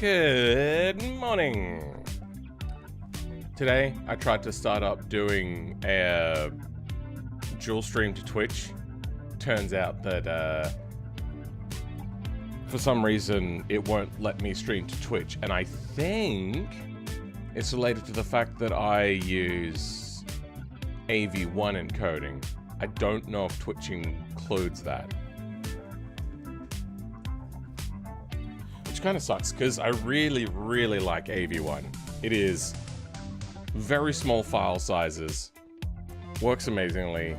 Good morning. Today I tried to start up doing a dual stream to Twitch. Turns out that for some reason it won't let me stream to Twitch, and I think it's related to the fact that I use AV1 encoding. I don't know if Twitch includes that. Which kind of sucks, because I really, really like AV1. It is very small file sizes, works amazingly.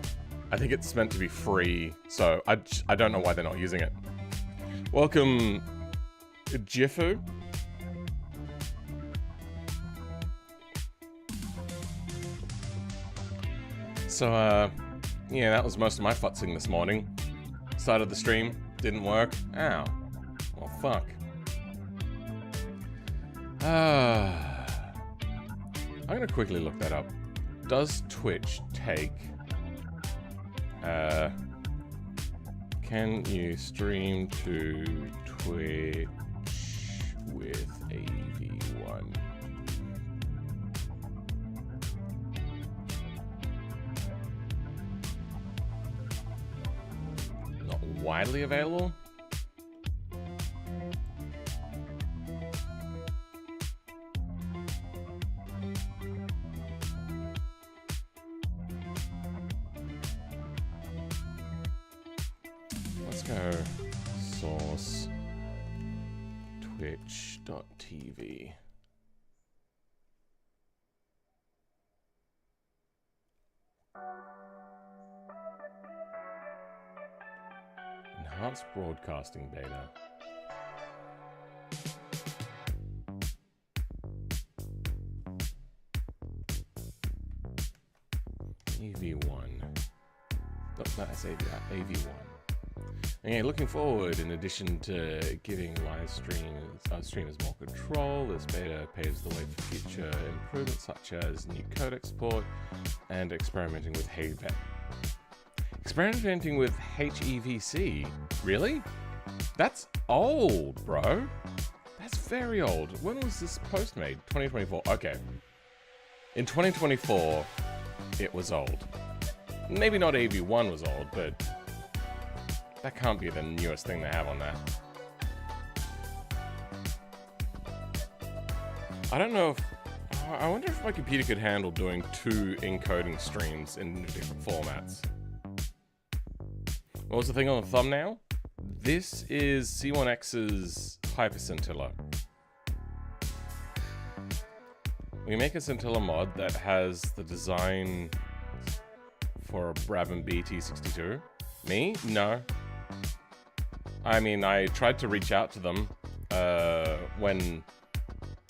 I think it's meant to be free, so I don't know why they're not using it. Welcome, Jifu. So, yeah, that was most of my futzing this morning. Started the stream, didn't work. Ow. Well, fuck. I'm gonna quickly look that up. Does Twitch take... can you stream to Twitch with AV1? Not widely available? Let's go source twitch.tv. Enhanced broadcasting beta. AV1. Oh, no, that's AV1. Okay, looking forward, in addition to giving live streamers more control, this beta paves the way for future improvements such as new codec support and experimenting with HEVC. Experimenting with HEVC? Really? That's old, bro. That's very old. When was this post made? 2024. Okay. In 2024, it was old. Maybe not AV1 was old, but that can't be the newest thing they have on that. I don't know if... I wonder if my computer could handle doing 2 encoding streams in different formats. What was the thing on the thumbnail? This is C1X's Hyperintentella. We make a scintilla mod that has the design for a Brabham BT62. Me? No. I mean, I tried to reach out to them when...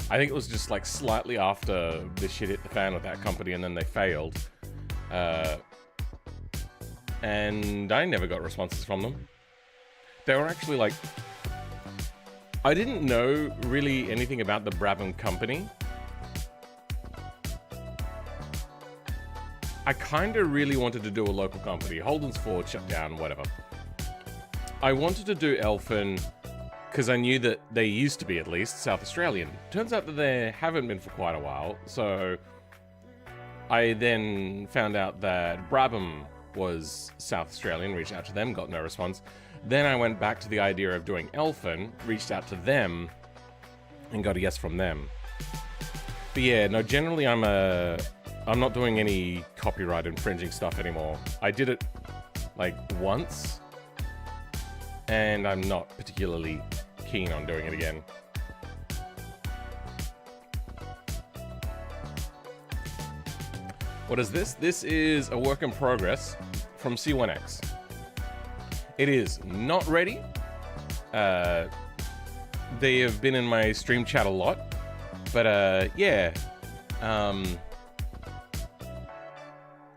I think it was just like slightly after this shit hit the fan with that company and then they failed. And I never got responses from them. They were actually like... I didn't know really anything about the Brabham company. I kind of really wanted to do a local company. Holden's Ford shut down, whatever. I wanted to do Elfin because I knew that they used to be, at least, South Australian. Turns out that they haven't been for quite a while, so I then found out that Brabham was South Australian, reached out to them, got no response. Then I went back to the idea of doing Elfin, reached out to them, and got a yes from them. But yeah, no, generally I'm not doing any copyright infringing stuff anymore. I did it like once, and I'm not particularly keen on doing it again. What is this? This is a work in progress from C1X. It is not ready. They have been in my stream chat a lot, but yeah.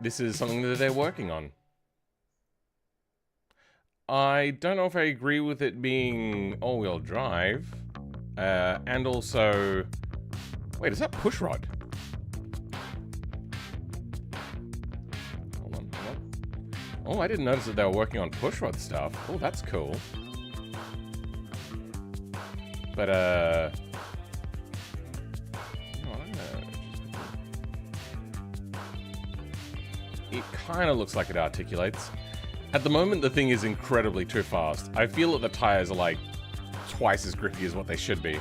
This is something that they're working on. I don't know if I agree with it being all-wheel drive. And also... Wait, is that pushrod? Hold on. Oh, I didn't notice that they were working on pushrod stuff. Oh, that's cool. But, it kind of looks like it articulates. At the moment, the thing is incredibly too fast. I feel that the tires are like twice as grippy as what they should be.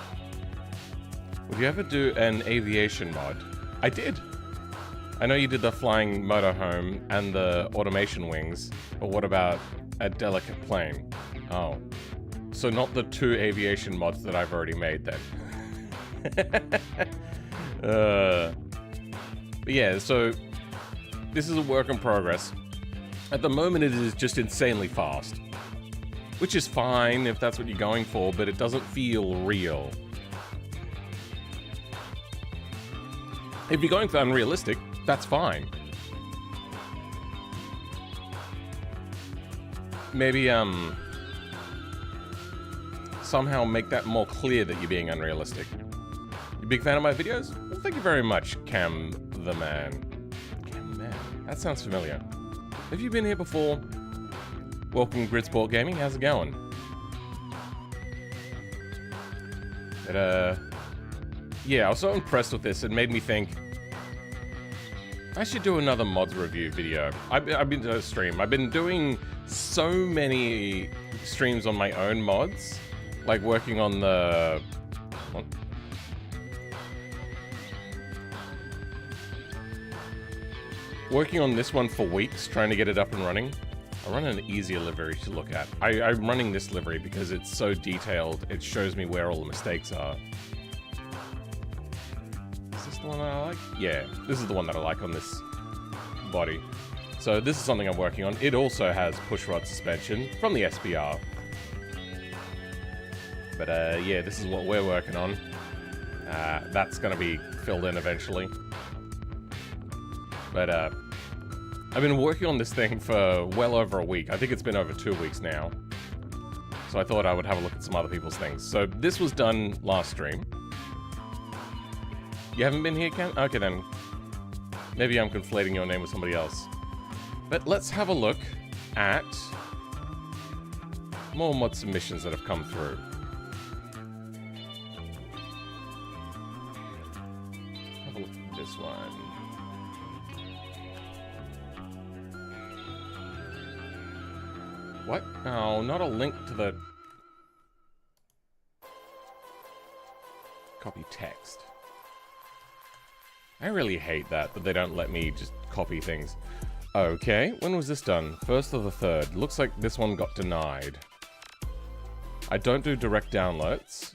Would you ever do an aviation mod? I did. I know you did the flying motorhome and the automation wings, but what about a delicate plane? Oh. So not the 2 aviation mods that I've already made then. But yeah, so this is a work in progress. At the moment, it is just insanely fast, which is fine if that's what you're going for, but it doesn't feel real. If you're going for unrealistic, that's fine. Maybe, somehow make that more clear that you're being unrealistic. You a big fan of my videos? Well, thank you very much, Cam the Man. Cam the Man. That sounds familiar. Have you been here before? Welcome, Gridsport Gaming. How's it going? But, yeah, I was so impressed with this. It made me think I should do another mods review video. I've been to a stream. I've been doing so many streams on my own mods, like working on the... What? Working on this one for weeks, trying to get it up and running. I run an easier livery to look at. I'm running this livery because it's so detailed, it shows me where all the mistakes are. Is this the one that I like? Yeah, this is the one that I like on this body. So this is something I'm working on. It also has pushrod suspension from the SBR. But yeah, this is what we're working on. That's gonna be filled in eventually. But I've been working on this thing for well over a week. I think it's been over 2 weeks now. So I thought I would have a look at some other people's things. So this was done last stream. You haven't been here, Ken? Okay then. Maybe I'm conflating your name with somebody else. But let's have a look at more mod submissions that have come through. Have a look at this one. What? Oh, not a link to the... Copy text. I really hate that they don't let me just copy things. Okay, when was this done? 1st or the 3rd? Looks like this one got denied. I don't do direct downloads.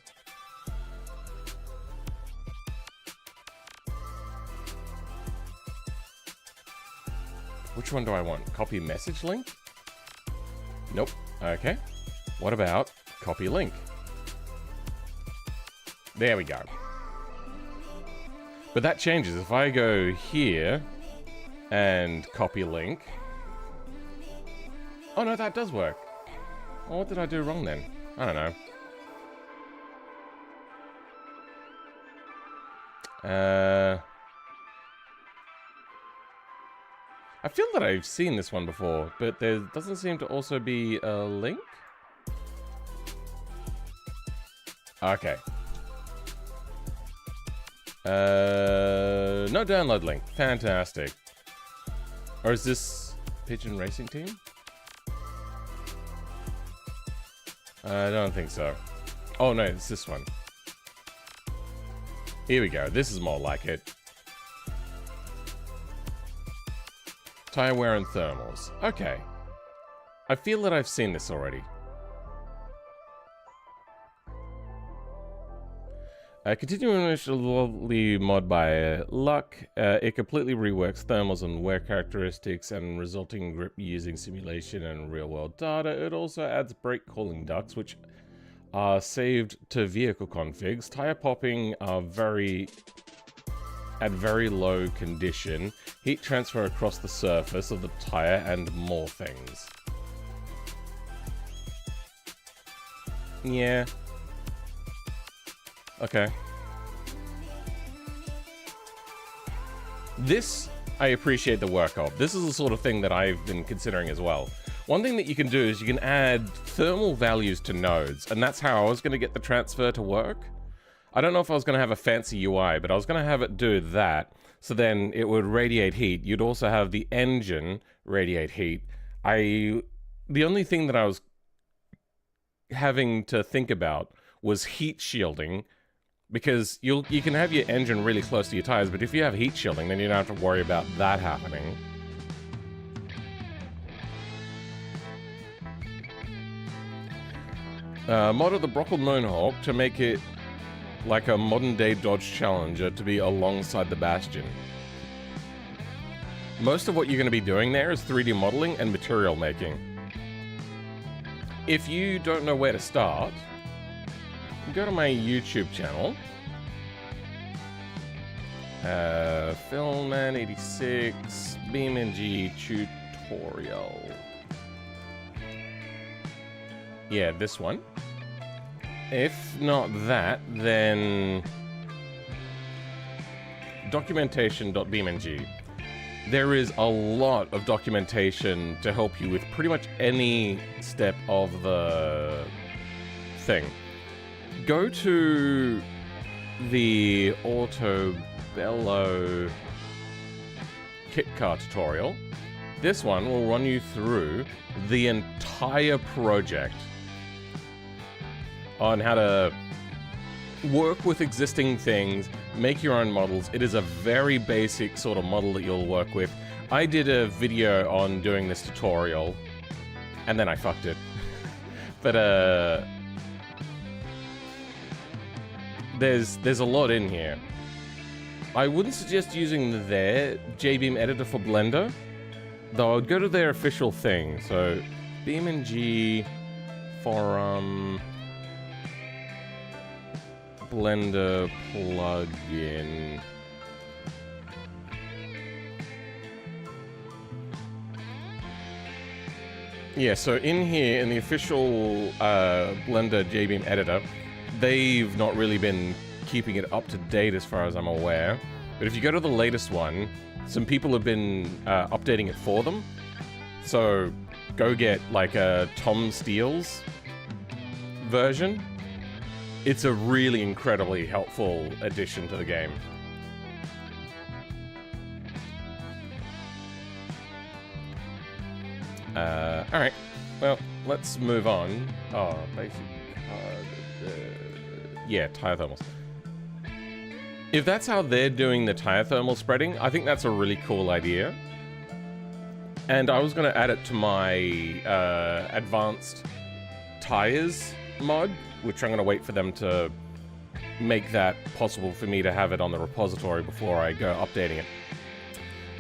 Which one do I want? Copy message link? Nope. Okay. What about copy link? There we go. But that changes. If I go here and copy link... Oh no, that does work. Oh, what did I do wrong then? I don't know. I feel that I've seen this one before, but there doesn't seem to also be a link. Okay. No download link. Fantastic. Or is this Pigeon Racing Team? I don't think so. Oh no, it's this one. Here we go. This is more like it. Tire wear and thermals. Okay. I feel that I've seen this already. Continuing initially mod by luck, it completely reworks thermals and wear characteristics and resulting grip using simulation and real-world data. It also adds brake cooling ducts, which are saved to vehicle configs. Tire popping are at very low condition. Heat transfer across the surface of the tire and more things. Yeah. Okay. This, I appreciate the work of. This is the sort of thing that I've been considering as well. One thing that you can do is you can add thermal values to nodes, and that's how I was going to get the transfer to work. I don't know if I was going to have a fancy UI, but I was going to have it do that, so then it would radiate heat. You'd also have the engine radiate heat. The only thing that I was having to think about was heat shielding, because you can have your engine really close to your tires, but if you have heat shielding, then you don't have to worry about that happening. Modded the Brockle Moonhawk to make it like a modern-day Dodge Challenger to be alongside the Bastion. Most of what you're going to be doing there is 3D modeling and material making. If you don't know where to start, go to my YouTube channel, Phillman86 BeamNG tutorial. Yeah, this one. If not that, then documentation.beamng. There is a lot of documentation to help you with pretty much any step of the thing. Go to the Autobello kit car tutorial. This one will run you through the entire project on how to work with existing things, make your own models. It is a very basic sort of model that you'll work with. I did a video on doing this tutorial, and then I fucked it. But there's a lot in here. I wouldn't suggest using their JBeam editor for Blender, though I would go to their official thing. So BeamNG forum Blender plugin. Yeah, so in here, in the official Blender JBeam editor, they've not really been keeping it up to date as far as I'm aware. But if you go to the latest one, some people have been updating it for them. So go get like a Tom Steele's version. It's a really incredibly helpful addition to the game. Alright, well, let's move on. Oh, basic yeah, tire thermals. If that's how they're doing the tire thermal spreading, I think that's a really cool idea. And I was going to add it to my advanced tires mod, which I'm going to wait for them to make that possible for me to have it on the repository before I go updating it.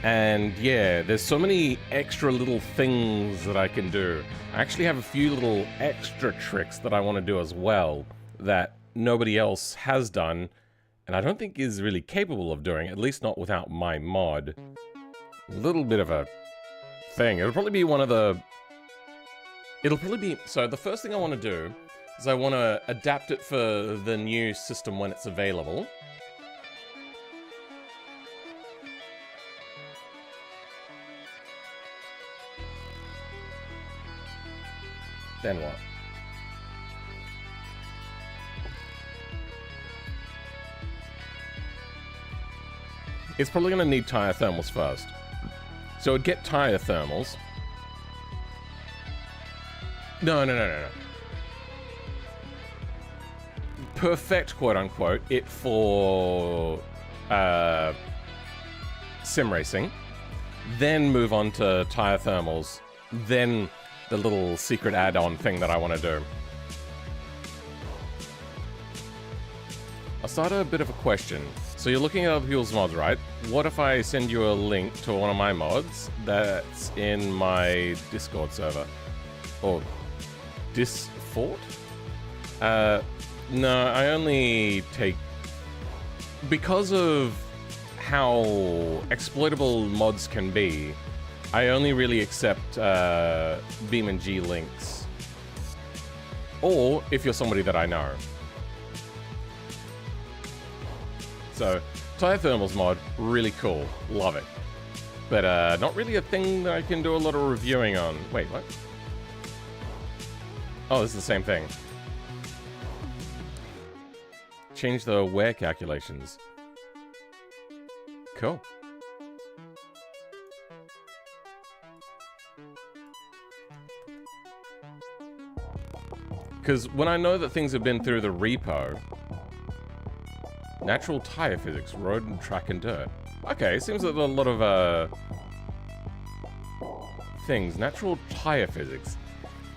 And yeah, there's so many extra little things that I can do. I actually have a few little extra tricks that I want to do as well that nobody else has done, and I don't think is really capable of doing, at least not without my mod. A little bit of a thing. It'll probably be one of the... So the first thing I want to do is I want to adapt it for the new system when it's available. Then what? It's probably going to need tire thermals first. So it'd get tire thermals. No. Perfect, quote unquote, it for sim racing. Then move on to tire thermals. Then the little secret add-on thing that I want to do. I'll start a bit of a question. So you're looking at other people's mods, right? What if I send you a link to one of my mods that's in my Discord server? Or Disfort? No, I only take... Because of how exploitable mods can be, I only really accept BeamNG links. Or if you're somebody that I know. So, tire thermals mod, really cool. Love it. But not really a thing that I can do a lot of reviewing on. Wait, what? Oh, it's the same thing. Change the wear calculations. Cool. Because when I know that things have been through the repo, natural tire physics, road and track and dirt. Okay, seems like a lot of things. Natural tire physics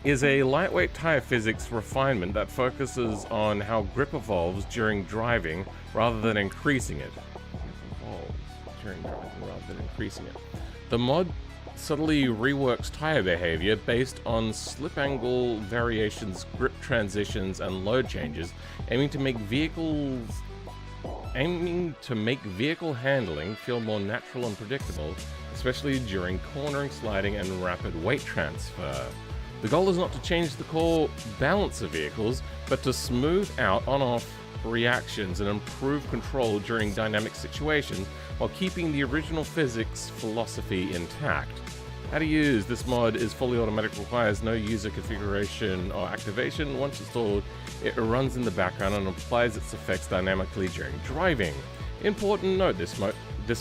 is a lightweight tire physics refinement that focuses on how grip evolves during driving rather than increasing it. The mod subtly reworks tire behavior based on slip angle variations, grip transitions, and load changes, aiming to make vehicle handling feel more natural and predictable, especially during cornering, sliding, and rapid weight transfer. The goal is not to change the core balance of vehicles, but to smooth out on-off reactions and improve control during dynamic situations while keeping the original physics philosophy intact. How to use this mod is fully automatic, requires no user configuration or activation. Once installed, it runs in the background and applies its effects dynamically during driving. Important note, this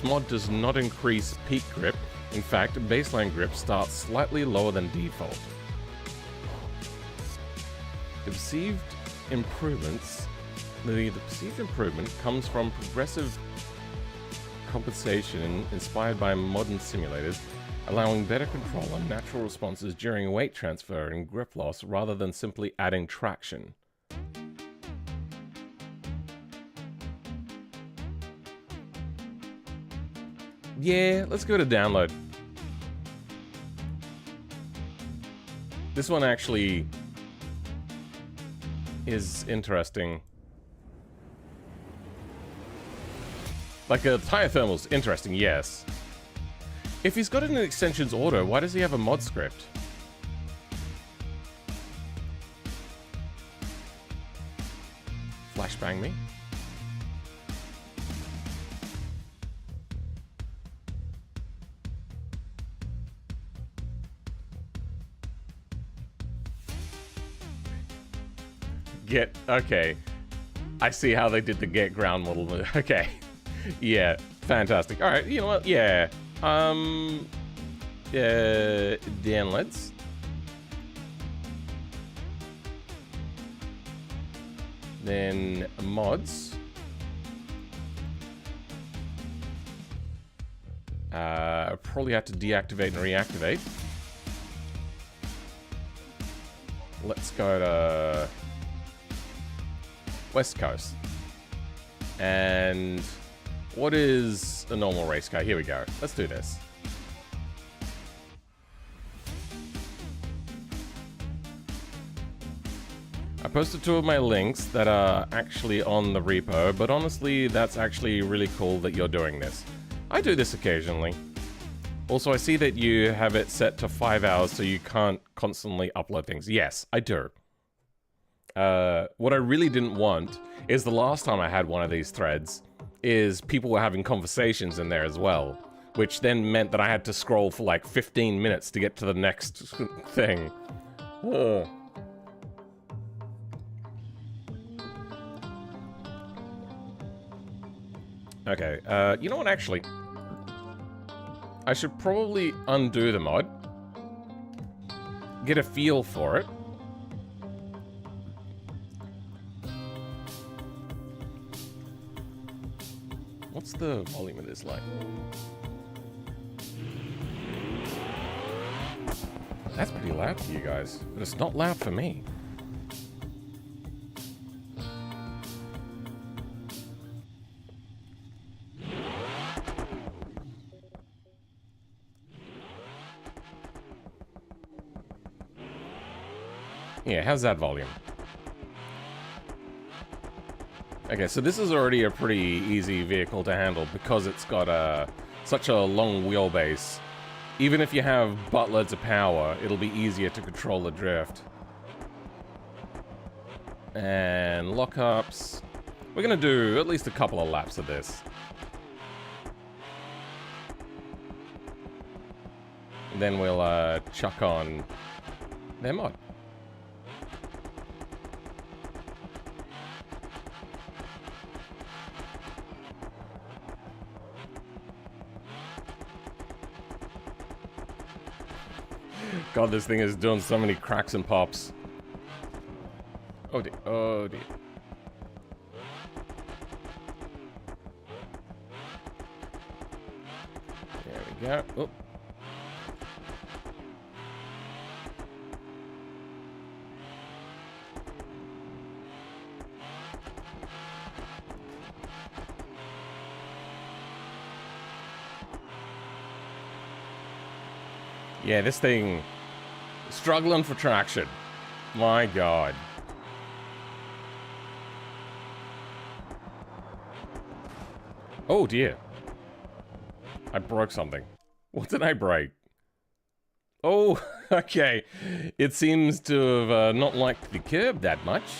mod does not increase peak grip. In fact, baseline grip starts slightly lower than default. The perceived improvement comes from progressive compensation inspired by modern simulators, allowing better control and natural responses during weight transfer and grip loss rather than simply adding traction. Yeah, let's go to download. This one actually is interesting. Like a tire thermal's interesting, yes. If he's got an extensions auto, why does he have a mod script? flashbang me. Okay. I see how they did the get ground model. Okay. Yeah, fantastic. Alright, you know what? Yeah. Then let's... Then mods. Probably have to deactivate and reactivate. Let's go to West Coast. And what is a normal race car? Here we go. Let's do this. I posted 2 of my links that are actually on the repo, but honestly, that's actually really cool that you're doing this. I do this occasionally. Also, I see that you have it set to 5 hours, so you can't constantly upload things. Yes, I do. What I really didn't want is the last time I had one of these threads is people were having conversations in there as well, which then meant that I had to scroll for like 15 minutes to get to the next thing. Oh. Okay, you know what, actually? I should probably undo the mod. Get a feel for it. What's the volume of this like? That's pretty loud for you guys, but it's not loud for me. Yeah, how's that volume? Okay, so this is already a pretty easy vehicle to handle because it's got such a long wheelbase. Even if you have buttloads of power, it'll be easier to control the drift. And lockups. We're gonna do at least a couple of laps of this. And then we'll chuck on their mod. God, this thing is doing so many cracks and pops. Oh dear, oh dear. There we go. Oh. Yeah, this thing... struggling for traction. My God. Oh dear. I broke something. What did I break? Oh, okay. It seems to have not liked the curb that much.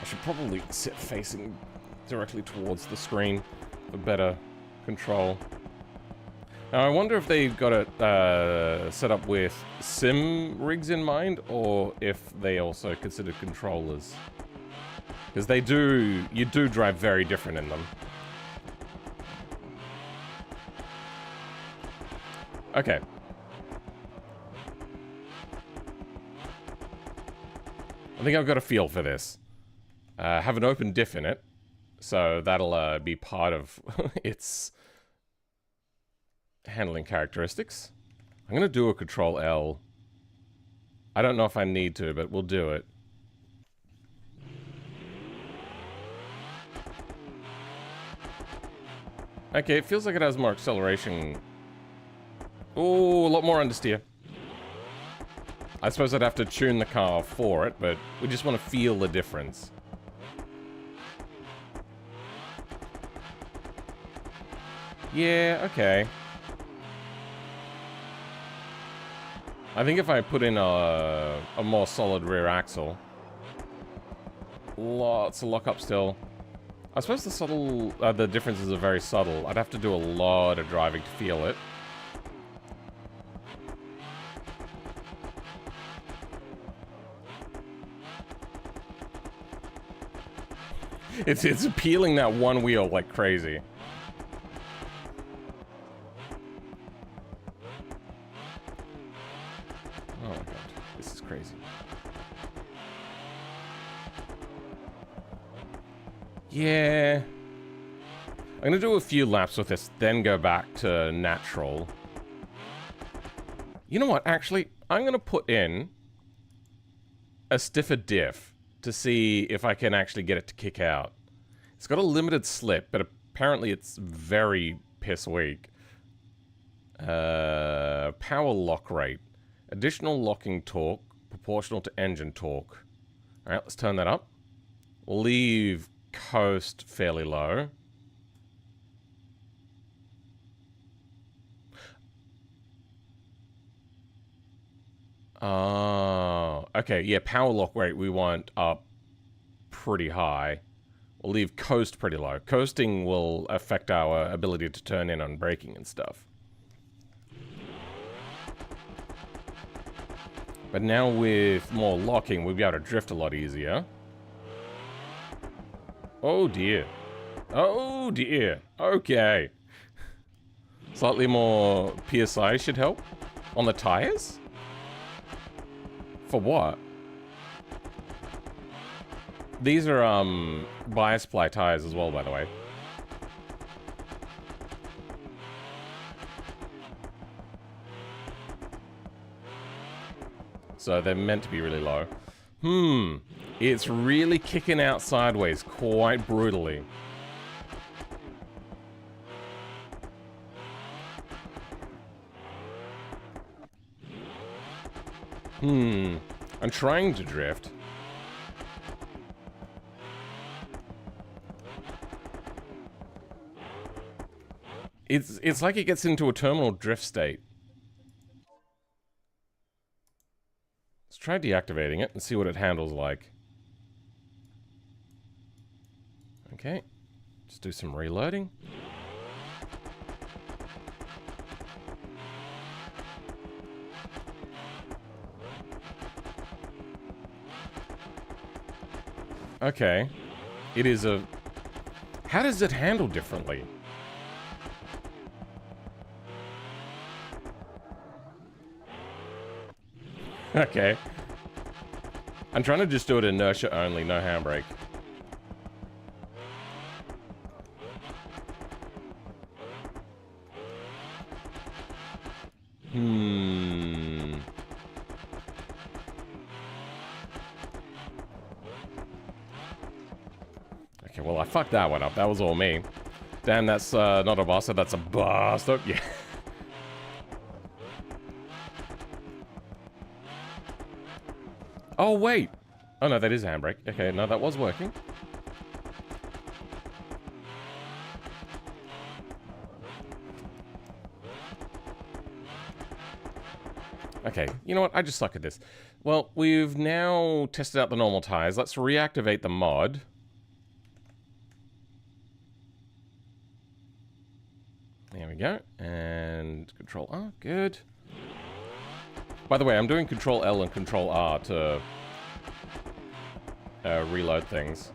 I should probably sit facing directly towards the screen for better control. Now, I wonder if they've got it set up with sim rigs in mind, or if they also consider controllers. Because they do, you do drive very different in them. Okay. I think I've got a feel for this. Have an open diff in it, so that'll be part of its handling characteristics. I'm gonna do a Control L. I don't know if I need to, but we'll do it. Okay, it feels like it has more acceleration. Oh, a lot more understeer. I suppose I'd have to tune the car for it, but we just want to feel the difference. Yeah, okay. I think if I put in a more solid rear axle, Lots of lockup still. I suppose the differences are very subtle. I'd have to do a lot of driving to feel it. It's peeling that one wheel like crazy. Oh my god, this is crazy. Yeah. I'm gonna do a few laps with this, then go back to natural. You know what, actually, I'm gonna put in a stiffer diff to see if I can actually get it to kick out. It's got a limited slip, but apparently it's very piss weak. Power lock rate. Additional locking torque, proportional to engine torque. Alright, let's turn that up. We'll leave coast fairly low. Oh, okay, yeah, power lock rate we want up pretty high. We'll leave coast pretty low. Coasting will affect our ability to turn in on braking and stuff. But now with more locking, we'll be able to drift a lot easier. Oh dear. Oh dear. Okay. Slightly more PSI should help. On the tires? For what? These are bias ply tires as well, by the way. So they're meant to be really low. It's really kicking out sideways quite brutally. I'm trying to drift. It's like it gets into a terminal drift state. Let's try deactivating it and see what it handles like. Okay, just do some reloading. Okay, it is a... How does it handle differently? Okay. I'm trying to just do it inertia only, no handbrake. Okay, well, I fucked that one up. That was all me. Damn, that's not a bastard, that's a bastard. Yeah. Oh, wait. Oh, no, that is a handbrake. Okay, no, that was working. Okay, you know what? I just suck at this. Well, we've now tested out the normal tires. Let's reactivate the mod. There we go. And Control R. Good. By the way, I'm doing Control L and Control R to reload things.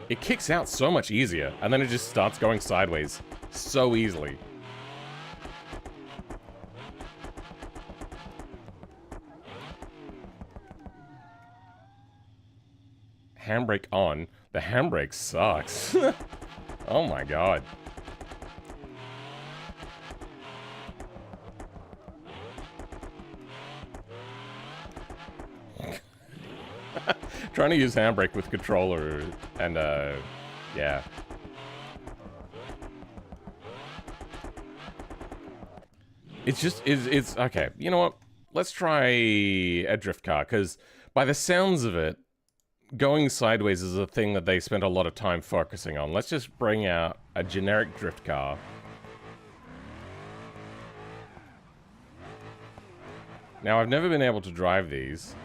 It kicks out so much easier, and then it just starts going sideways so easily. Handbrake on. The handbrake sucks. Oh my god. Trying to use handbrake with controller and yeah. It's just it's okay. You know what? Let's try a drift car, because by the sounds of it, going sideways is a thing that they spent a lot of time focusing on. Let's just bring out a generic drift car. Now, I've never been able to drive these.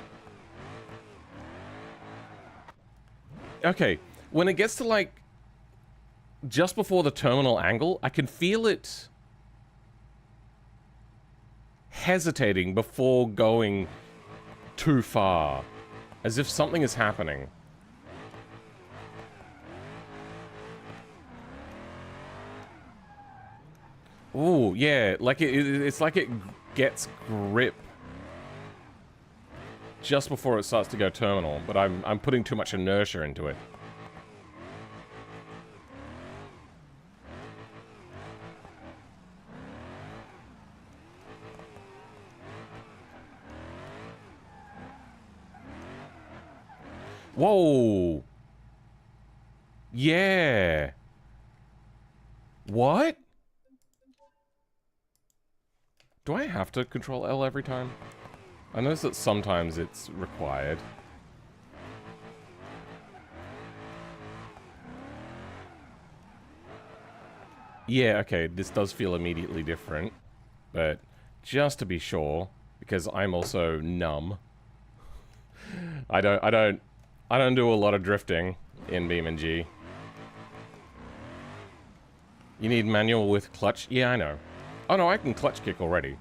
Okay, when it gets to like just before the terminal angle, I can feel it hesitating before going too far, as if something is happening. Ooh, yeah, like it's like it gets grip just before it starts to go terminal, but I'm putting too much inertia into it. Whoa! Yeah! What? Do I have to control L every time? I notice that sometimes it's required. Yeah, okay, this does feel immediately different, but just to be sure, because I'm also numb, I don't do a lot of drifting in BeamNG. You need manual with clutch? Yeah, I know. Oh no, I can clutch kick already.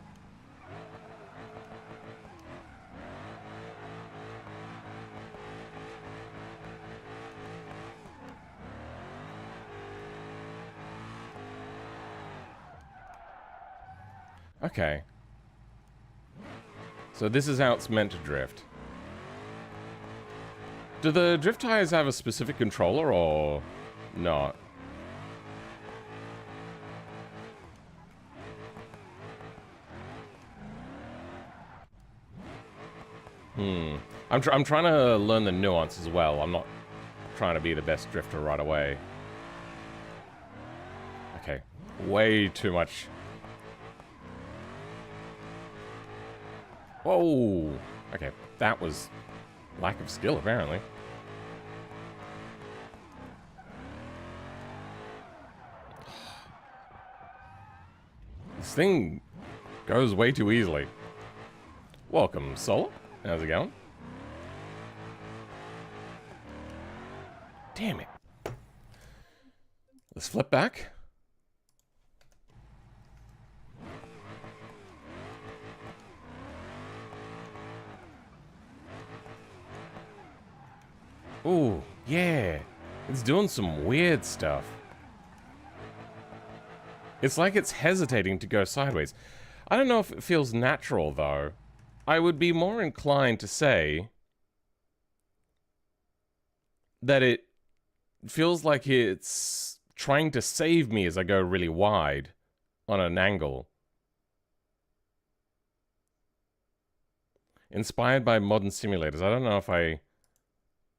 Okay. So this is how it's meant to drift. Do the drift tires have a specific controller or not? I'm trying to learn the nuance as well. I'm not trying to be the best drifter right away. Okay. Way too much. Whoa! Okay, that was lack of skill, apparently. This thing goes way too easily. Welcome, Soul. How's it going? Damn it. Let's flip back. Ooh, yeah. It's doing some weird stuff. It's like it's hesitating to go sideways. I don't know if it feels natural, though. I would be more inclined to say that it feels like it's trying to save me as I go really wide on an angle. Inspired by modern simulators. I don't know if I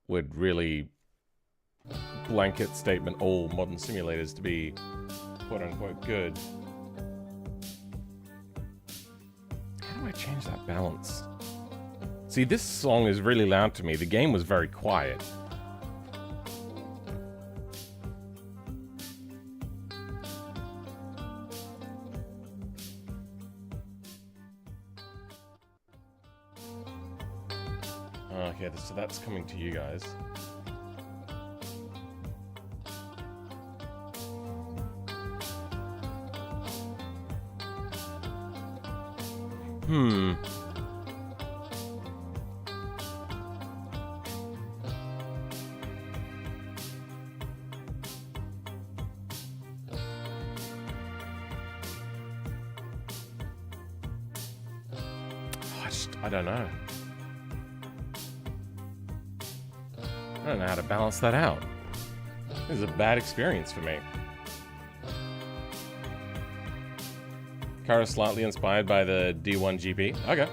would really blanket statement all modern simulators to be quote-unquote good. How do I change that balance? See, this song is really loud to me. The game was very quiet. Okay, so that's coming to you guys. I don't know. I don't know how to balance that out. This is a bad experience for me. Car is slightly inspired by the D1 GP. Okay.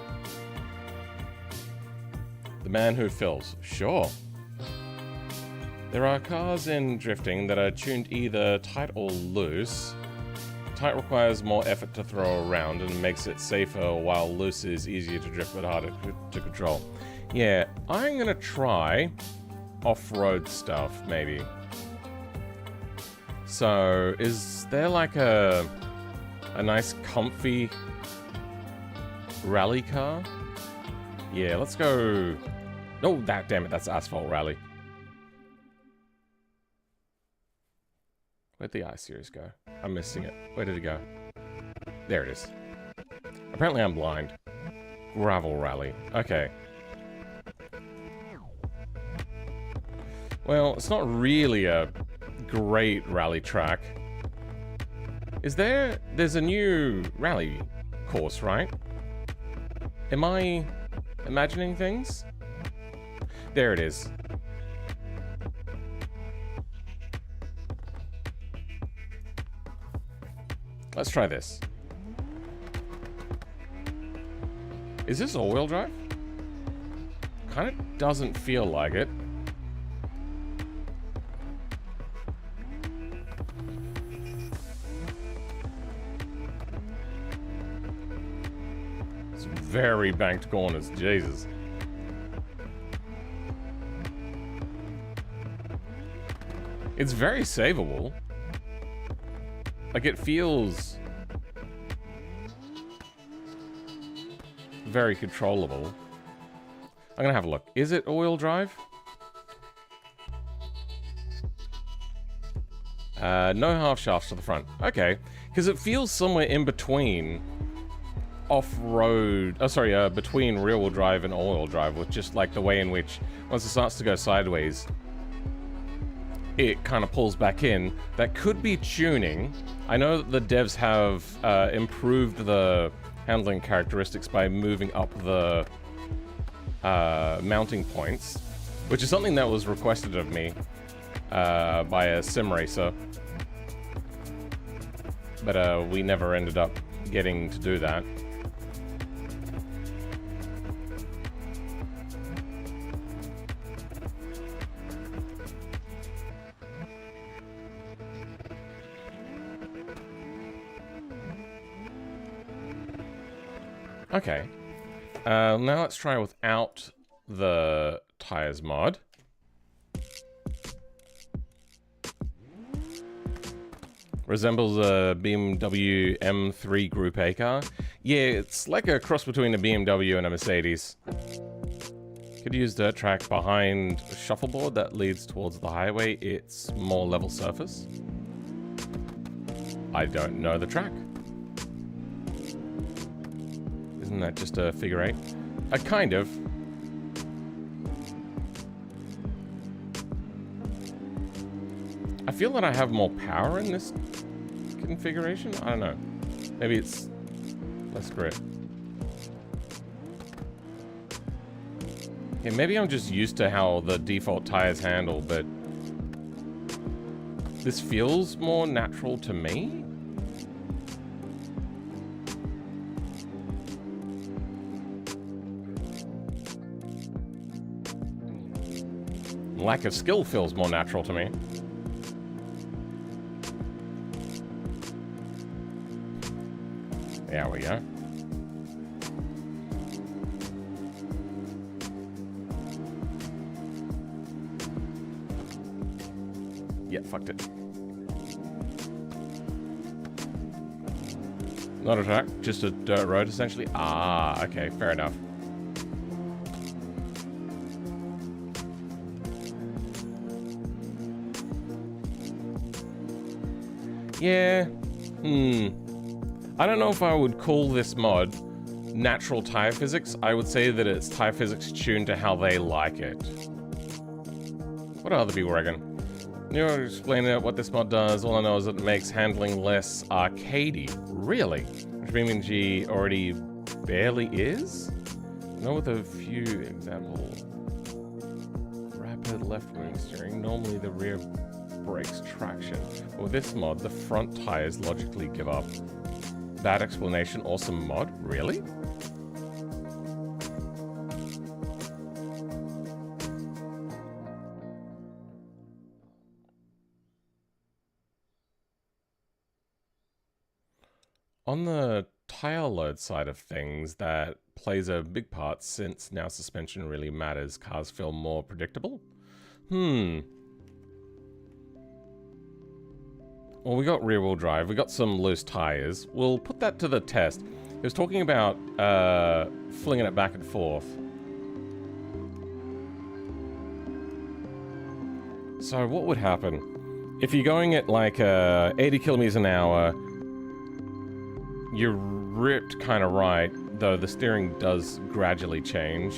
The man who fills. Sure. There are cars in drifting that are tuned either tight or loose. Tight requires more effort to throw around and makes it safer, while loose is easier to drift but harder to control. Yeah, I'm gonna try off-road stuff, maybe. So, is there like a nice comfy rally car? Yeah, let's go. Oh, damn it, that's Asphalt Rally. Where'd the I-Series go? I'm missing it. Where did it go? There it is. Apparently I'm blind. Gravel rally. Okay. Well, it's not really a great rally track. There's a new rally course, right? Am I imagining things? There it is. Let's try this. Is this all-wheel drive? Kind of doesn't feel like it. It's very banked corners, Jesus. It's very savable. Like, it feels very controllable. I'm gonna have a look. Is it all-wheel drive? No half shafts to the front. Okay, because it feels somewhere in between off-road. Oh, sorry, between rear-wheel drive and all-wheel drive, with just like the way in which once it starts to go sideways, it kind of pulls back in. That could be tuning. I know that the devs have improved the handling characteristics by moving up the mounting points, which is something that was requested of me by a sim racer, but we never ended up getting to do that. Okay, now let's try without the tires mod. Resembles a BMW M3 Group A car. Yeah, it's like a cross between a BMW and a Mercedes. Could use dirt track behind a shuffleboard that leads towards the highway. It's more level surface. I don't know the track. Isn't that just a figure eight? Kind of. I feel that I have more power in this configuration. I don't know. Maybe it's less grip. Yeah, maybe I'm just used to how the default tires handle, but this feels more natural to me. Lack of skill feels more natural to me. There we go. Yeah, fucked it. Not a track, just a dirt road essentially. Ah, okay, fair enough. Yeah, I don't know if I would call this mod natural tire physics. I would say that it's tire physics tuned to how they like it. What are other people reckon? You know, explain what this mod does. All I know is that it makes handling less arcadey. Really? Which BeamNG already barely is? No, with a few examples. Rapid left-wing steering. Normally the rear brakes traction. But with this mod, the front tires logically give up. Bad explanation, awesome mod. Really? On the tire load side of things, that plays a big part since now suspension really matters. Cars feel more predictable. Well, we got rear-wheel drive. We got some loose tires. We'll put that to the test. He was talking about flinging it back and forth. So what would happen? If you're going at like 80 kilometers an hour, you're ripped kind of right, though the steering does gradually change.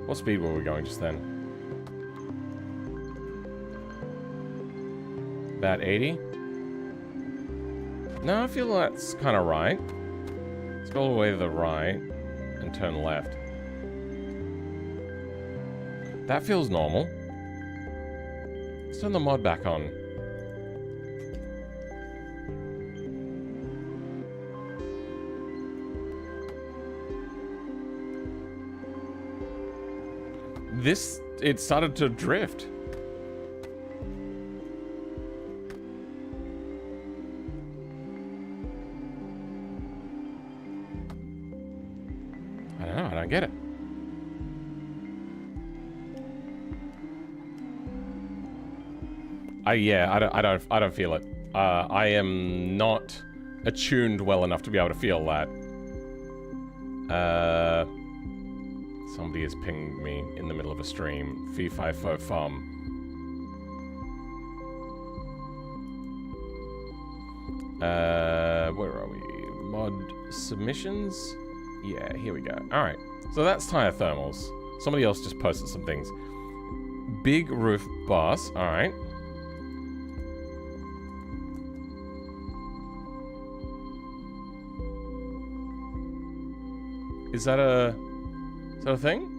What speed were we going just then? About 80? No, I feel that's kind of right. Let's go all the way to the right and turn left. That feels normal. Let's turn the mod back on. It started to drift. I don't know, I don't get it. Yeah, I don't feel it. I am not attuned well enough to be able to feel that. Somebody has pinged me in the middle of a stream. Fee fi fo fum. Where are we? Mod submissions? Yeah, here we go. Alright, so that's tire thermals. Somebody else just posted some things. Big roof bus, alright. Is that a thing?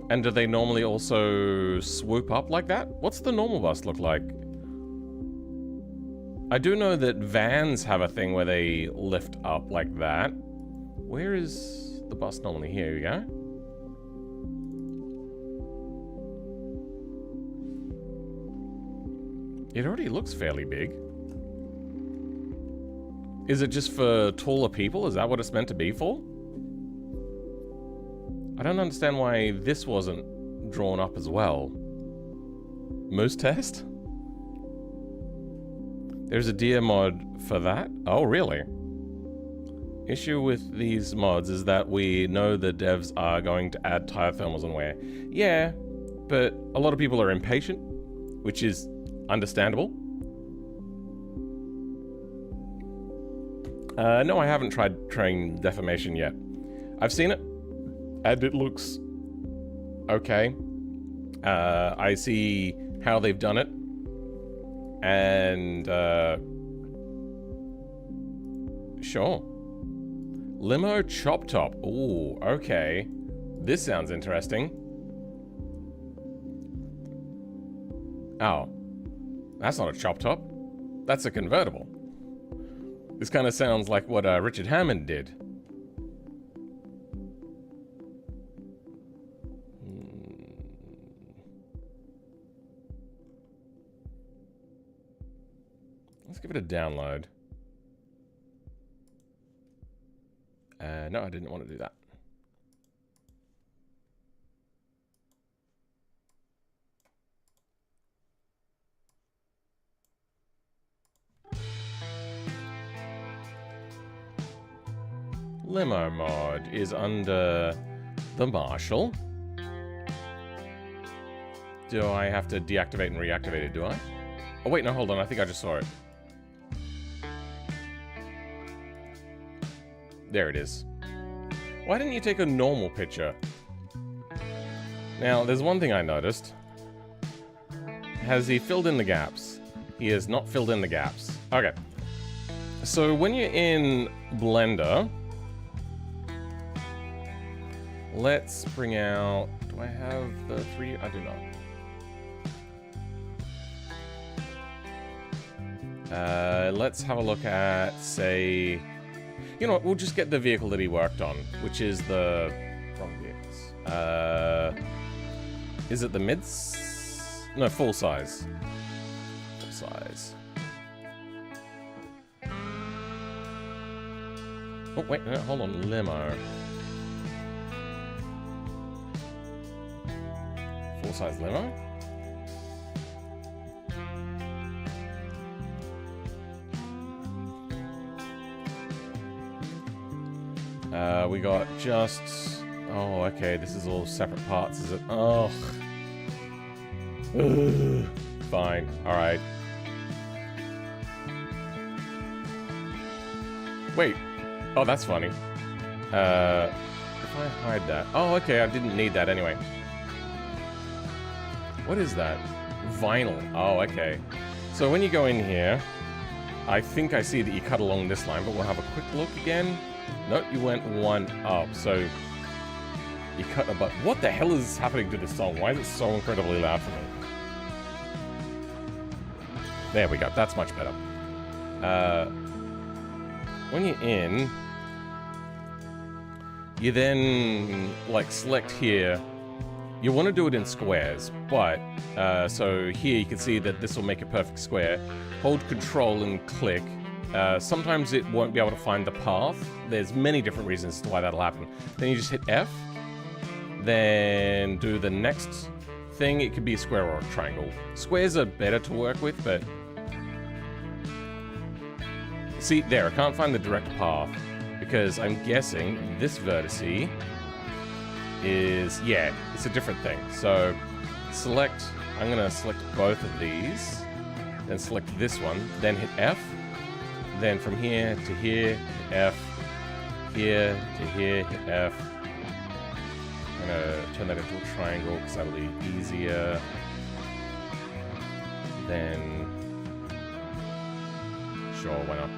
And do they normally also swoop up like that? What's the normal bus look like? I do know that vans have a thing where they lift up like that. Where is the bus normally? Here we go. It already looks fairly big. Is it just for taller people? Is that what it's meant to be for? I don't understand why this wasn't drawn up as well. Moose test? There's a deer mod for that? Oh, really? Issue with these mods is that we know the devs are going to add tire thermals and wear. Yeah, but a lot of people are impatient, which is understandable. No, I haven't tried train deformation yet. I've seen it, and it looks okay. I see how they've done it, and sure. Limo chop top. Ooh, okay. This sounds interesting. Oh, that's not a chop top. That's a convertible. This kind of sounds like what Richard Hammond did. Let's give it a download. No, I didn't want to do that. Limo mod is under the Marshal. Do I have to deactivate and reactivate it, do I? Oh wait, no, hold on, I think I just saw it. There it is. Why didn't you take a normal picture? Now, there's one thing I noticed. Has he filled in the gaps? He has not filled in the gaps. Okay. So when you're in Blender, let's bring out... Do I have the 3? I do not. Let's have a look at, say... You know what, we'll just get the vehicle that he worked on, which is the... Wrong vehicles. Is it the mids? No, full size. Full size. Oh, wait, no, hold on, limo. Full size limo? We got just... Oh, okay, this is all separate parts, is it? Oh. Ugh. Fine, alright. Wait. Oh, that's funny. If I hide that... Oh, okay, I didn't need that anyway. What is that? Vinyl. Oh, okay. So when you go in here, I think I see that you cut along this line, but we'll have a quick look again. Nope, you went one up, so you cut a button. What the hell is happening to this song? Why is it so incredibly loud for me? There we go, that's much better. When you're in, you then, like, select here. You want to do it in squares, but, so here you can see that this will make a perfect square. Hold Control and click. Sometimes it won't be able to find the path. There's many different reasons to why that'll happen. Then you just hit F. Then do the next thing. It could be a square or a triangle. Squares are better to work with, but... See, there, I can't find the direct path, because I'm guessing this vertice is, yeah, it's a different thing. So, select, I'm gonna select both of these, then select this one, then hit F, then from here to here, hit F, here to here, hit F. I'm gonna turn that into a triangle, because that'll be easier. Then, sure, why not?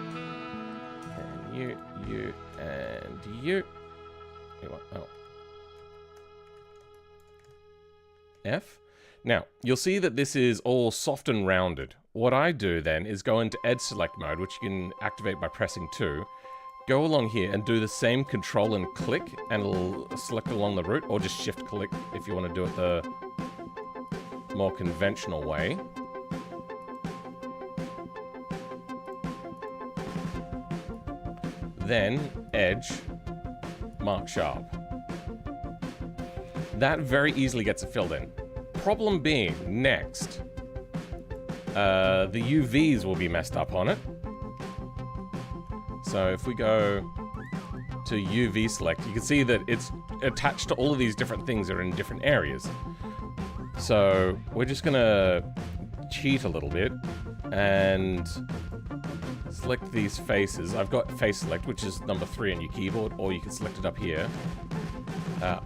And you, and you. Oh. F. Now, you'll see that this is all soft and rounded. What I do then is go into Edge Select mode, which you can activate by pressing 2. Go along here and do the same Control and click, and it'll select along the route, or just Shift click if you want to do it the more conventional way. Then, Edge, Mark Sharp. That very easily gets it filled in. Problem being, next, the UVs will be messed up on it. So if we go to UV select, you can see that it's attached to all of these different things that are in different areas. So we're just gonna cheat a little bit and select these faces. I've got face select, which is number 3 on your keyboard, or you can select it up here.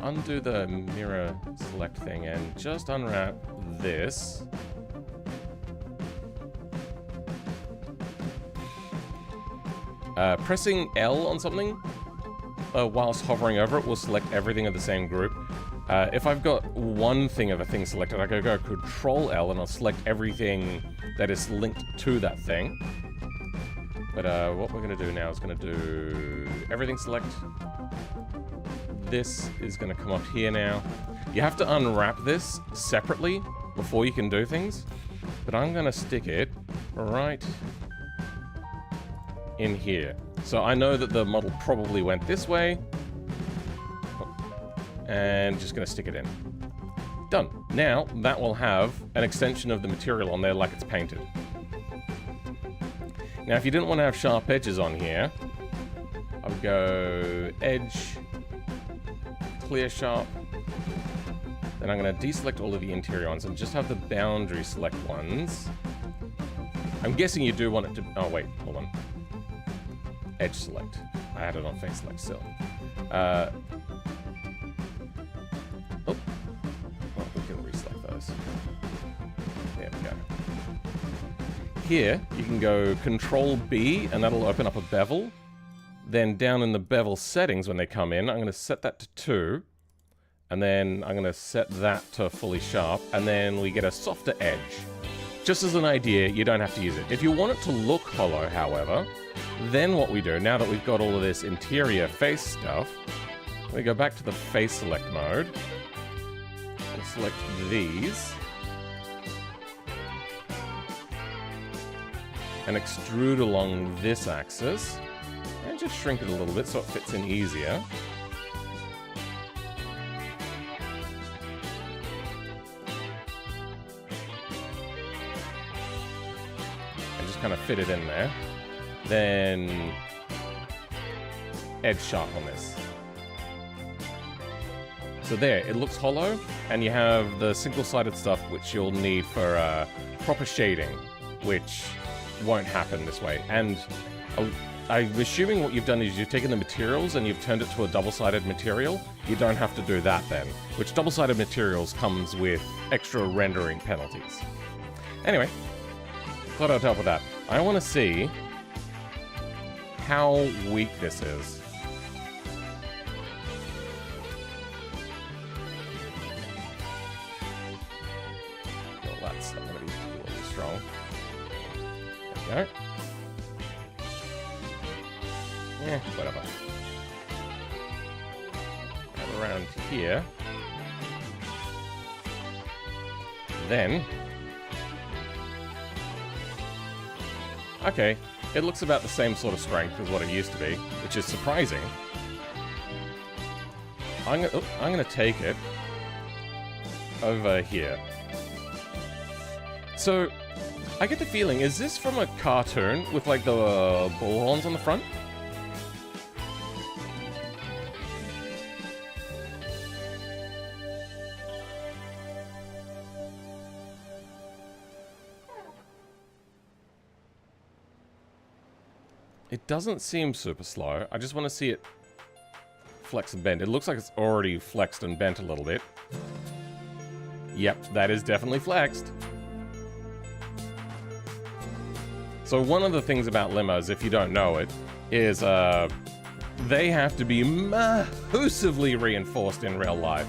Undo the mirror select thing and just unwrap this. Pressing L on something whilst hovering over it will select everything of the same group. If I've got one thing of a thing selected, I can go Control L and I'll select everything that is linked to that thing. But what we're going to do now is going to do everything select. This is going to come up here now. You have to unwrap this separately before you can do things. But I'm going to stick it right in here. So I know that the model probably went this way. And just going to stick it in. Done. Now, that will have an extension of the material on there like it's painted. Now, if you didn't want to have sharp edges on here, I would go Edge, Clear Sharp. Then I'm going to deselect all of the interior ones and just have the boundary select ones. I'm guessing you do want it to... Oh, wait, hold on. Edge select. I had it on face select still. Oh, we can reselect those. There we go. Here, you can go Control B, and that'll open up a bevel. Then down in the bevel settings when they come in, I'm going to set that to 2. And then I'm going to set that to fully sharp. And then we get a softer edge. Just as an idea, you don't have to use it. If you want it to look hollow, however, then what we do, now that we've got all of this interior face stuff, we go back to the face select mode. And select these. And extrude along this axis. And just shrink it a little bit so it fits in easier. And just kind of fit it in there. Then edge sharp on this. So there, it looks hollow, and you have the single-sided stuff which you'll need for proper shading, which won't happen this way. And I'm assuming what you've done is you've taken the materials and you've turned it to a double-sided material. You don't have to do that then, which double-sided materials comes with extra rendering penalties. Anyway, thought I'd help with that. I want to see how weak this is. Well, that's not going to be really strong. There we go. Yeah, whatever. And around here. Then... okay, it looks about the same sort of strength as what it used to be, which is surprising. I'm gonna take it over here. So, I get the feeling, is this from a cartoon with like the bullhorns on the front? It doesn't seem super slow. I just want to see it flex and bend. It looks like it's already flexed and bent a little bit. Yep, that is definitely flexed. So one of the things about limos, if you don't know it, is they have to be massively reinforced in real life.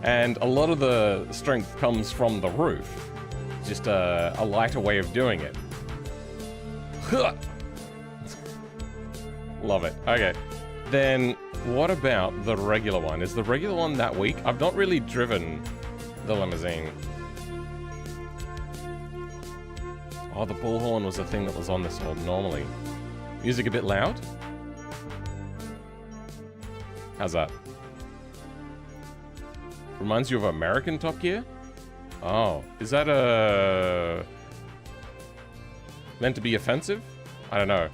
And a lot of the strength comes from the roof. Just a lighter way of doing it. Love it. Okay. Then what about the regular one? Is the regular one that weak? I've not really driven the limousine. Oh, the bullhorn was a thing that was on this one normally. Music a bit loud? How's that? Reminds you of American Top Gear? Oh, is that meant to be offensive? I don't know.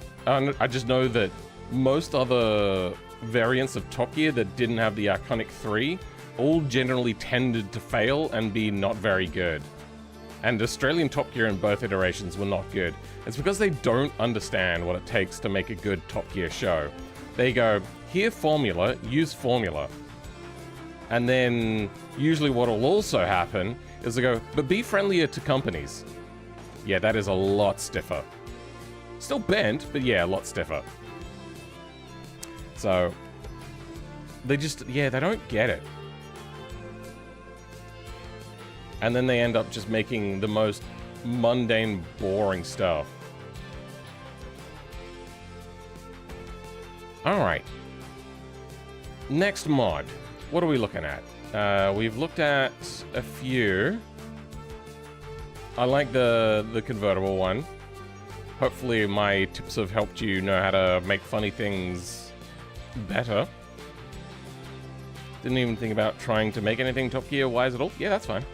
I just know that most other variants of Top Gear that didn't have the iconic 3 all generally tended to fail and be not very good. And Australian Top Gear in both iterations were not good. It's because they don't understand what it takes to make a good Top Gear show. They go, here formula, use formula. And then usually what will also happen is they go, but be friendlier to companies. Yeah, that is a lot stiffer. Still bent, but yeah, a lot stiffer. So, they just, yeah, they don't get it. And then they end up just making the most mundane, boring stuff. Alright. Next mod. What are we looking at? We've looked at a few. I like the convertible one. Hopefully my tips have helped you know how to make funny things better. Didn't even think about trying to make anything Top Gear wise at all. Yeah, that's fine.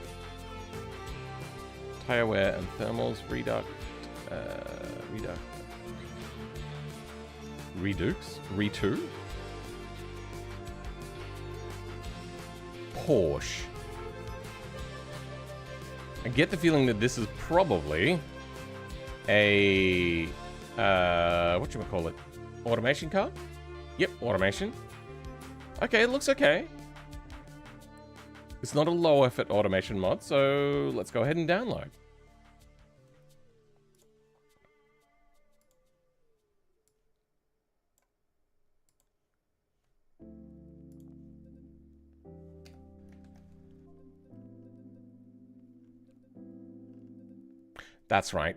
Tire wear and thermals, reduct, Retu? Porsche. I get the feeling that this is probably a, whatchamacallit, automation car? Yep, automation. Okay, it looks okay. It's not a low effort automation mod, so let's go ahead and download. That's right.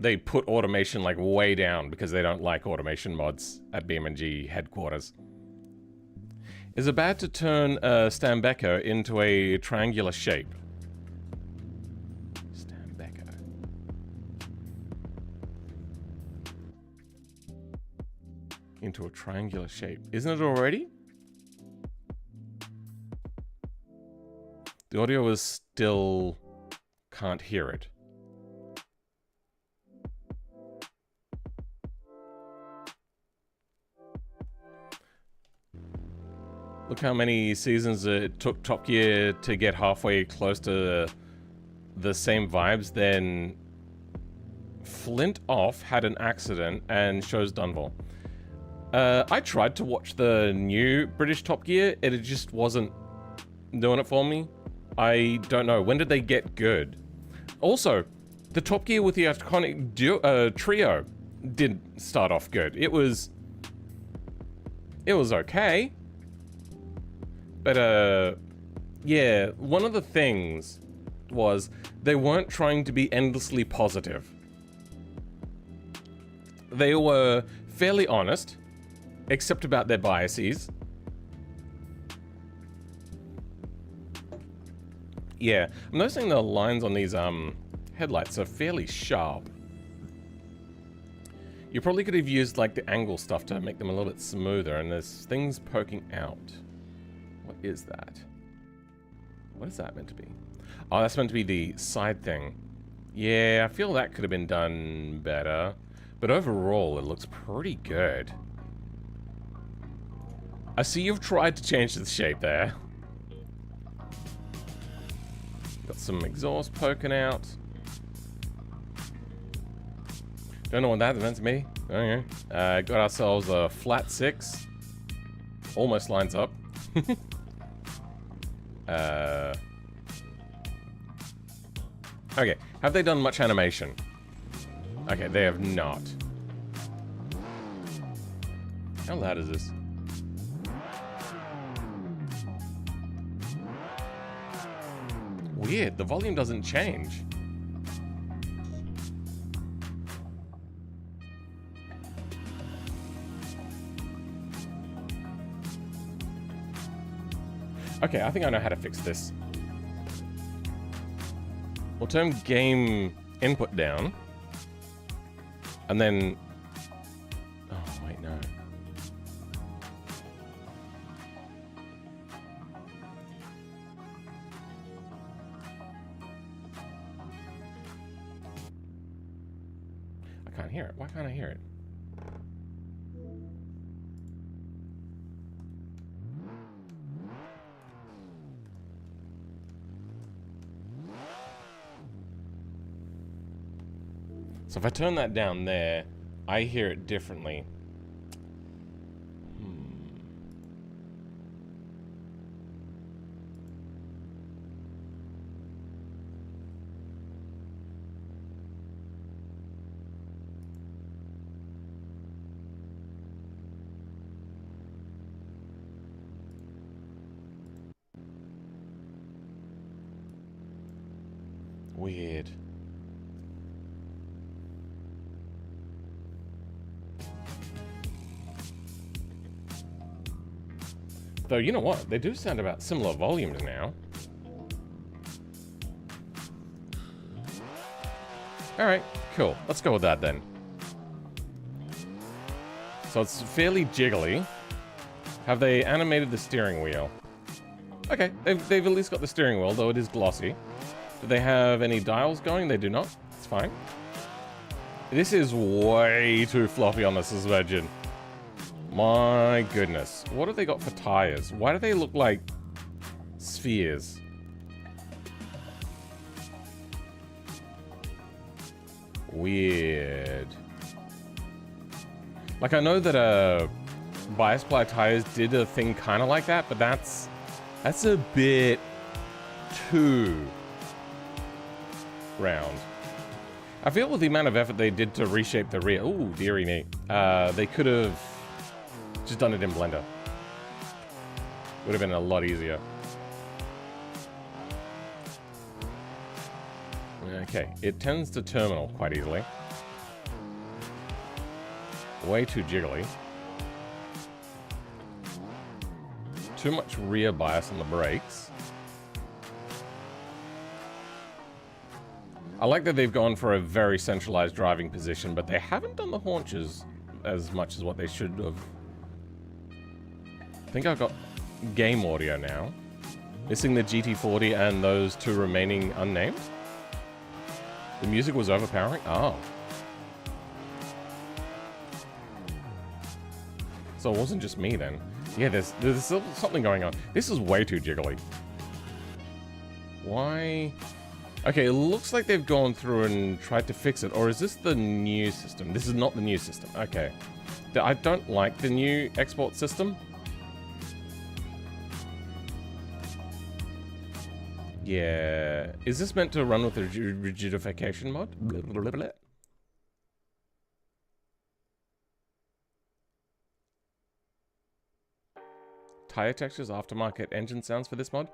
They put automation like way down because they don't like automation mods at BeamNG headquarters. Is about to turn Stambecker into a triangular shape. Stambecker. Into a triangular shape. Isn't it already? The audio is still... can't hear it. Look how many seasons it took Top Gear to get halfway close to the same vibes, then Flint Off had an accident and shows Dunville. I tried to watch the new British Top Gear, and it just wasn't doing it for me. I don't know. When did they get good? Also, the Top Gear with the iconic trio didn't start off good. It was okay. But, yeah, one of the things was they weren't trying to be endlessly positive. They were fairly honest, except about their biases. Yeah, I'm noticing the lines on these headlights are fairly sharp. You probably could have used like the angle stuff to make them a little bit smoother, and there's things poking out. What is that? What is that meant to be? Oh, that's meant to be the side thing. Yeah, I feel that could have been done better. But overall, it looks pretty good. I see you've tried to change the shape there. Got some exhaust poking out. Don't know what that's meant to be. Okay. Got ourselves a flat 6. Almost lines up. Okay, have they done much animation? Okay, they have not. How loud is this? Weird, the volume doesn't change. Okay, I think I know how to fix this. We'll turn game input down. And then... Oh, wait, no. I can't hear it. Why can't I hear it? So if I turn that down there, I hear it differently. Weird. Though, you know what? They do sound about similar volumes now. Alright, cool. Let's go with that then. So it's fairly jiggly. Have they animated the steering wheel? Okay, they've at least got the steering wheel, though it is glossy. Do they have any dials going? They do not. It's fine. This is way too floppy on the suspension. My goodness. What have they got for tires? Why do they look like spheres? Weird. Like, I know that bias ply tires did a thing kind of like that, but that's a bit too round. I feel with the amount of effort they did to reshape the rear, ooh, dearie me, they could have just done it in Blender. Would have been a lot easier. Okay, it tends to terminal quite easily. Way too jiggly. Too much rear bias on the brakes. I like that they've gone for a very centralized driving position, but they haven't done the haunches as much as what they should have. I think I've got game audio now. Missing the GT40 and those two remaining unnamed. The music was overpowering? Oh. So it wasn't just me then. Yeah, there's something going on. This is way too jiggly. Why? Okay, it looks like they've gone through and tried to fix it. Or is this the new system? This is not the new system. Okay. I don't like the new export system. Yeah. Is this meant to run with the rigidification mod? Blah, blah, blah, blah. Tire textures, aftermarket engine sounds for this mod.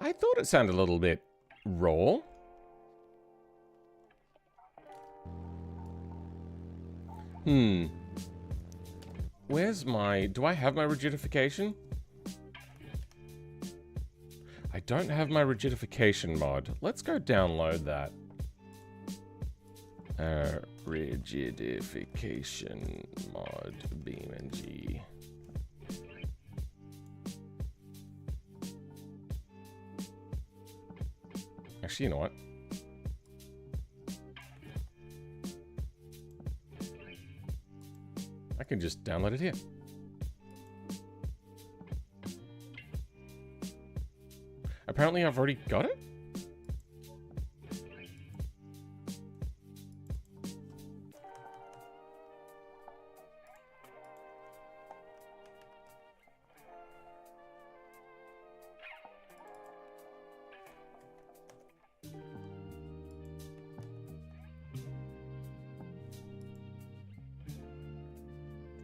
I thought it sounded a little bit raw. Where's my... Do I have my rigidification? I don't have my rigidification mod. Let's go download that. Rigidification mod, BeamNG. Actually, you know what? I can just download it here. Apparently I've already got it?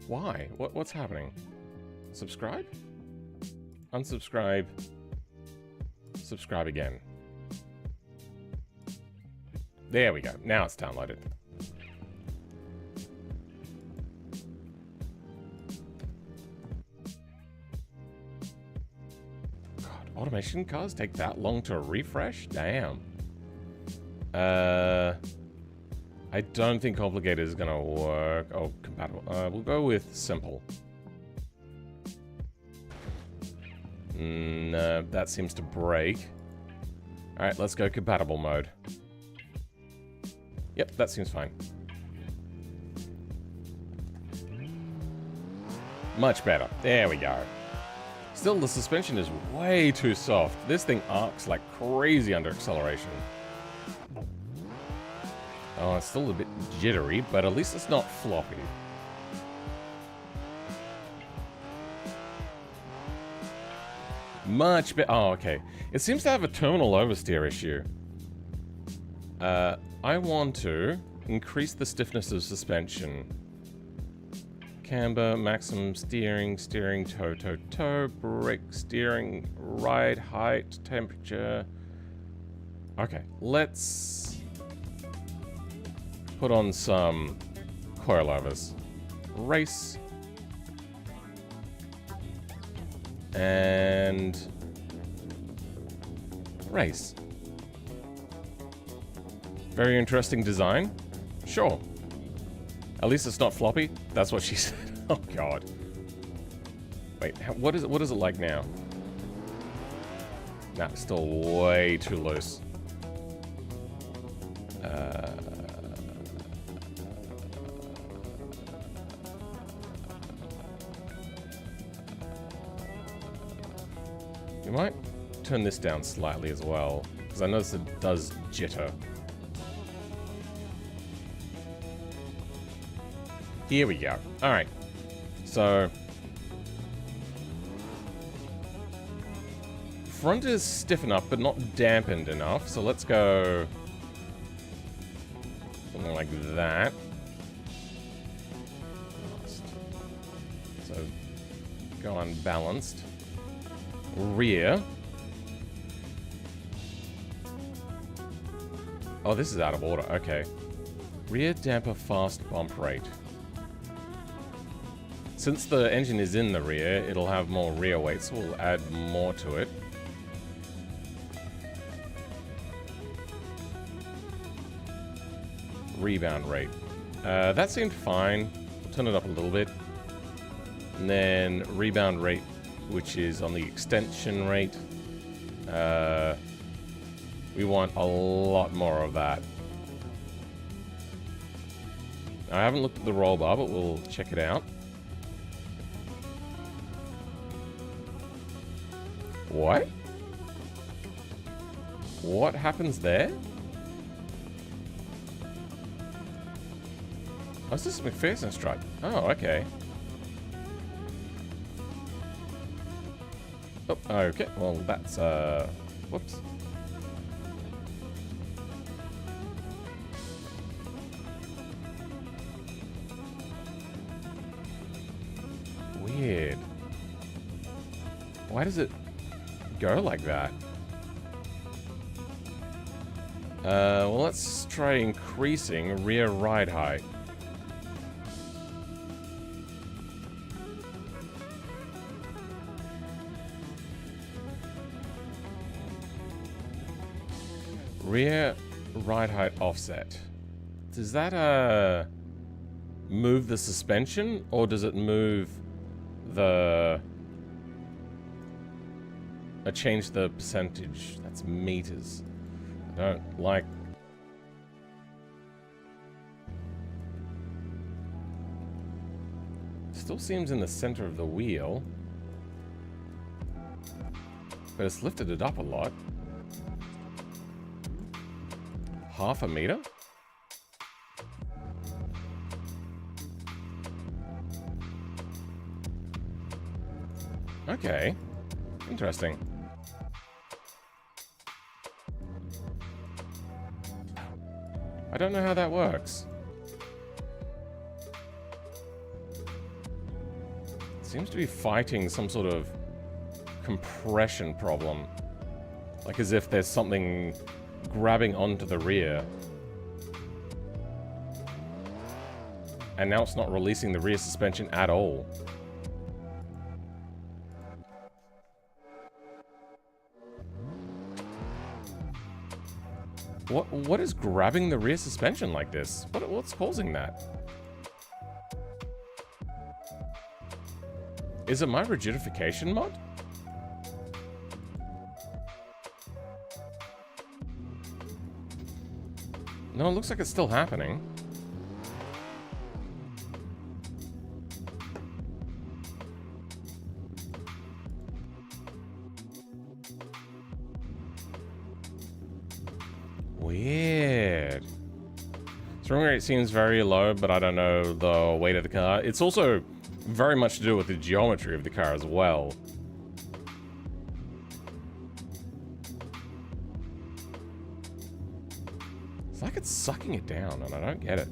Why? What's happening? Subscribe? Unsubscribe. Subscribe again. There we go. Now it's downloaded. God, automation cars take that long to refresh? Damn. I don't think complicated is gonna work. Oh, compatible. We'll go with simple. No, that seems to break. Alright, let's go compatible mode. Yep, that seems fine. Much better. There we go. Still, the suspension is way too soft. This thing arcs like crazy under acceleration. Oh, it's still a bit jittery, but at least it's not floppy. Much better. Oh, okay. It seems to have a terminal oversteer issue. I want to increase the stiffness of suspension. Camber, maximum steering, toe, toe, toe, brake, steering, ride, height, temperature. Okay, let's put on some coilovers. Race. And race. Very interesting design. Sure. At least it's not floppy. That's what she said. Oh god. Wait, what is it like now? Nah, still way too loose. We might turn this down slightly as well, because I notice it does jitter. Here we go. Alright. So front is stiff enough, but not dampened enough. So let's go something like that. So go unbalanced. Rear. Oh, this is out of order. Okay. Rear damper fast bump rate. Since the engine is in the rear, it'll have more rear weight, so we'll add more to it. Rebound rate. That seemed fine. We'll turn it up a little bit. And then rebound rate, which is on the extension rate. We want a lot more of that. I haven't looked at the roll bar, but we'll check it out. What? What happens there? Oh, is this McPherson strut? Oh, okay. Oh, okay. Well, that's, whoops. Weird. Why does it go like that? Well, let's try increasing rear ride height. Rear ride height offset. Does that, move the suspension, or does it move the... change the percentage? That's meters. I don't like... Still seems in the center of the wheel. But it's lifted it up a lot. Half a meter? Okay. Interesting. I don't know how that works. It seems to be fighting some sort of compression problem. Like as if there's something grabbing onto the rear. And now it's not releasing the rear suspension at all. What is grabbing the rear suspension like this? What's causing that? Is it my rigidification mod? No, it looks like it's still happening. Weird. Spring rate seems very low, but I don't know the weight of the car. It's also very much to do with the geometry of the car as well. It's like it's sucking it down, and I don't get it.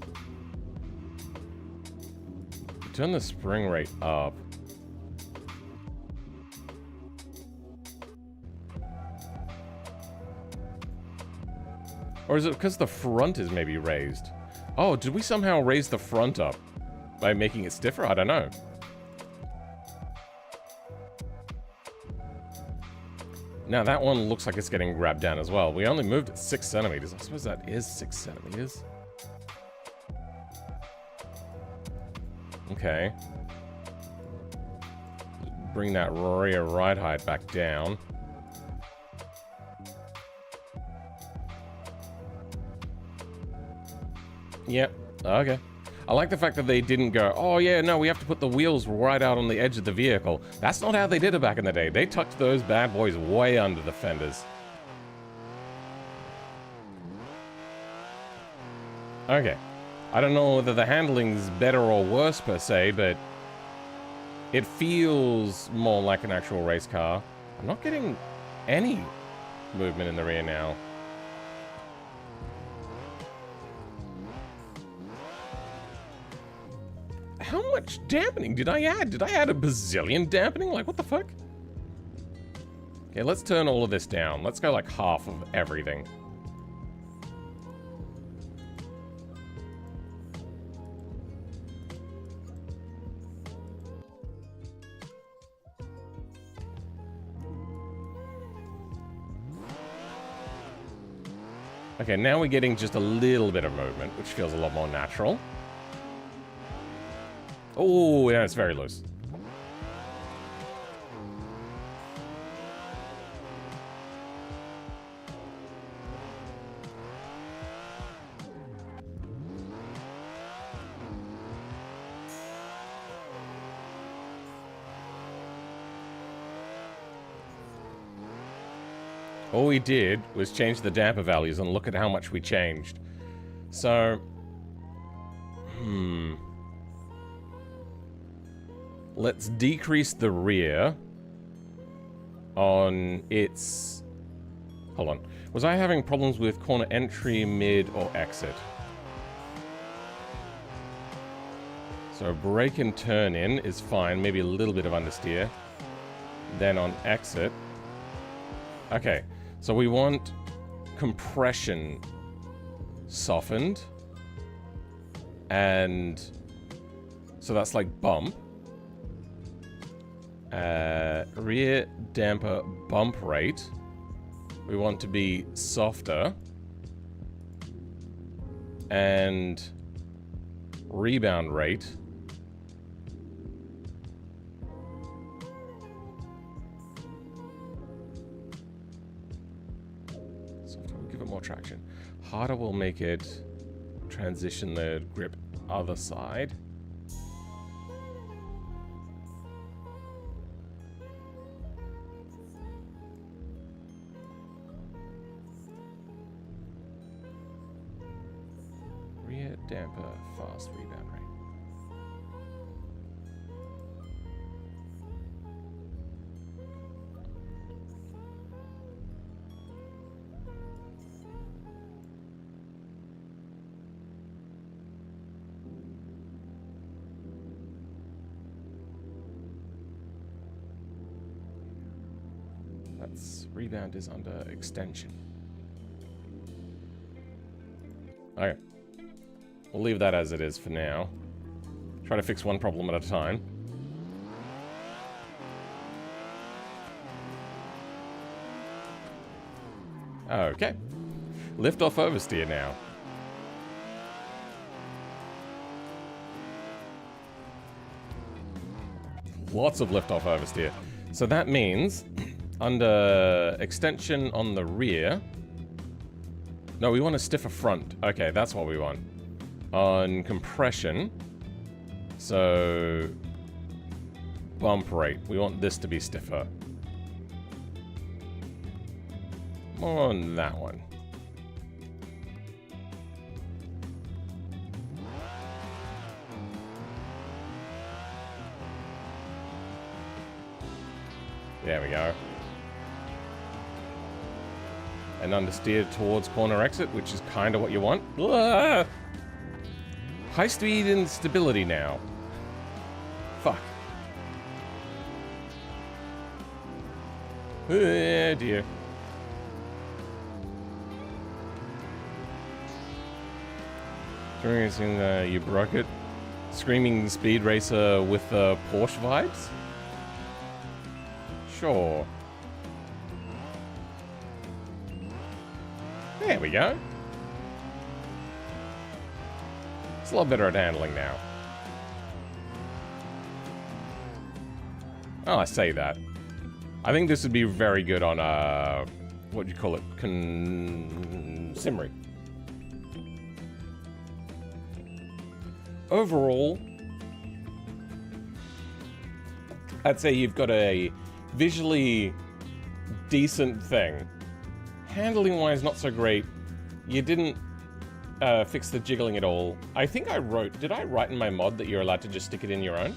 Turn the spring rate up. Or is it because the front is maybe raised? Oh, did we somehow raise the front up by making it stiffer? I don't know. Now that one looks like it's getting grabbed down as well. We only moved it 6 centimeters. I suppose that is 6 centimeters. Okay. Bring that rear ride height back down. Yep. Okay. I like the fact that they didn't go, oh yeah, no, we have to put the wheels right out on the edge of the vehicle. That's not how they did it back in the day. They tucked those bad boys way under the fenders. Okay. I don't know whether the handling's better or worse per se, but it feels more like an actual race car. I'm not getting any movement in the rear now. How much dampening did I add? Did I add a bazillion dampening? Like, what the fuck? Okay, let's turn all of this down. Let's go like half of everything. Okay, now we're getting just a little bit of movement, which feels a lot more natural. Oh, yeah, it's very loose. All we did was change the damper values and look at how much we changed. So, let's decrease the rear on its... Hold on. Was I having problems with corner entry, mid, or exit? So brake and turn in is fine. Maybe a little bit of understeer. Then on exit. Okay. So we want compression softened. And so that's like bump. Rear damper bump rate. We want to be softer. And rebound rate. Softer will give it more traction. Harder will make it transition the grip other side. Rear damper fast rebound rate. That's rebound is under extension. Okay. We'll leave that as it is for now. Try to fix one problem at a time. Okay. Lift off oversteer now. Lots of lift off oversteer. So that means under extension on the rear. No, we want a stiffer front. Okay, that's what we want. On compression, so bump rate, we want this to be stiffer. More on that one. There we go. And understeer towards corner exit, which is kind of what you want. Ugh! High speed and stability now. Fuck. Oh dear. Experiencing you broke it. Screaming speed racer with Porsche vibes? Sure. There we go. It's a lot better at handling now. Oh, I say that. I think this would be very good on, what do you call it? Simmery. Overall, I'd say you've got a visually decent thing. Handling-wise, not so great. You didn't fix the jiggling at all. I think I wrote... Did I write in my mod that you're allowed to just stick it in your own?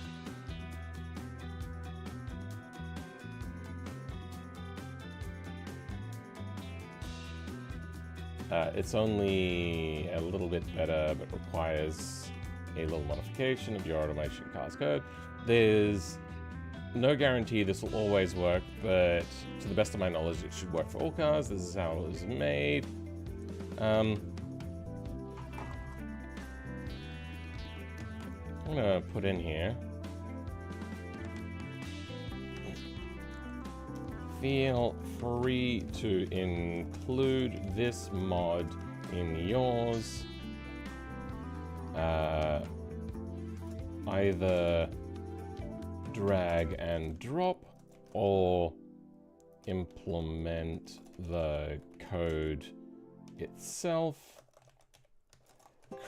It's only a little bit better, but requires a little modification of your automation car's code. There's no guarantee this will always work, but to the best of my knowledge, it should work for all cars. This is how it was made. I'm gonna put in here. Feel free to include this mod in yours. Either drag and drop or implement the code itself.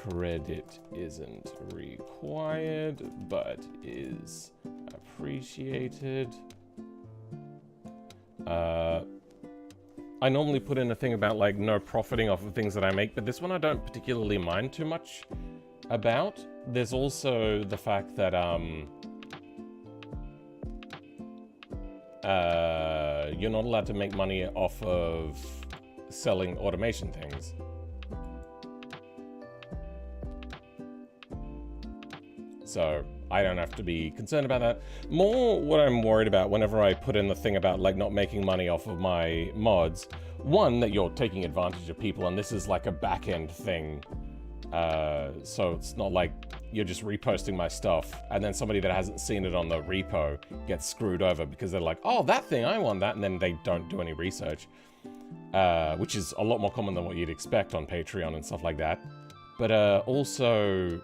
Credit isn't required, but is appreciated. I normally put in a thing about like no profiting off of things that I make, but this one I don't particularly mind too much about. There's also the fact that you're not allowed to make money off of selling automation things. So I don't have to be concerned about that. More what I'm worried about whenever I put in the thing about like not making money off of my mods. One, that you're taking advantage of people, and this is like a back-end thing. So it's not like you're just reposting my stuff and then somebody that hasn't seen it on the repo gets screwed over because they're like, oh, that thing, I want that, and then they don't do any research. Which is a lot more common than what you'd expect on Patreon and stuff like that. But also...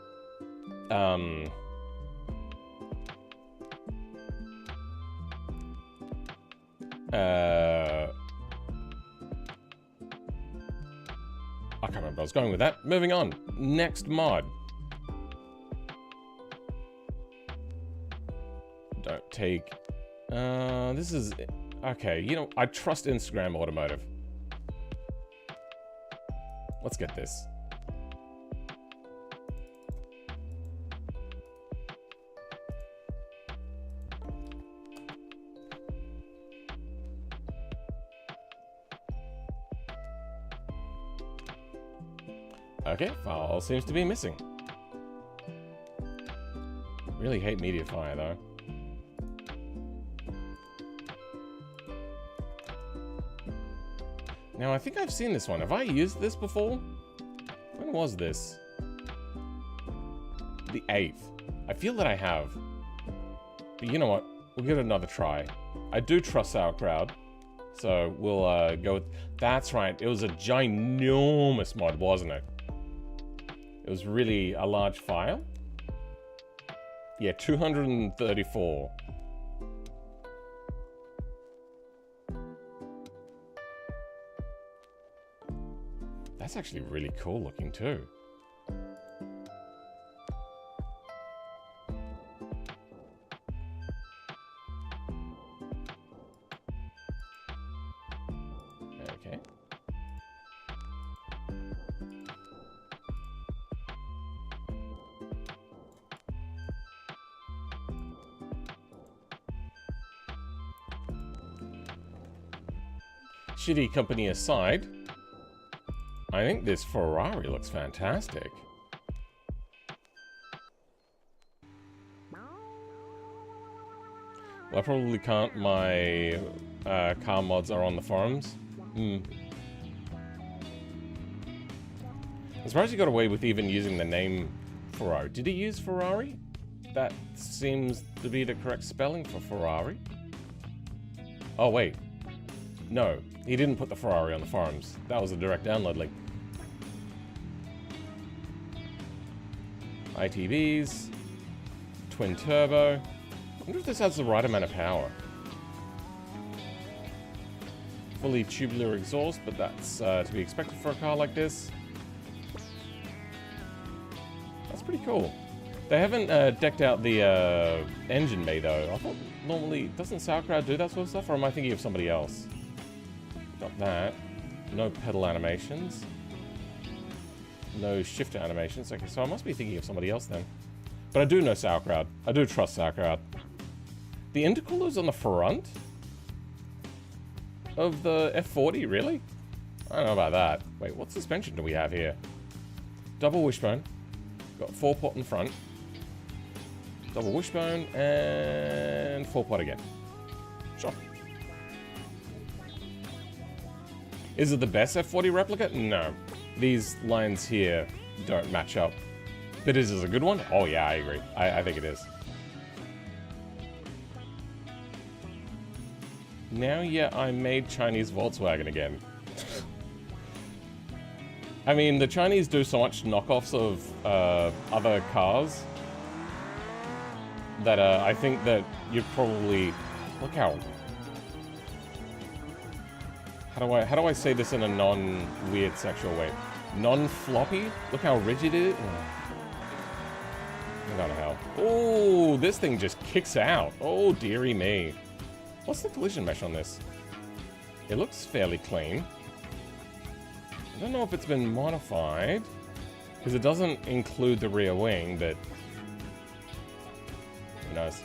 I can't remember where I was going with that. Moving on. Next mod. Don't take... this is... Okay, you know, I trust Instagram Automotive. Let's get this. Okay, file seems to be missing. Really hate MediaFire though. Now I think I've seen this one. Have I used this before? When was this? The 8th. I feel that I have. But you know what? We'll give it another try. I do trust Sauerkraut. So we'll go with... That's right. It was a ginormous mod, wasn't it? It was really a large file. Yeah, 234. That's actually really cool looking too. Okay. Shitty company aside, I think this Ferrari looks fantastic. Well, I probably can't. My car mods are on the forums. I'm surprised he got away with even using the name Ferrari. Did he use Ferrari? That seems to be the correct spelling for Ferrari. Oh, wait. No, he didn't put the Ferrari on the forums. That was a direct download link. ITBs, twin turbo. I wonder if this has the right amount of power. Fully tubular exhaust, but that's to be expected for a car like this. That's pretty cool. They haven't decked out the engine bay though. I thought normally, doesn't Sauerkraut do that sort of stuff, or am I thinking of somebody else? Got that. No pedal animations. No shifter animations. Okay, so I must be thinking of somebody else then. But I do know Sauerkraut. I do trust Sauerkraut. The intercooler's on the front of the F40, really? I don't know about that. Wait, what suspension do we have here? Double wishbone. Got 4-pot in front. Double wishbone and 4-pot again. Sure. Is it the best F40 replica? No. These lines here don't match up. But is this a good one? Oh yeah, I agree. I think it is. Now, yeah, I made Chinese Volkswagen again. I mean, the Chinese do so much knockoffs of other cars that I think that you'd probably... Look how... How do I say this in a non-weird sexual way? Non-floppy? Look how rigid it is. Not to hell. Oh, this thing just kicks out. Oh, dearie me. What's the collision mesh on this? It looks fairly clean. I don't know if it's been modified, because it doesn't include the rear wing, but who knows.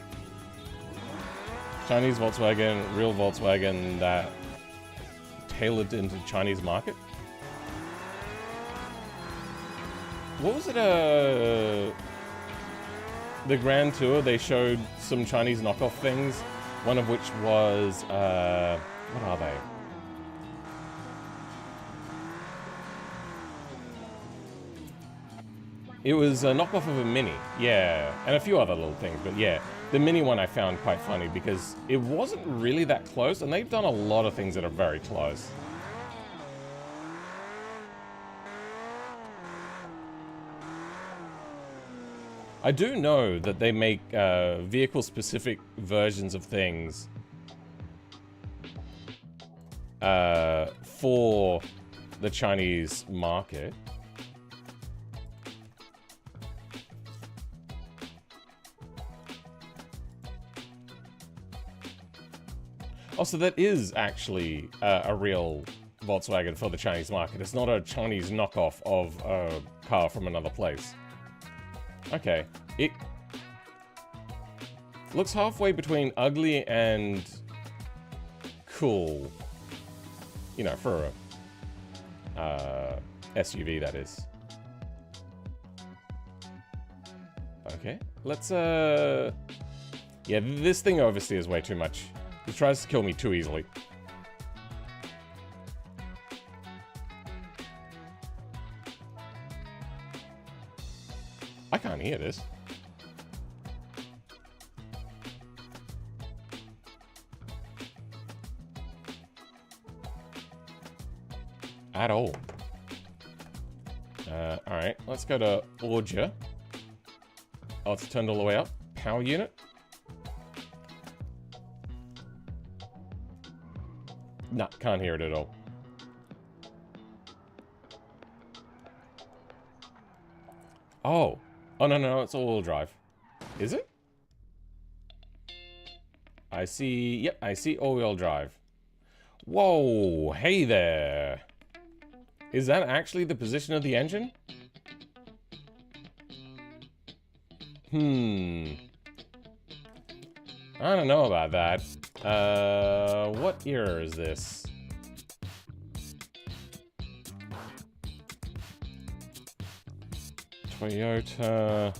Chinese Volkswagen, real Volkswagen that tailored into the Chinese market. What was it, the Grand Tour, they showed some Chinese knockoff things, one of which was, what are they? It was a knockoff of a Mini, yeah, and a few other little things, but yeah. The Mini one I found quite funny because it wasn't really that close, and they've done a lot of things that are very close. I do know that they make vehicle-specific versions of things for the Chinese market. Oh, so that is actually a real Volkswagen for the Chinese market. It's not a Chinese knockoff of a car from another place. Okay. It looks halfway between ugly and cool. You know, for a SUV, that is. Okay. Let's, yeah, this thing oversteers way too much. He tries to kill me too easily. I can't hear this. At all. Alright, let's go to Audio. Oh, it's turned all the way up. Power unit. Nah, can't hear it at all. Oh. Oh, no, it's all-wheel drive. Is it? I see... Yep, I see all-wheel drive. Whoa, hey there. Is that actually the position of the engine? I don't know about that. What year is this? Toyota...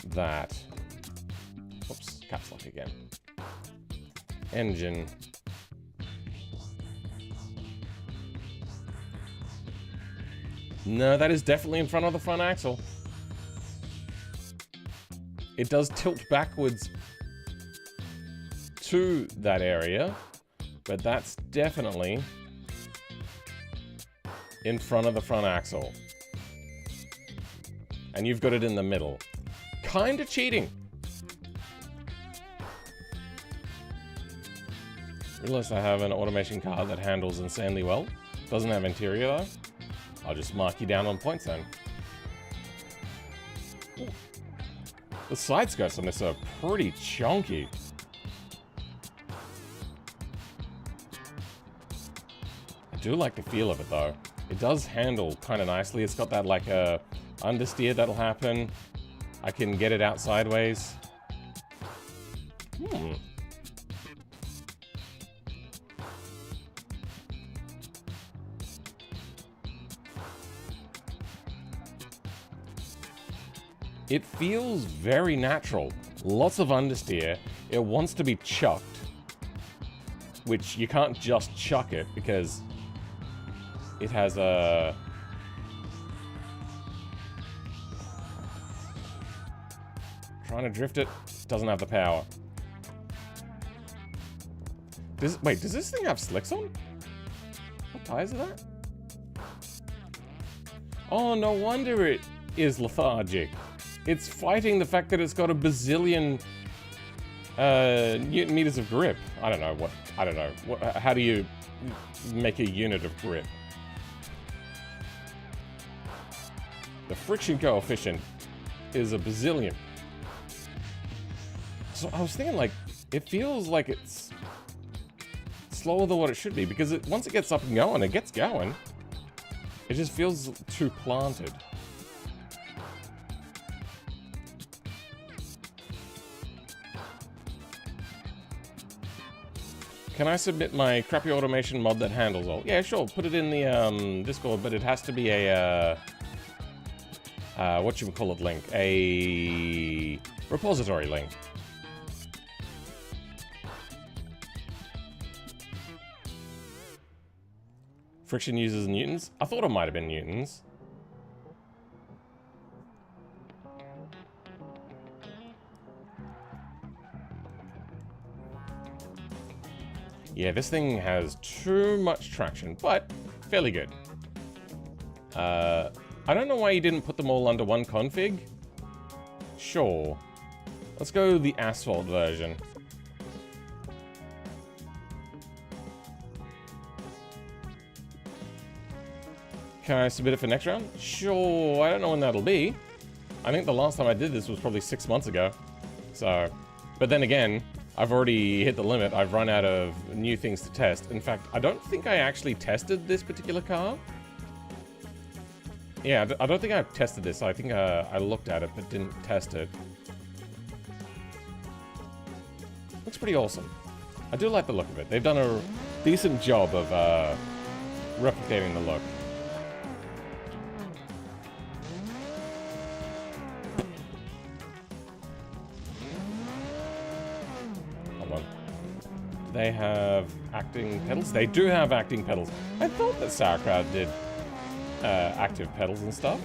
that. Oops, caps lock again. Engine. No, that is definitely in front of the front axle. It does tilt backwards to that area, but that's definitely in front of the front axle. And you've got it in the middle. Kinda cheating. Realize I have an automation car that handles insanely well. Doesn't have interior though. I'll just mark you down on points then. Ooh. The side skirts on this are pretty chunky. I do like the feel of it though. It does handle kind of nicely. It's got that like a understeer that'll happen. I can get it out sideways. It feels very natural. Lots of understeer. It wants to be chucked. Which you can't just chuck it because it has a... Trying to drift it. Doesn't have the power. Wait, does this thing have slicks on? What tires are that? Oh, no wonder it is lethargic. It's fighting the fact that it's got a bazillion Newton meters of grip. I don't know. How do you make a unit of grip? The friction coefficient is a bazillion. So I was thinking, like, it feels like it's slower than what it should be, because once it gets up and going, it gets going. It just feels too planted. Can I submit my crappy automation mod that handles all? Yeah, sure. Put it in the Discord, but it has to be a whatchamacallit link, a repository link. Friction uses newtons? I thought it might have been newtons. Yeah, this thing has too much traction, but fairly good. I don't know why you didn't put them all under one config. Sure. Let's go the asphalt version. Can I submit it for next round? Sure, I don't know when that'll be. I think the last time I did this was probably 6 months ago. So, but then again, I've already hit the limit. I've run out of new things to test. In fact, I don't think I actually tested this particular car. Yeah, I don't think I've tested this. I think I looked at it, but didn't test it. Looks pretty awesome. I do like the look of it. They've done a decent job of replicating the look. They have acting pedals? They do have acting pedals. I thought that Sauerkraut did active pedals and stuff.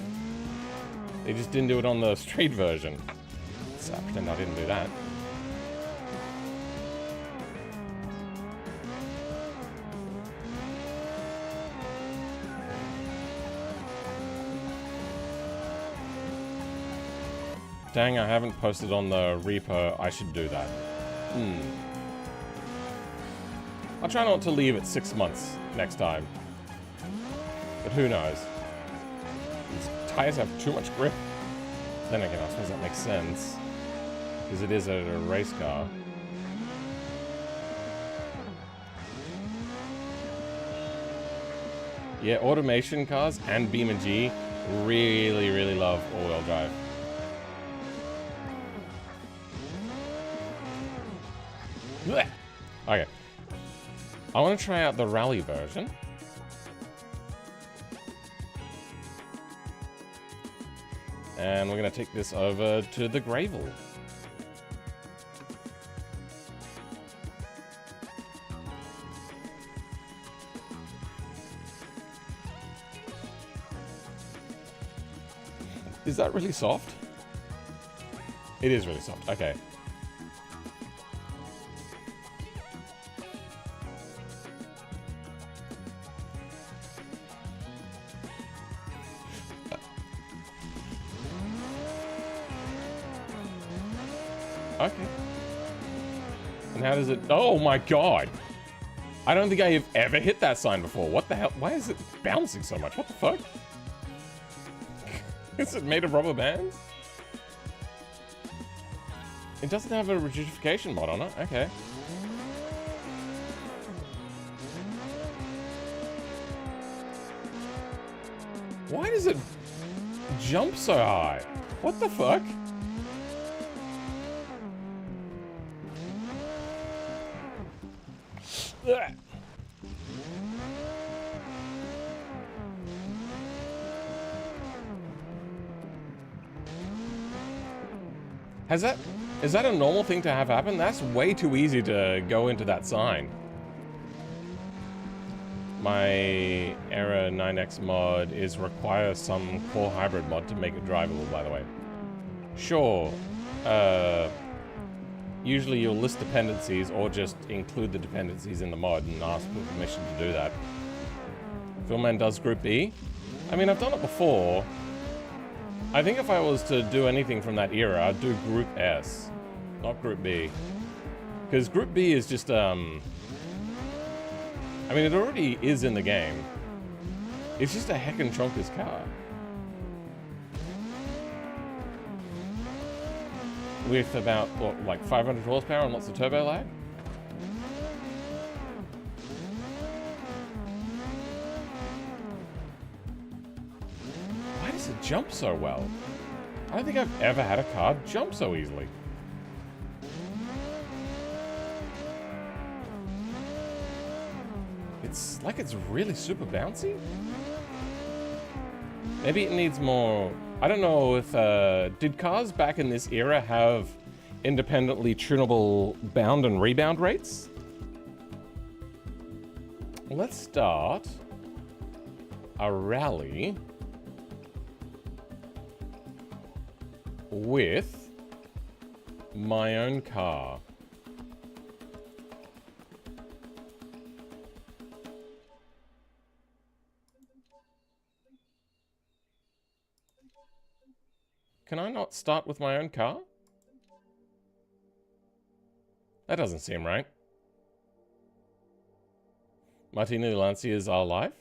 They just didn't do it on the street version. So I pretend I didn't do that. Dang, I haven't posted on the repo. I should do that. I'll try not to leave it 6 months next time. But who knows? These tires have too much grip. Then again, I suppose that makes sense. Because it is a race car. Yeah, automation cars and BeamNG really, really love all-wheel drive. Blech. Okay. I want to try out the rally version. And we're going to take this over to the gravel. Is that really soft? It is really soft. Okay. Okay. And how does it... Oh my god! I don't think I have ever hit that sign before. What the hell? Why is it bouncing so much? What the fuck? Is it made of rubber bands? It doesn't have a rigidification mod on it. Okay. Why does it jump so high? What the fuck? Ugh. Is that a normal thing to have happen? That's way too easy to go into that sign. My Era 9X mod is require some core hybrid mod to make it drivable, by the way. Sure. Usually you'll list dependencies or just include the dependencies in the mod and ask for permission to do that. Philman does Group B. I mean, I've done it before. I think if I was to do anything from that era, I'd do Group S, not Group B. Because Group B is just, I mean, it already is in the game. It's just a heckin' chonker's car. With about, what, like 500 horsepower and lots of turbo lag? jump so well. I don't think I've ever had a car jump so easily. It's like it's really super bouncy. Maybe it needs more... I don't know if... did cars back in this era have independently tunable bound and rebound rates? Let's start a rally with my own car. Can I not start with my own car? That doesn't seem right. Martini Lancias are live.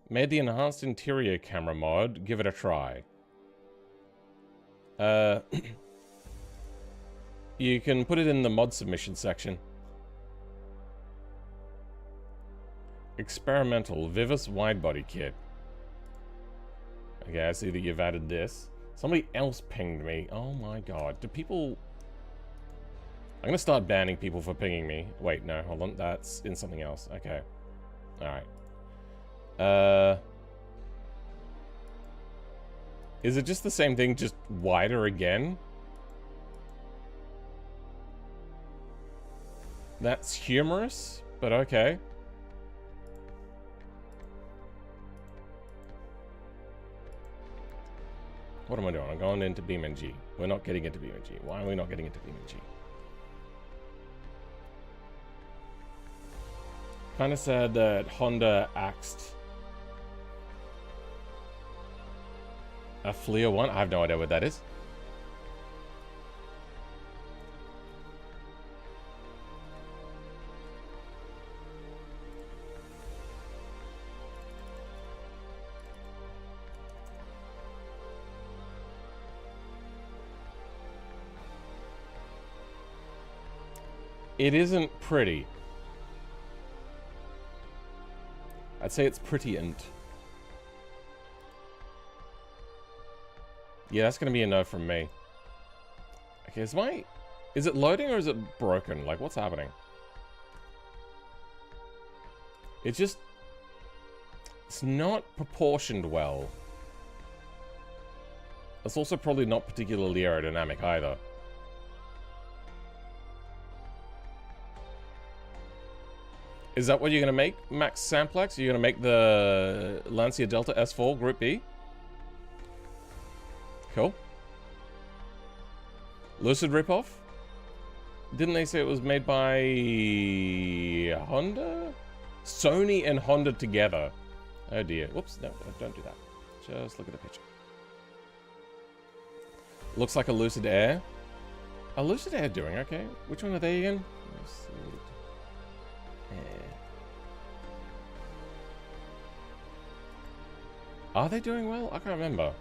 Made the enhanced interior camera mod. Give it a try. You can put it in the mod submission section. Experimental Vivus widebody kit. Okay, I see that you've added this. Somebody else pinged me. Oh my god. Do people... I'm gonna start banning people for pinging me. Wait, no, hold on. That's in something else. Okay. Alright. Is it just the same thing, just wider again? That's humorous, but okay. What am I doing? I'm going into BeamNG. We're not getting into BeamNG. Why are we not getting into BeamNG? Kind of sad that Honda axed a Flea 1. I have no idea what that is. It isn't pretty. I'd say it's pretty-ant. Yeah, that's gonna be a no from me. Okay, is it loading or is it broken? Like, what's happening? It's not proportioned well. It's also probably not particularly aerodynamic either. Is that what you're gonna make, Max Samplex? You're gonna make the Lancia Delta S4 Group B? Cool. Lucid ripoff? Didn't they say it was made by Honda? Sony and Honda together. Oh dear. Whoops, no, don't do that. Just look at the picture. Looks like a Lucid Air. A Lucid Air doing okay. Which one are they again? Lucid Air. Are they doing well? I can't remember.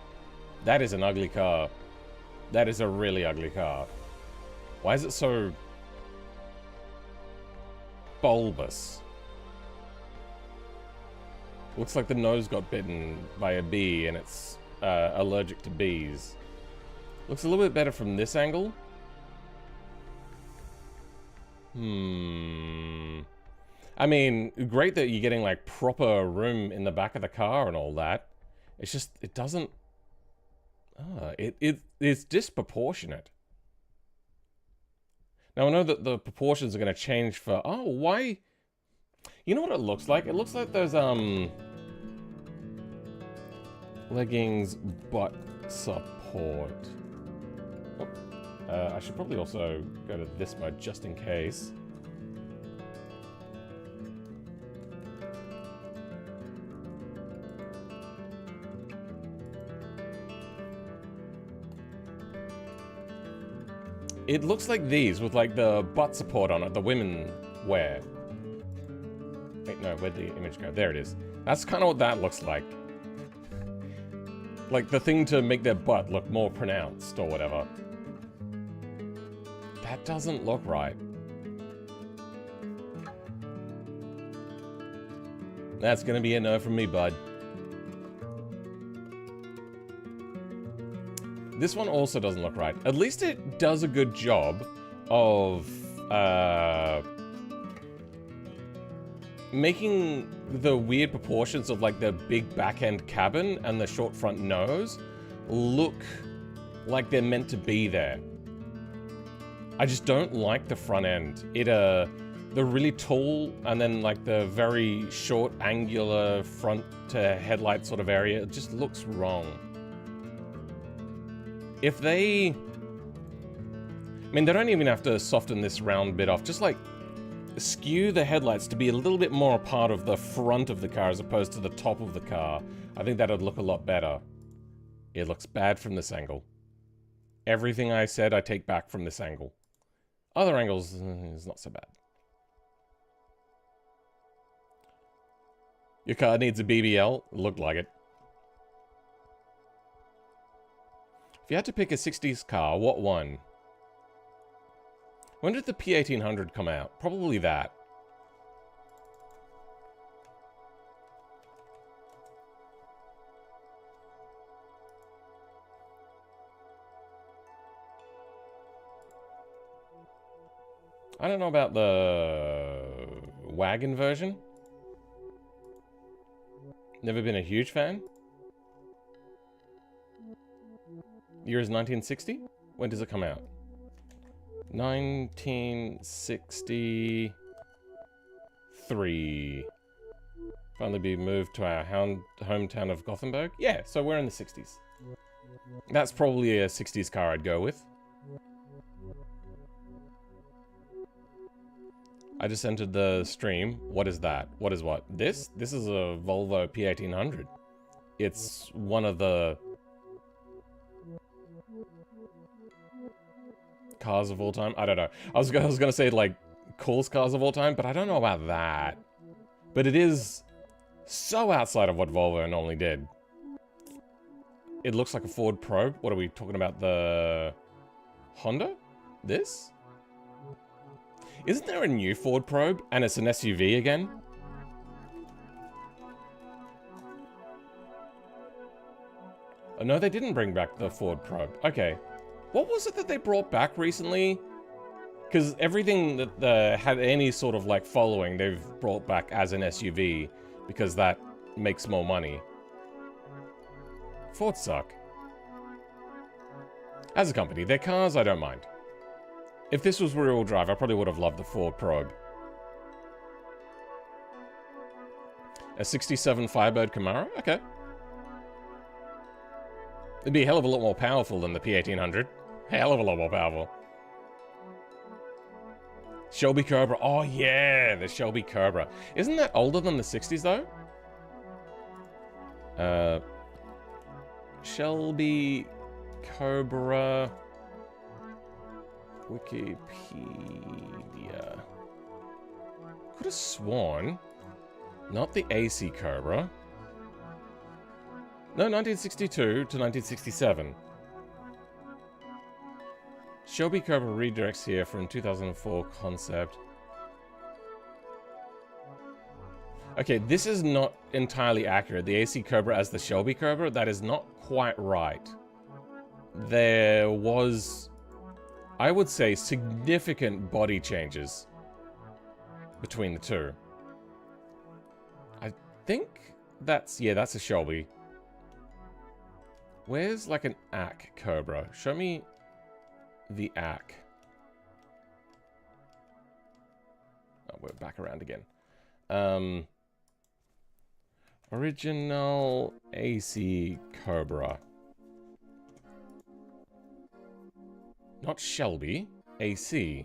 That is an ugly car. That is a really ugly car. Why is it so bulbous? Looks like the nose got bitten by a bee and it's allergic to bees. Looks a little bit better from this angle. I mean, great that you're getting like proper room in the back of the car and all that. It's just, it doesn't... it's disproportionate. Now, I know that the proportions are going to change for... Oh, why... You know what it looks like? It looks like those, leggings butt support. Oh, I should probably also go to this mode just in case. It looks like these with like the butt support on it, the women wear. Wait, no, where'd the image go? There it is. That's kind of what that looks like. Like the thing to make their butt look more pronounced or whatever. That doesn't look right. That's gonna be a no from me, bud. This one also doesn't look right. At least it does a good job of making the weird proportions of like the big back end cabin and the short front nose look like they're meant to be there. I just don't like the front end. The really tall and then like the very short angular front to headlight sort of area, it just looks wrong. If they... I mean, they don't even have to soften this round bit off, just like skew the headlights to be a little bit more a part of the front of the car as opposed to the top of the car. I think that would look a lot better. It looks bad from this angle. Everything I said I take back from this angle. Other angles is not so bad. Your car needs a BBL? Looked like it. If you had to pick a 60s car, what one? When did the P1800 come out? Probably that. I don't know about the wagon version. Never been a huge fan. Year is 1960? When does it come out? 1963. Finally be moved to our hometown of Gothenburg? Yeah, so we're in the 60s. That's probably a 60s car I'd go with. I just entered the stream. What is that? What is what? This? This is a Volvo P1800. It's one of the cars of all time. I don't know. I was gonna say like coolest cars of all time, but I don't know about that. But it is so outside of what Volvo normally did. It looks like a Ford Probe. What are we talking about? The Honda? This? Isn't there a new Ford Probe and it's an SUV again? Oh, no, they didn't bring back the Ford Probe. Okay. What was it that they brought back recently? Because everything that had any sort of like following, they've brought back as an SUV because that makes more money. Ford suck. As a company, their cars, I don't mind. If this was rear-wheel drive, I probably would have loved the Ford Probe. A 67 Firebird Camaro? Okay. It'd be a hell of a lot more powerful than the P1800. Hell of a lot more powerful. Shelby Cobra. Oh, yeah, the Shelby Cobra. Isn't that older than the 60s, though? Shelby Cobra... Wikipedia. Could have sworn. Not the AC Cobra. No, 1962 to 1967. Shelby Cobra redirects here from 2004 concept. Okay, this is not entirely accurate. The AC Cobra as the Shelby Cobra, that is not quite right. There was... I would say significant body changes between the two. I think that's... yeah, that's a Shelby. Where's like an ACK Cobra? Show me the ACK. Oh, we're back around again. Original AC Cobra. Not Shelby, AC.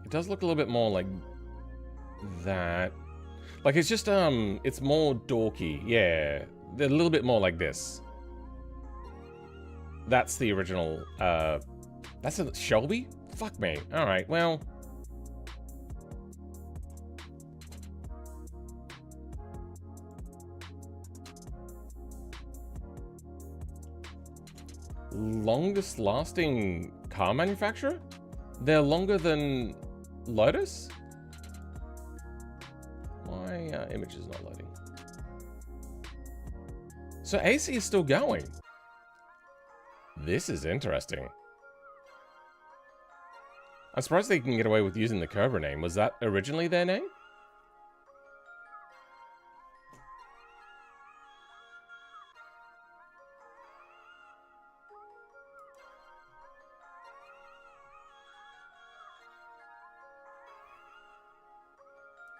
It does look a little bit more like that. Like it's just, it's more dorky. Yeah, they're a little bit more like this. That's the original, that's a Shelby? Fuck me. Alright, well... longest lasting car manufacturer? They're longer than Lotus? image is not loading? So AC is still going. This is interesting. I'm surprised they can get away with using the Cobra name. Was that originally their name?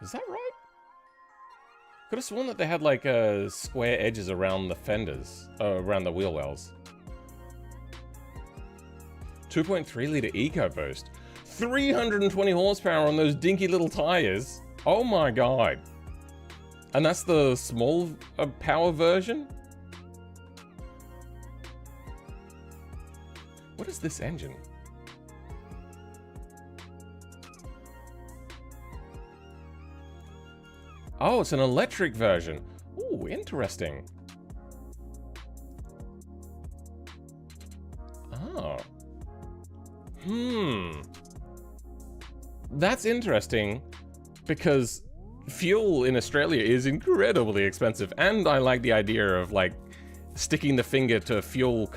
Is that right? Could have sworn that they had like square edges around the fenders, around the wheel wells. 2.3 liter EcoBoost. 320 horsepower on those dinky little tires. Oh my god. And that's the small power version? What is this engine? Oh, it's an electric version. Ooh, interesting. Oh. That's interesting because fuel in Australia is incredibly expensive, and I like the idea of like sticking the finger to fuel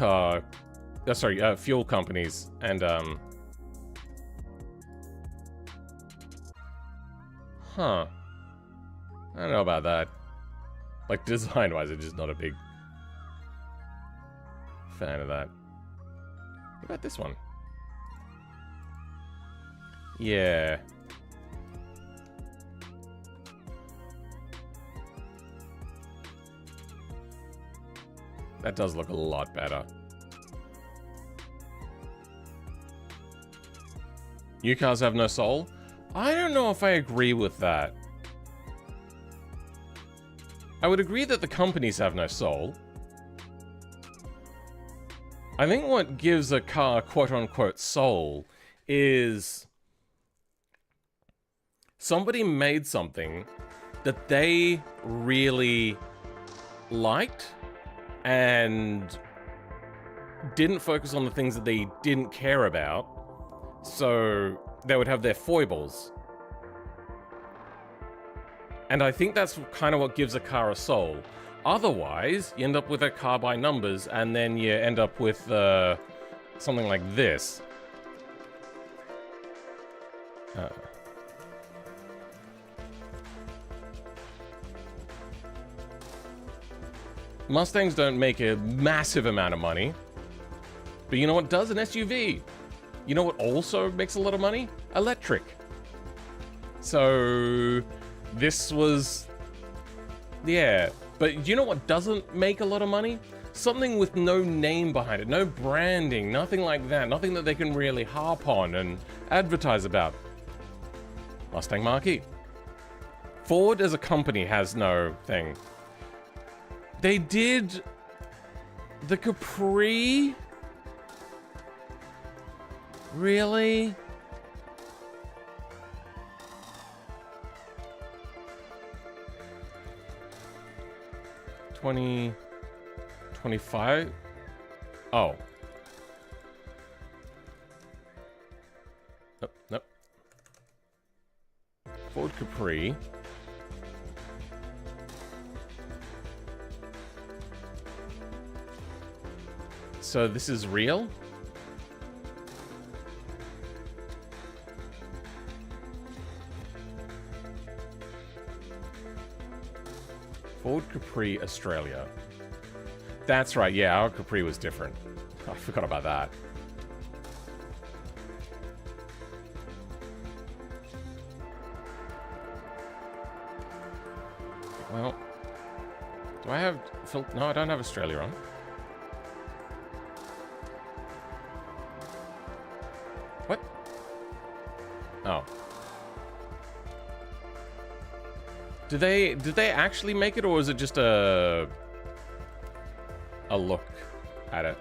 companies and huh. I don't know about that. Like design-wise, I'm just not a big fan of that. What about this one? Yeah. That does look a lot better. New cars have no soul? I don't know if I agree with that. I would agree that the companies have no soul. I think what gives a car quote-unquote soul is somebody made something that they really liked and didn't focus on the things that they didn't care about, so they would have their foibles. And I think that's kind of what gives a car a soul. Otherwise, you end up with a car by numbers, and then you end up with something like this. Mustangs don't make a massive amount of money. But you know what does? An SUV. You know what also makes a lot of money? Electric. So this was... yeah. But you know what doesn't make a lot of money? Something with no name behind it, no branding, nothing like that, nothing that they can really harp on and advertise about. Mustang Mach-E. Ford as a company has no thing. They did the Capri? Really? $25? Oh. Nope, nope. Ford Capri. So this is real? Ford Capri, Australia. That's right, yeah, our Capri was different. I forgot about that. Well, do I have... no, I don't have Australia on. What? Oh. Did they actually make it, or is it just a look at it?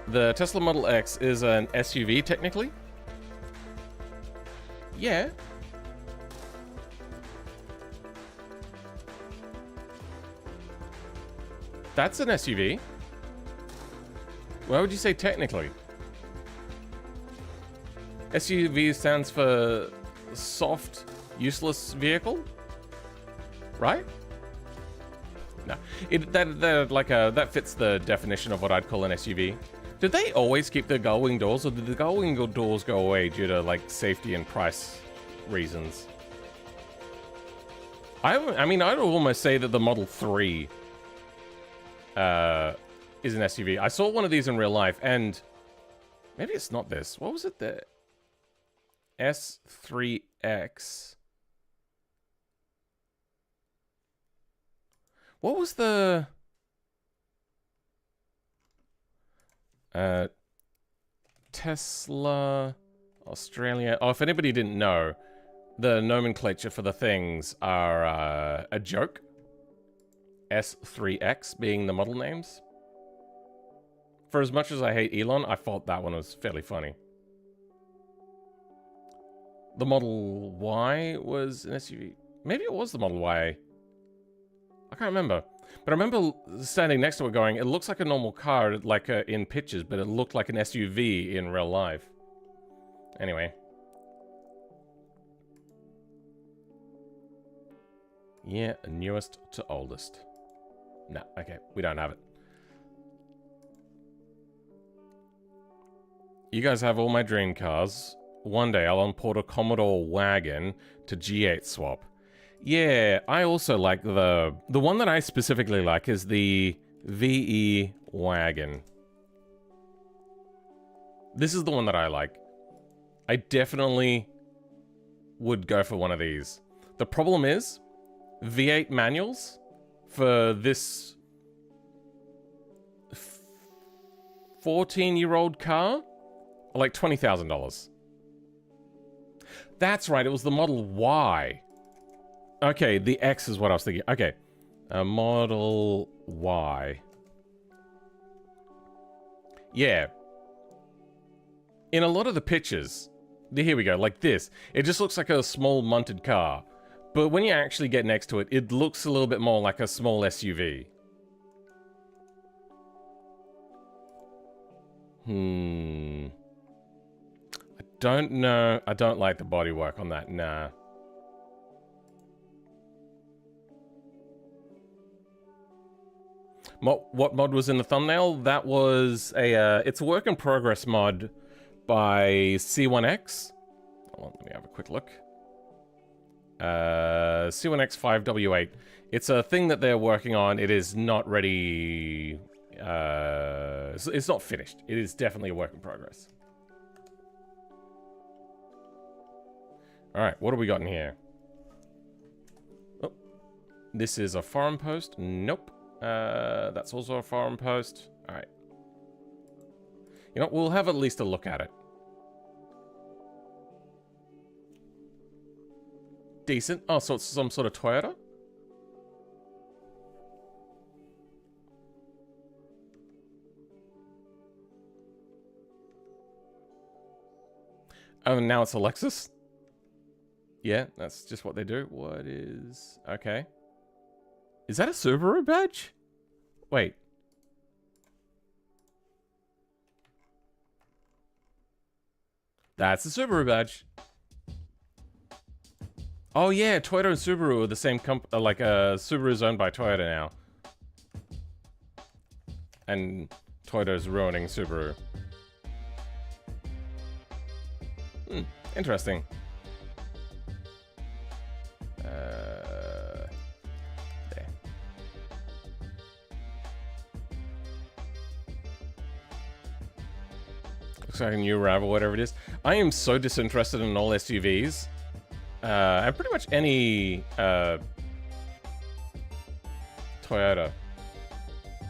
The Tesla Model X is an SUV technically? Yeah. That's an SUV. Why would you say technically? SUV stands for soft useless vehicle, right? No, that fits the definition of what I'd call an SUV. Did they always keep the gull-wing doors, or did the gull-wing doors go away due to like safety and price reasons? I mean, I'd almost say that the Model 3 is an SUV. I saw one of these in real life, and maybe it's not this. What was it? The S3X. What was the... Tesla, Australia. Oh, if anybody didn't know, the nomenclature for the things are a joke. S3X being the model names. For as much as I hate Elon, I thought that one was fairly funny. The Model Y was an SUV. Maybe it was the Model Y. I can't remember. But I remember standing next to it going, it looks like a normal car, like in pictures, but it looked like an SUV in real life. Anyway. Yeah, newest to oldest. No, okay, we don't have it. You guys have all my dream cars. One day I'll import a Commodore wagon to G8 swap. Yeah, I also like the one that I specifically like is the VE wagon. This is the one that I like. I definitely would go for one of these. The problem is, V8 manuals for this 14-year-old car are like $20,000. That's right, it was the Model Y. Okay, the X is what I was thinking. Okay, Model Y. Yeah. In a lot of the pictures, here we go, like this. It just looks like a small munted car. But when you actually get next to it, it looks a little bit more like a small SUV. I don't know. I don't like the bodywork on that, nah. What mod was in the thumbnail? That was a, it's a work in progress mod by C1X. Hold on, let me have a quick look. C1X5W8. It's a thing that they're working on. It is not ready. It's not finished. It is definitely a work in progress. All right, what do we got in here? Oh, this is a forum post. Nope. That's also a forum post. All right. You know, we'll have at least a look at it. Decent. Oh, so it's some sort of Toyota? Oh, now it's a Lexus? Yeah, that's just what they do. What is... Okay. Is that a Subaru badge? Wait. That's a Subaru badge. Oh yeah, Toyota and Subaru are the same like Subaru's owned by Toyota now. And Toyota's ruining Subaru. Interesting. There. Looks like a new RAV or whatever it is. I am so disinterested in all SUVs. And pretty much any Toyota.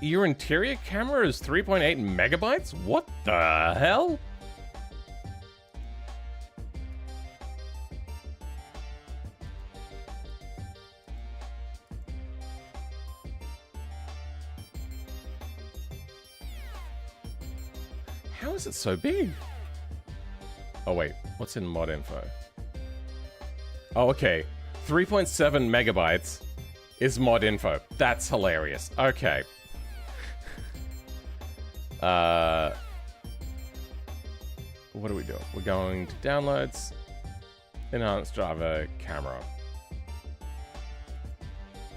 Your interior camera is 3.8 megabytes? What the hell? How is it so big? Oh wait, what's in mod info? Oh, okay. 3.7 megabytes is mod info. That's hilarious. Okay. What are we doing? We're going to downloads. enhanced driver camera.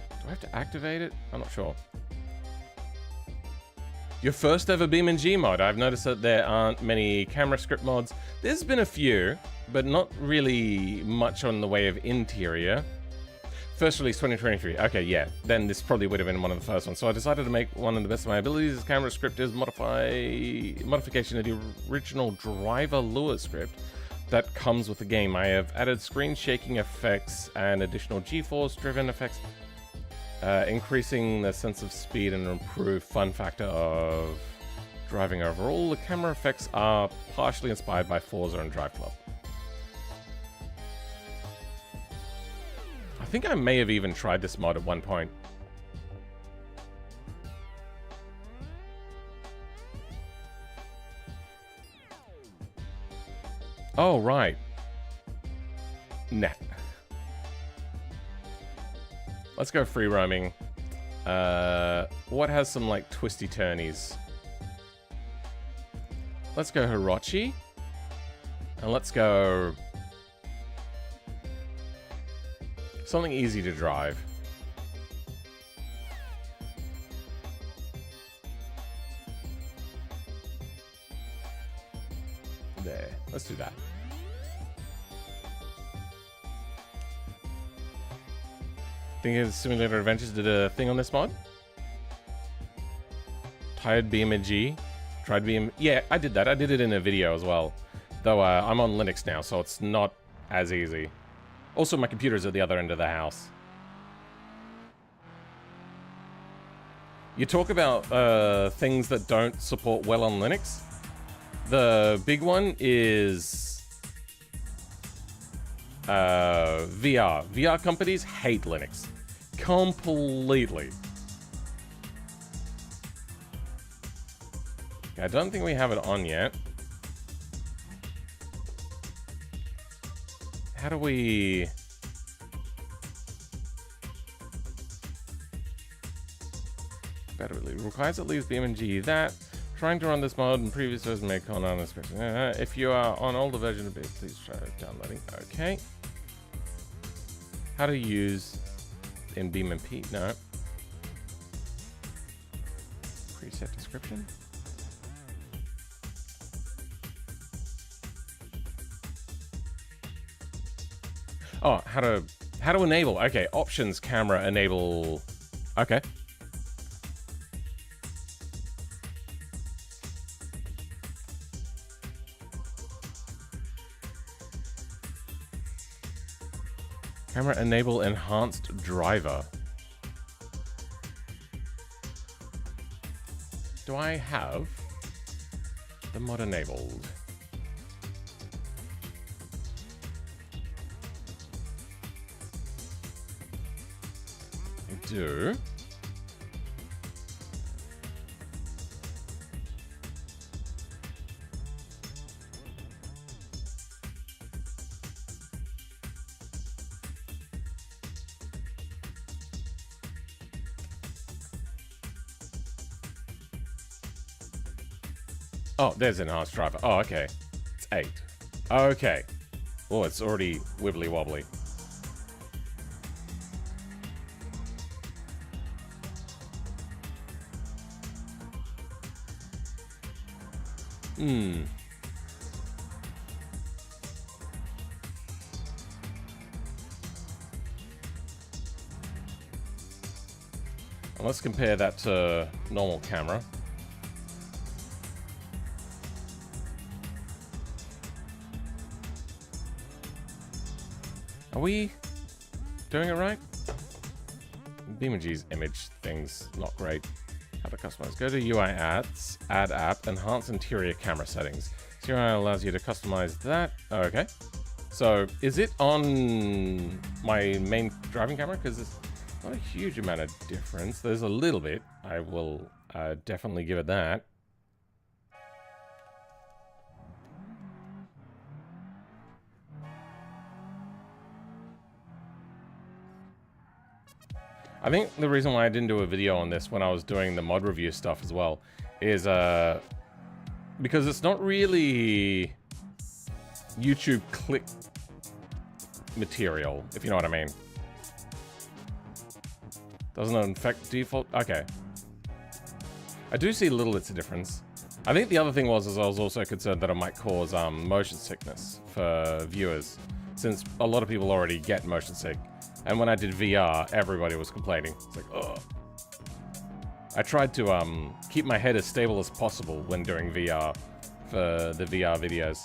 Do I have to activate it? I'm not sure. Your first ever BeamNG mod. I've noticed that there aren't many camera script mods. There's been a few, but not really much on the way of interior. First release 2023. Okay, yeah. Then this probably would have been one of the first ones. So I decided to make one of the best of my abilities. This camera script is modification of the original driver lure script that comes with the game. I have added screen shaking effects and additional G-force driven effects, increasing the sense of speed and improved fun factor of driving overall. The camera effects are partially inspired by Forza and Drive Club. I think I may have even tried this mod at one point. Oh, right. Nah. Let's go free roaming. What has some, like, twisty turnies? Let's go Hirochi. And let's go... something easy to drive. There. Let's do that. Think Simulator Adventures did a thing on this mod? Tired BeamNG. Tried Beam... Yeah, I did that. I did it in a video as well. Though I'm on Linux now, so it's not as easy. Also, my computer's at the other end of the house. You talk about things that don't support well on Linux. The big one is VR. VR companies hate Linux. Completely. Okay, I don't think we have it on yet. How do we... Better requires at least BeamNG that. Trying to run this mod in previous version may call on this person. If you are on older version of it, please try downloading. Okay. How to use in BeamNG? No. Preset description. Oh, how to enable. Okay, options, camera, enable. Okay. Camera enable enhanced driver. Do I have the mod enabled? Do. Oh, there's enhanced driver. Oh, okay. It's 8. Okay. Oh, it's already wibbly wobbly. Well, let's compare that to normal camera. Are we doing it right? BeamNG's image thing's not great. How to customize? Go to UI ads, add app, enhance interior camera settings. So UI allows you to customize that. Oh, okay. So is it on my main driving camera? Because there's not a huge amount of difference. There's a little bit. I will definitely give it that. I think the reason why I didn't do a video on this when I was doing the mod review stuff as well is because it's not really YouTube material, if you know what I mean. Doesn't affect default? Okay. I do see little bits of difference. I think the other thing was I was also concerned that it might cause motion sickness for viewers, since a lot of people already get motion sick. And when I did VR, everybody was complaining. It's like, ugh. I tried to keep my head as stable as possible when doing VR for the VR videos.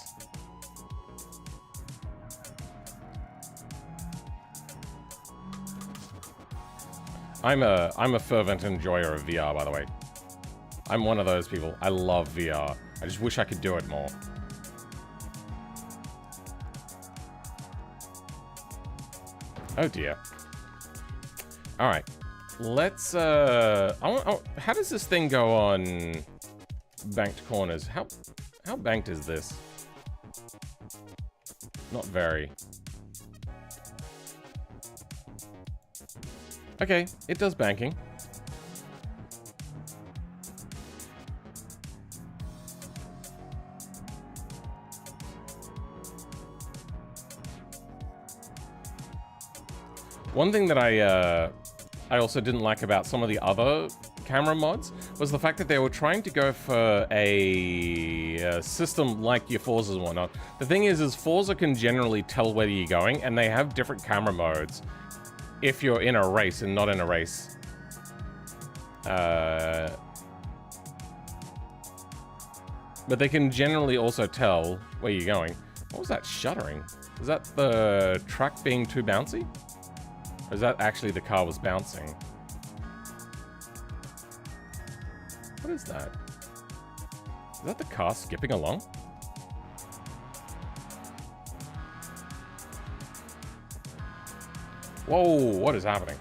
I'm a fervent enjoyer of VR, by the way. I'm one of those people. I love VR. I just wish I could do it more. Oh dear. All right. Let's how does this thing go on banked corners? How banked is this? Not very. Okay, it does banking. One thing that I also didn't like about some of the other camera mods was the fact that they were trying to go for a system like your Forzas and whatnot. The thing is Forza can generally tell where you're going, and they have different camera modes if you're in a race and not in a race. But they can generally also tell where you're going. What was that shuddering? Is that the track being too bouncy? Or is that actually the car was bouncing? What is that? Is that the car skipping along? Whoa, what is happening?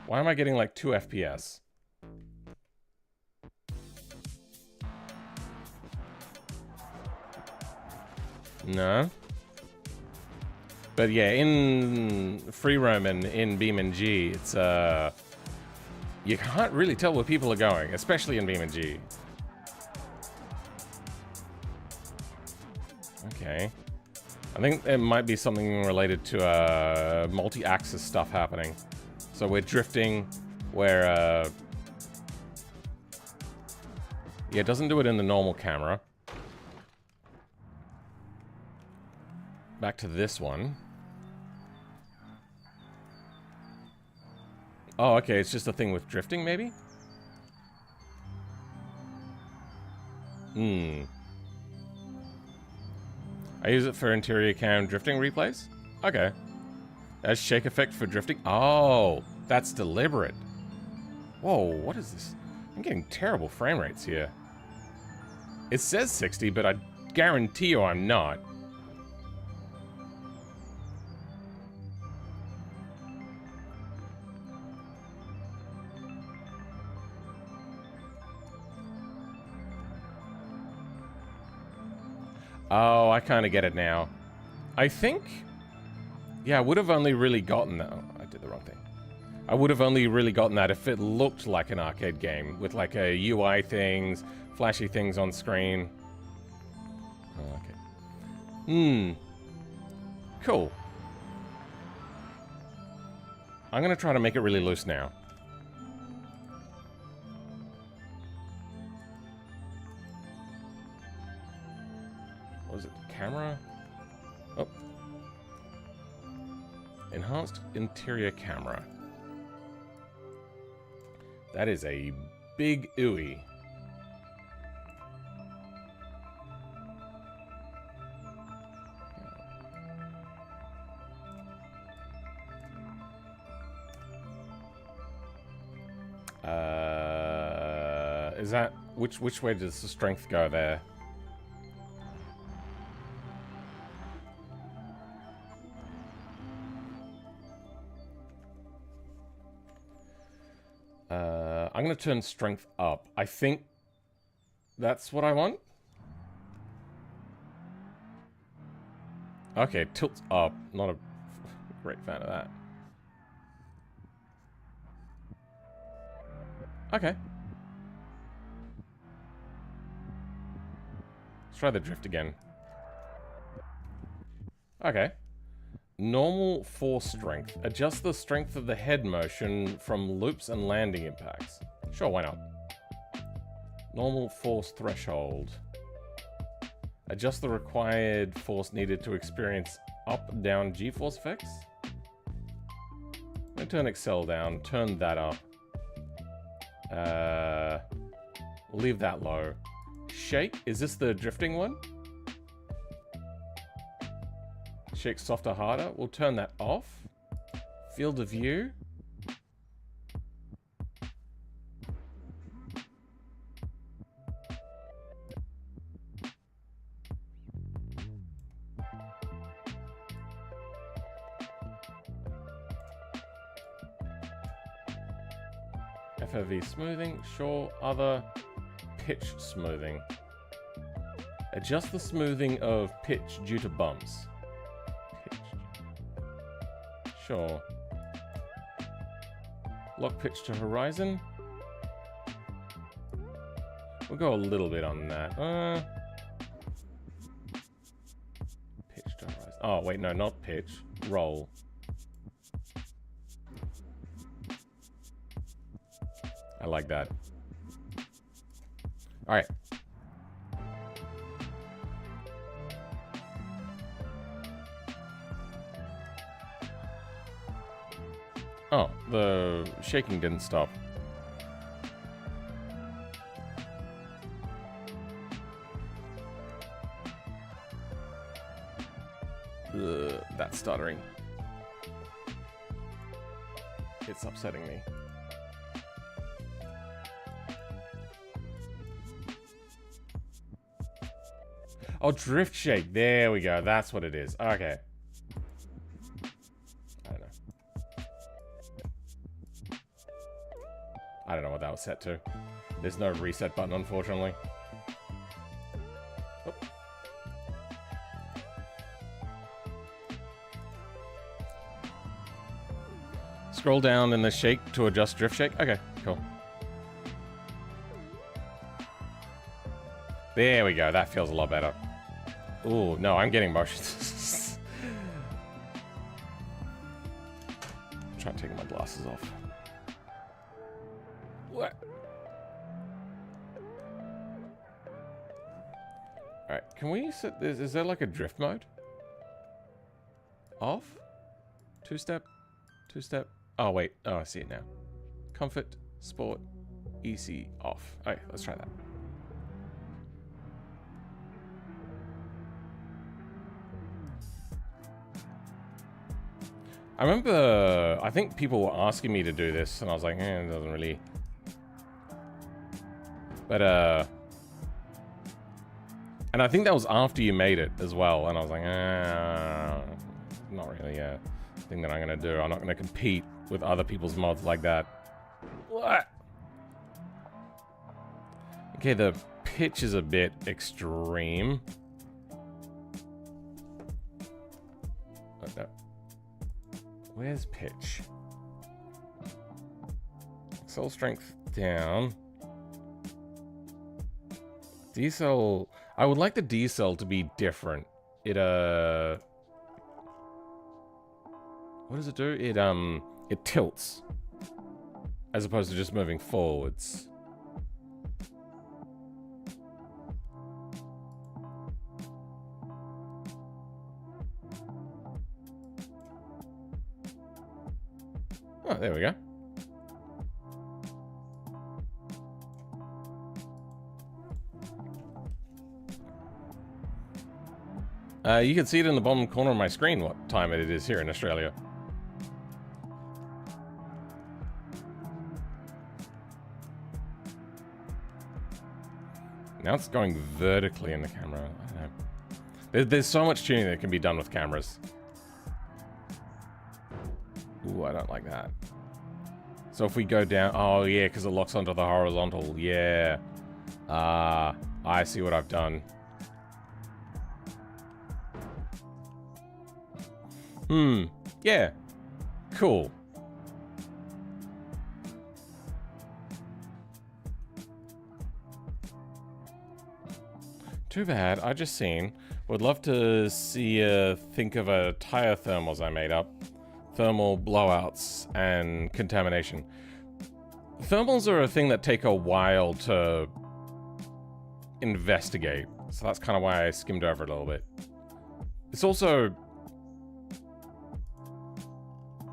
Why am I getting like 2 FPS? No. But yeah, in free roam and in BeamNG, it's you can't really tell where people are going, especially in BeamNG. Okay. I think it might be something related to multi-axis stuff happening. So we're drifting where yeah, it doesn't do it in the normal camera. Back to this one. Oh, okay, it's just a thing with drifting, maybe? Hmm. I use it for interior cam drifting replays? Okay. As shake effect for drifting? Oh, that's deliberate. Whoa, what is this? I'm getting terrible frame rates here. It says 60, but I guarantee you I'm not. Oh, I kind of get it now. I think... Yeah, I would have only really gotten that... Oh, I did the wrong thing. I would have only really gotten that if it looked like an arcade game, with like a UI things, flashy things on screen. Oh, okay. Cool. I'm going to try to make it really loose now. What is it? Camera? Oh. Enhanced interior camera. That is a big ooey. Is that... Which way does the strength go there? I'm going to turn strength up. I think that's what I want. Okay, tilts up. Not a great fan of that. Okay. Let's try the drift again. Okay. Normal force strength. Adjust the strength of the head motion from loops and landing impacts. Sure, why not? Normal force threshold. Adjust the required force needed to experience up-down G-force effects. I'm gonna turn Excel down, turn that up. Leave that low. Shake, is this the drifting one? Shake softer, harder. We'll turn that off. Field of view. FOV smoothing, sure. Other pitch smoothing. Adjust the smoothing of pitch due to bumps. Pitch. Sure. Lock pitch to horizon. We'll go a little bit on that. Pitch to horizon. Oh, wait, no, not pitch. Roll. I like that. All right. Oh, the shaking didn't stop. That's stuttering. It's upsetting me. Oh, drift shake. There we go. That's what it is. Okay. I don't know what that was set to. There's no reset button, unfortunately. Oh. Scroll down in the shake to adjust drift shake. Okay, cool. There we go. That feels a lot better. Ooh, no, I'm getting motions. Try taking my glasses off. What? Alright, can we set this? Is there like a drift mode? Off? Two-step? Two-step? Oh, wait. Oh, I see it now. Comfort, sport, EC, off. Alright, let's try that. I remember, I think people were asking me to do this, and I was like, it doesn't really... But, and I think that was after you made it as well, and I was like, not really a thing that I'm going to do. I'm not going to compete with other people's mods like that. What? Okay, the pitch is a bit extreme. Where's pitch? Cell strength down. D-cell. I would like the D-cell to be different. It what does it do? It tilts as opposed to just moving forwards. Oh, there we go. You can see it in the bottom corner of my screen what time it is here in Australia. Now it's going vertically in the camera. I don't know. There's so much tuning that can be done with cameras. Ooh, I don't like that. So if we go down... Oh, yeah, because it locks onto the horizontal. Yeah. I see what I've done. Yeah. Cool. Too bad. I just seen Would love to see think of a tire thermals I made up. Thermal blowouts and contamination. Thermals are a thing that take a while to investigate. So that's kind of why I skimmed over it a little bit. It's also...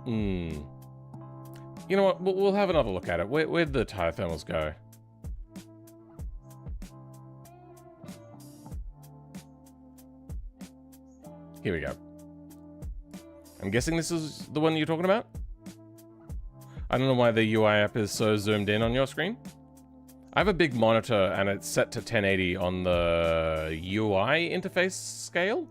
You know what? We'll have another look at it. Where'd the tire thermals go? Here we go. I'm guessing this is the one you're talking about? I don't know why the UI app is so zoomed in on your screen. I have a big monitor and it's set to 1080 on the UI interface scale.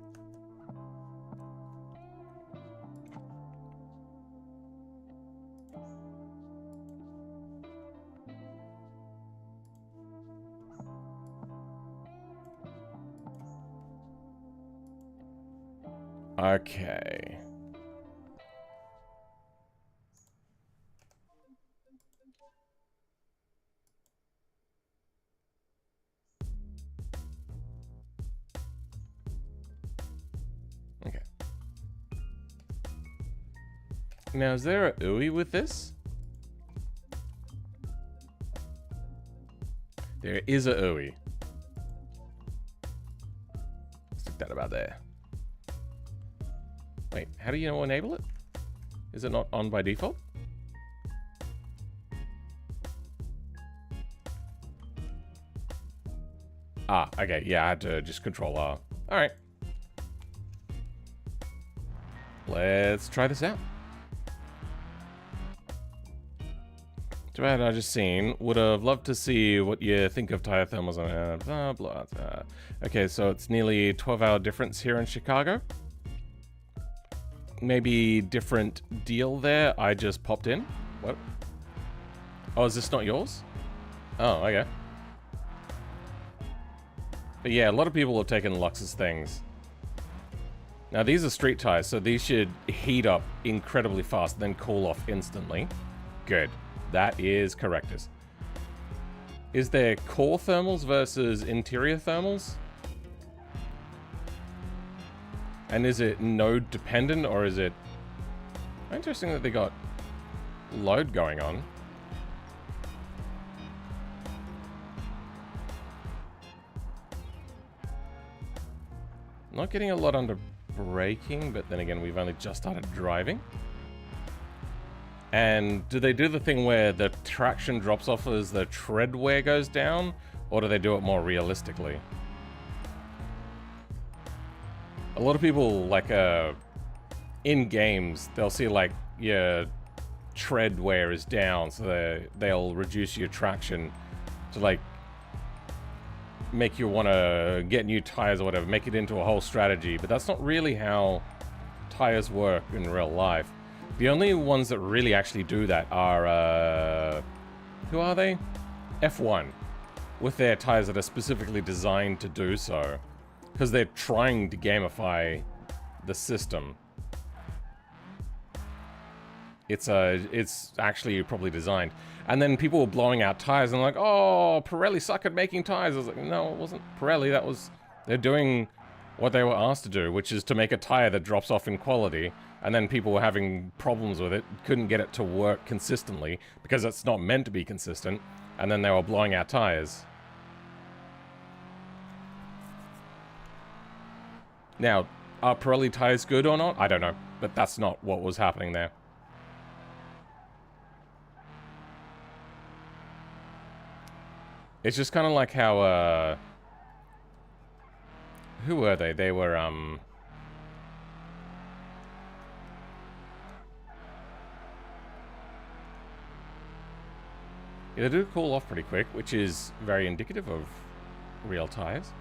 Okay. Okay. Now, is there a UI with this? There is a UI. Stick that about there. Wait, how do you enable it? Is it not on by default? Ah, okay, yeah, I had to just control R. Alright. Let's try this out. Too bad I just seen. Would have loved to see what you think of tire thermals on blah, blah, blah. Okay, so it's nearly 12-hour difference here in Chicago. Maybe different deal there. I just popped in. What? Oh, is this not yours? Oh, okay. But yeah, a lot of people have taken Lux's things. Now these are street tires, so these should heat up incredibly fast, then cool off instantly. Good. That is correctus. Is there core thermals versus interior thermals? And is it node dependent, or is it... Interesting that they got load going on. Not getting a lot under braking, but then again, we've only just started driving. And do they do the thing where the traction drops off as the tread wear goes down, or do they do it more realistically? A lot of people, like, in games, they'll see, like, your tread wear is down, so they'll reduce your traction to, like, make you want to get new tires or whatever, make it into a whole strategy. But that's not really how tires work in real life. The only ones that really actually do that are, who are they? F1, with their tires that are specifically designed to do so. Because they're trying to gamify the system. It's actually probably designed. And then people were blowing out tires and like, oh, Pirelli suck at making tires. I was like, no, it wasn't Pirelli. That was... They're doing what they were asked to do, which is to make a tire that drops off in quality. And then people were having problems with it, couldn't get it to work consistently because it's not meant to be consistent. And then they were blowing out tires. Now, are Pirelli tires good or not? I don't know, but that's not what was happening there. It's just kind of like how, who were they? They were, yeah, they do cool off pretty quick, which is very indicative of real tires.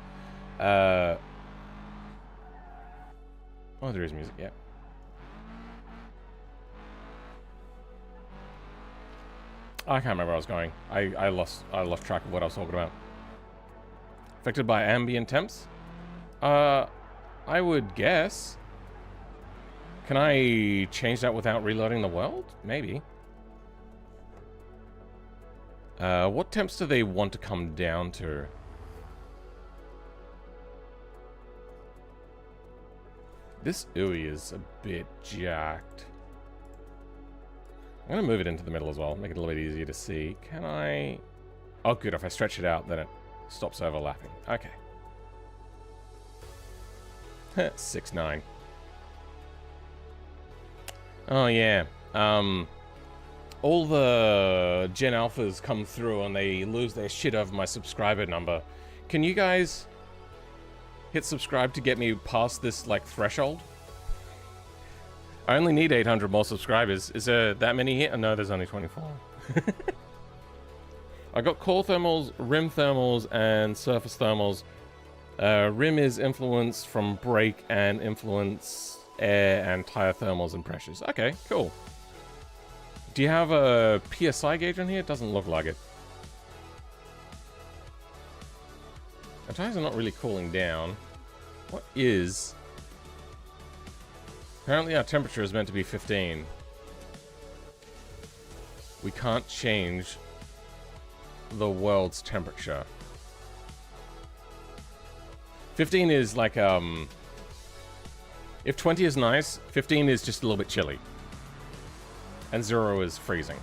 Oh, there is music, yeah. I can't remember where I was going. I lost track of what I was talking about. Affected by ambient temps? I would guess. Can I change that without reloading the world? Maybe. What temps do they want to come down to? This UI is a bit jacked. I'm gonna move it into the middle as well, make it a little bit easier to see. Can I... Oh good, if I stretch it out, then it stops overlapping. Okay. 6.9. Oh yeah. All the Gen Alphas come through and they lose their shit over my subscriber number. Can you guys hit subscribe to get me past this, like, threshold? I only need 800 more subscribers. Is there that many here? No, there's only 24. I got core thermals, rim thermals, and surface thermals. Rim is influence from brake and influence air and tire thermals and pressures. Okay, cool. Do you have a PSI gauge on here? It doesn't look like it. The tires are not really cooling down. What is... Apparently our temperature is meant to be 15. We can't change the world's temperature. 15 is like, if 20 is nice, 15 is just a little bit chilly. And 0 is freezing.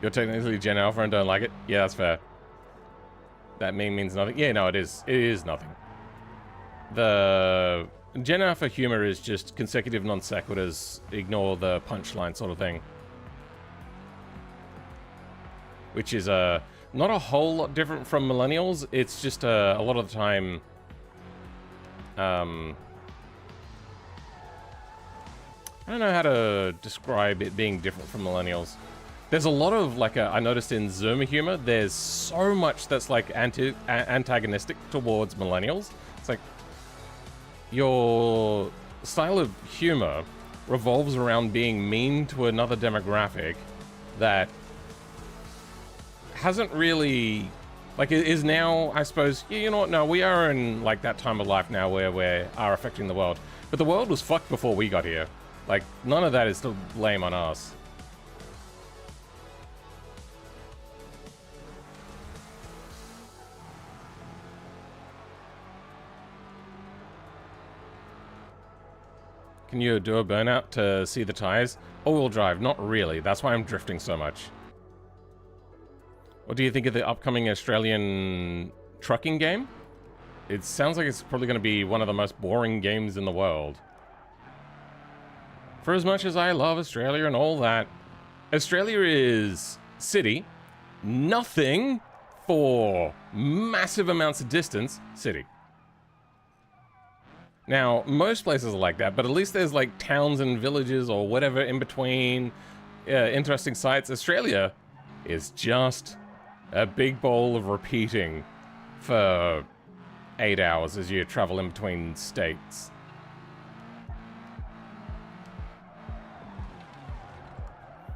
You're technically Gen Alpha and don't like it? Yeah, that's fair. That meme means nothing. Yeah, no, it is. It is nothing. The Gen Alpha humor is just consecutive non sequiturs, ignore the punchline sort of thing. Which is not a whole lot different from millennials. It's just a lot of the time... I don't know how to describe it being different from millennials. There's a lot of, like, I noticed in Zoomer humor, there's so much that's, like, antagonistic towards millennials. It's like, your style of humor revolves around being mean to another demographic that hasn't really, like, it is now, I suppose, yeah, you know what, no, we are in, like, that time of life now where we are affecting the world. But the world was fucked before we got here. Like, none of that is to blame on us. Can you do a burnout to see the tires? All-wheel drive, not really. That's why I'm drifting so much. What do you think of the upcoming Australian trucking game? It sounds like it's probably going to be one of the most boring games in the world. For as much as I love Australia and all that, Australia is city, nothing for massive amounts of distance, city. Now, most places are like that, but at least there's like towns and villages or whatever in between, interesting sites. Australia is just a big bowl of repeating for 8 hours as you travel in between states.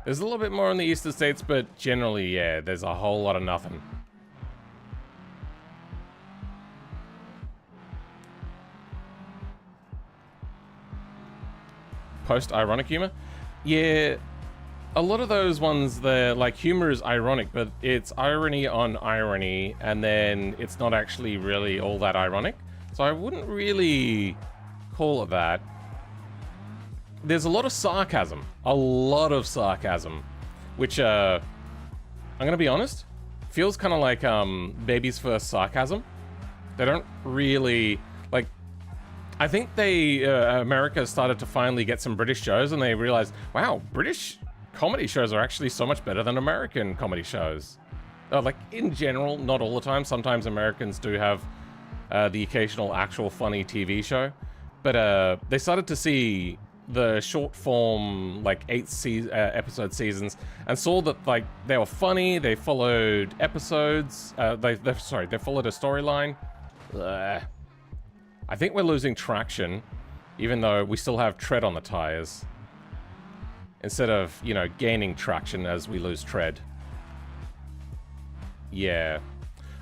There's a little bit more in the eastern states, but generally, yeah, there's a whole lot of nothing. Post-ironic humor? Yeah, a lot of those ones, they're like, humor is ironic, but it's irony on irony, and then it's not actually really all that ironic. So I wouldn't really call it that. There's a lot of sarcasm, which, I'm gonna be honest, feels kind of like baby's first sarcasm. They don't really, like, I think America started to finally get some British shows, and they realized, wow, British comedy shows are actually so much better than American comedy shows. Like, in general, not all the time. Sometimes Americans do have the occasional actual funny TV show. But they started to see the short form, like, 8 episode seasons, and saw that, like, they were funny, they followed episodes, they followed a storyline. I think we're losing traction, even though we still have tread on the tires. Instead of, you know, gaining traction as we lose tread. Yeah.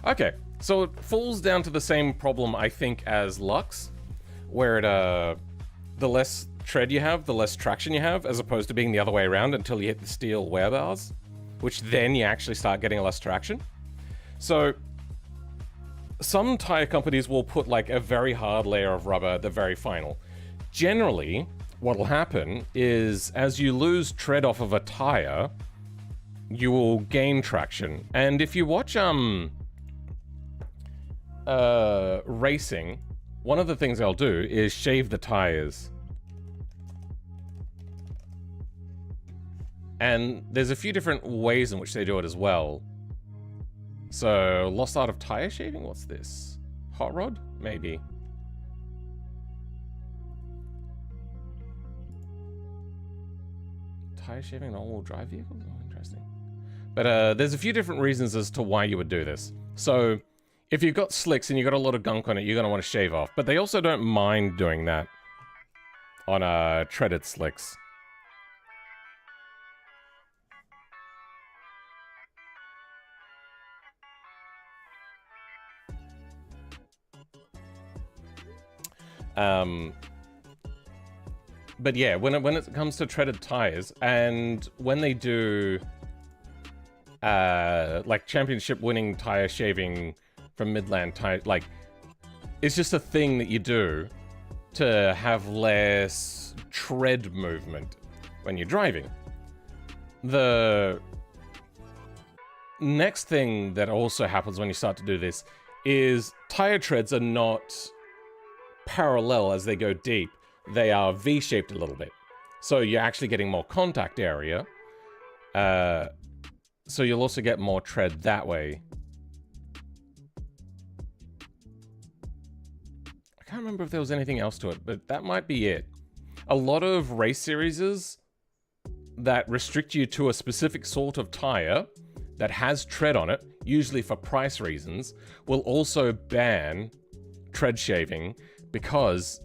Okay, so it falls down to the same problem, I think, as Lux, where it, the less tread you have, the less traction you have, as opposed to being the other way around until you hit the steel wear bars. which then you actually start getting less traction. So some tire companies will put like a very hard layer of rubber at the very final. Generally, what will happen is as you lose tread off of a tire, you will gain traction. And if you watch racing, one of the things they'll do is shave the tires. And there's a few different ways in which they do it as well. So, lost art of tire shaving? What's this? Hot rod? Maybe. Tire shaving in all-wheel drive vehicles? Oh, interesting. But there's a few different reasons as to why you would do this. So, if you've got slicks and you've got a lot of gunk on it, you're going to want to shave off. But they also don't mind doing that on treaded slicks. But yeah, when it comes to treaded tires, and when they do like championship winning tire shaving from Midland tire, like it's just a thing that you do to have less tread movement when you're driving. The next thing that also happens when you start to do this is tire treads are not parallel as they go deep. They are V-shaped a little bit. So you're actually getting more contact area. So you'll also get more tread that way. I can't remember if there was anything else to it, but that might be it. A lot of race series that restrict you to a specific sort of tire that has tread on it, usually for price reasons, will also ban tread shaving, because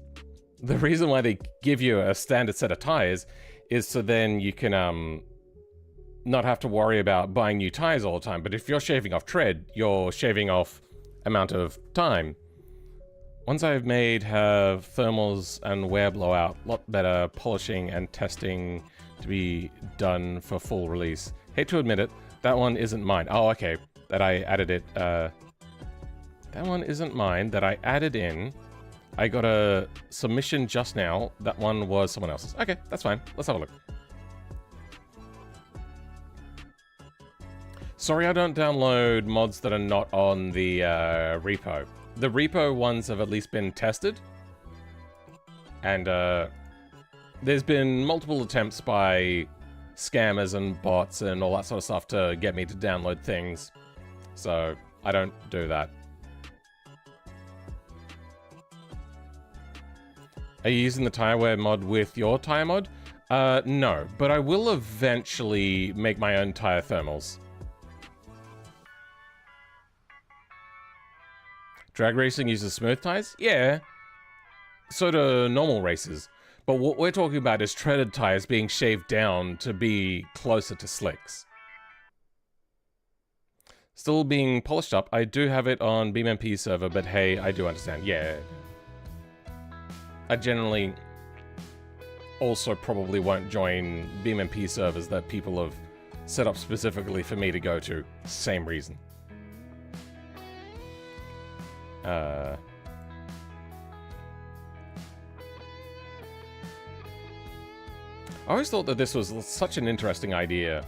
the reason why they give you a standard set of tires is so then you can not have to worry about buying new tires all the time. But if you're shaving off tread, you're shaving off amount of time. Ones I've made have thermals and wear blowout, a lot better polishing and testing to be done for full release. Hate to admit it, that one isn't mine. Oh, okay, that I added it. That one isn't mine, that I added in. I got a submission just now. That one was someone else's. Okay, that's fine. Let's have a look. Sorry I don't download mods that are not on the repo. The repo ones have at least been tested. And there's been multiple attempts by scammers and bots and all that sort of stuff to get me to download things. So I don't do that. Are you using the tire wear mod with your tire mod? No, but I will eventually make my own tire thermals. Drag racing uses smooth tires? Yeah. So do normal races. But what we're talking about is treaded tires being shaved down to be closer to slicks. Still being polished up. I do have it on BeamNG server, but hey, I do understand. Yeah. I generally also probably won't join BeamNG servers that people have set up specifically for me to go to. Same reason. I always thought that this was such an interesting idea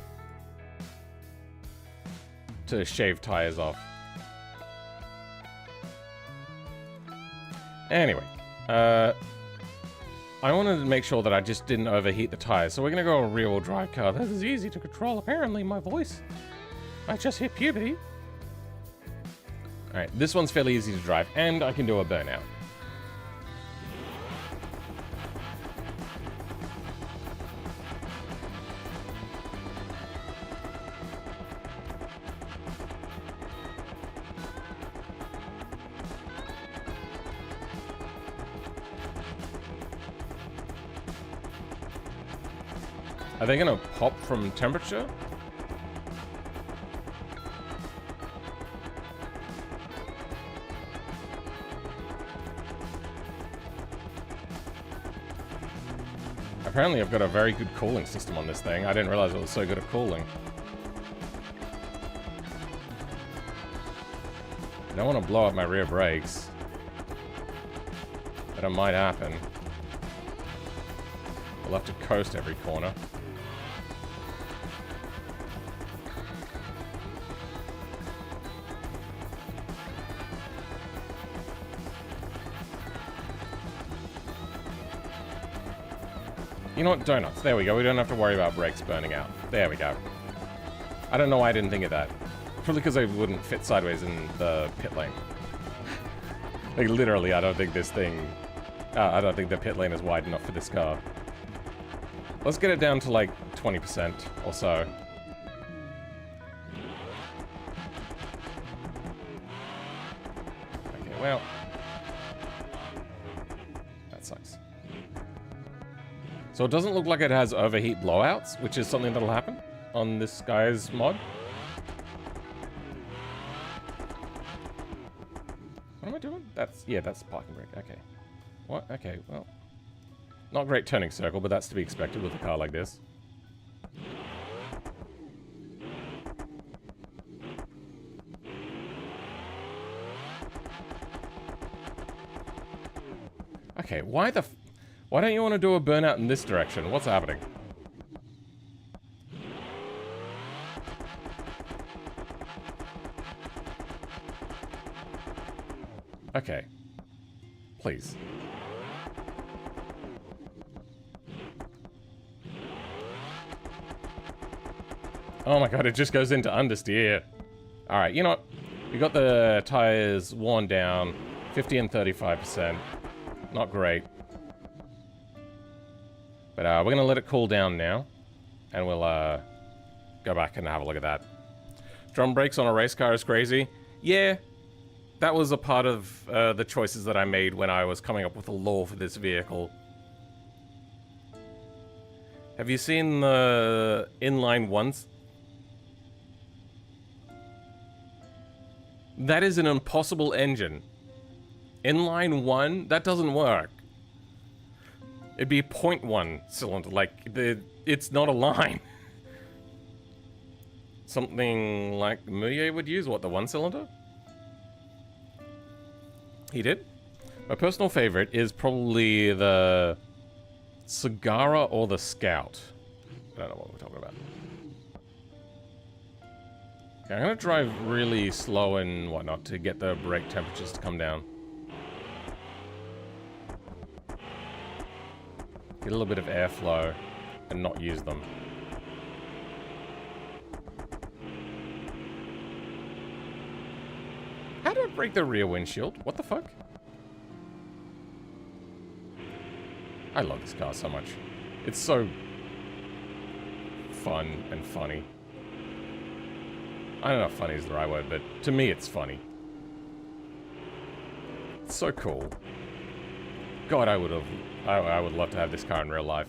to shave tires off. Anyway, I wanted to make sure that I just didn't overheat the tires, so we're gonna go a rear-wheel drive car. This is easy to control, apparently. My voice, I just hit puberty. Alright, this one's fairly easy to drive, and I can do a burnout. Are they gonna pop from temperature? Apparently I've got a very good cooling system on this thing. I didn't realize it was so good at cooling. don't want to blow up my rear brakes. But it might happen. We'll have to coast every corner. You know what? Donuts. There we go. We don't have to worry about brakes burning out. There we go. I don't know why I didn't think of that. Probably because they wouldn't fit sideways in the pit lane. Like, literally, I don't think this thing... I don't think the pit lane is wide enough for this car. Let's get it down to, like, 20% or so. Okay, well... that sucks. So it doesn't look like it has overheat blowouts, which is something that'll happen on this guy's mod. What am I doing? That's the parking brake. Okay. What? Okay, well. Not great turning circle, but that's to be expected with a car like this. Okay, why don't you want to do a burnout in this direction? What's happening? Okay. Please. Oh my god, it just goes into understeer. Alright, you know what? We got the tires worn down. 50 and 35%. Not great. But we're gonna let it cool down now. And we'll go back and have a look at that. Drum brakes on a race car is crazy. Yeah. That was a part of the choices that I made when I was coming up with a law for this vehicle. Have you seen the inline ones? That is an impossible engine. Inline 1? That doesn't work. It'd be 0.1 cylinder, like, it's not a line. Something like Muye would use, what, the 1 cylinder? He did. My personal favorite is probably the Sagara or the Scout. I don't know what we're talking about. Okay, I'm gonna drive really slow and whatnot to get the brake temperatures to come down. Get a little bit of airflow and not use them. How do I break the rear windshield? What the fuck? I love this car so much. It's so fun and funny. I don't know if funny is the right word, but to me it's funny. It's so cool. God, I would love to have this car in real life.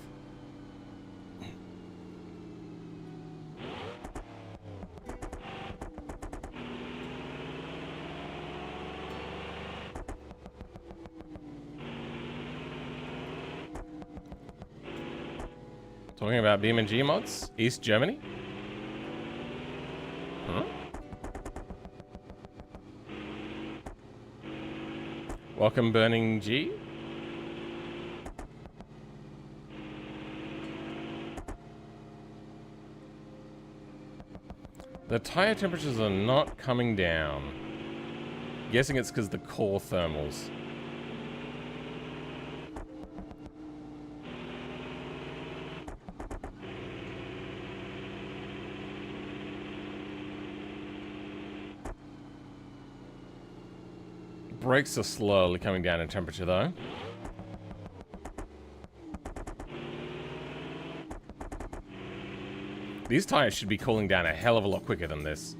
Talking about BeamNG mods? East Germany? Huh? Welcome, Burning G. The tire temperatures are not coming down. Guessing it's because the core thermals. Brakes are slowly coming down in temperature though. These tires should be cooling down a hell of a lot quicker than this.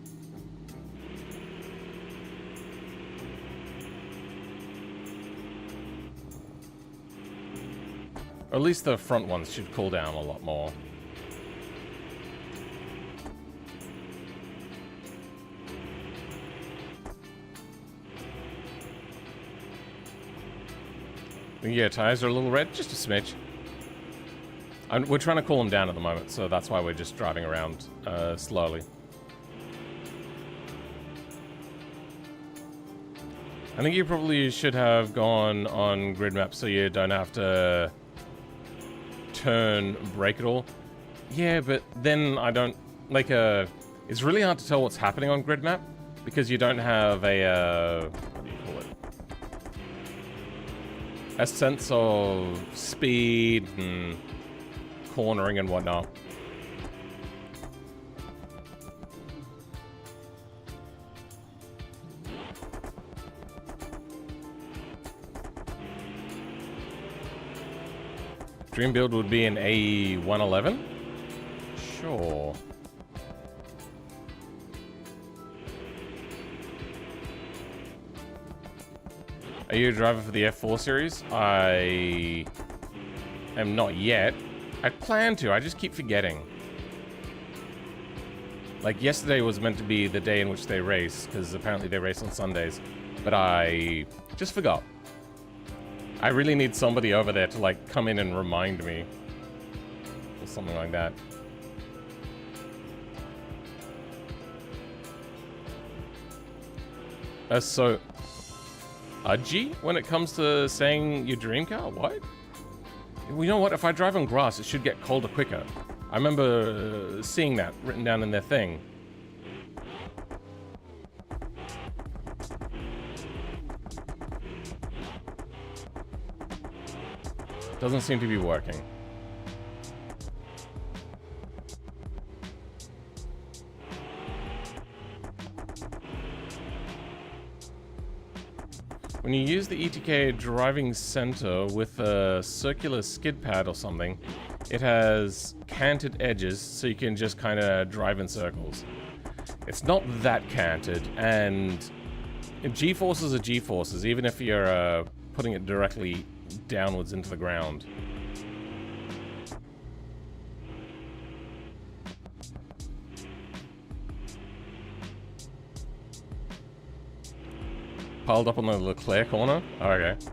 Or at least the front ones should cool down a lot more. Yeah, tires are a little red, just a smidge. We're trying to cool them down at the moment, so that's why we're just driving around slowly. I think you probably should have gone on grid map so you don't have to turn break it all. Yeah, but then I don't like it's really hard to tell what's happening on grid map because you don't have a what do you call it? A sense of speed and cornering and whatnot. Dream build would be an A111? Sure. Are you a driver for the F4 series? I am not yet. I plan to, I just keep forgetting. Like, yesterday was meant to be the day in which they race, because apparently they race on Sundays. But I just forgot. I really need somebody over there to, like, come in and remind me. Or something like that. So udgy when it comes to saying your dream car? What? Well, you know what? If I drive on grass, it should get colder quicker. I remember seeing that written down in their thing. Doesn't seem to be working. When you use the ETK driving center with a circular skid pad or something, it has canted edges so you can just kind of drive in circles. It's not that canted, and G-forces are G-forces, even if you're putting it directly downwards into the ground. Piled up on the Leclerc corner? Oh, okay.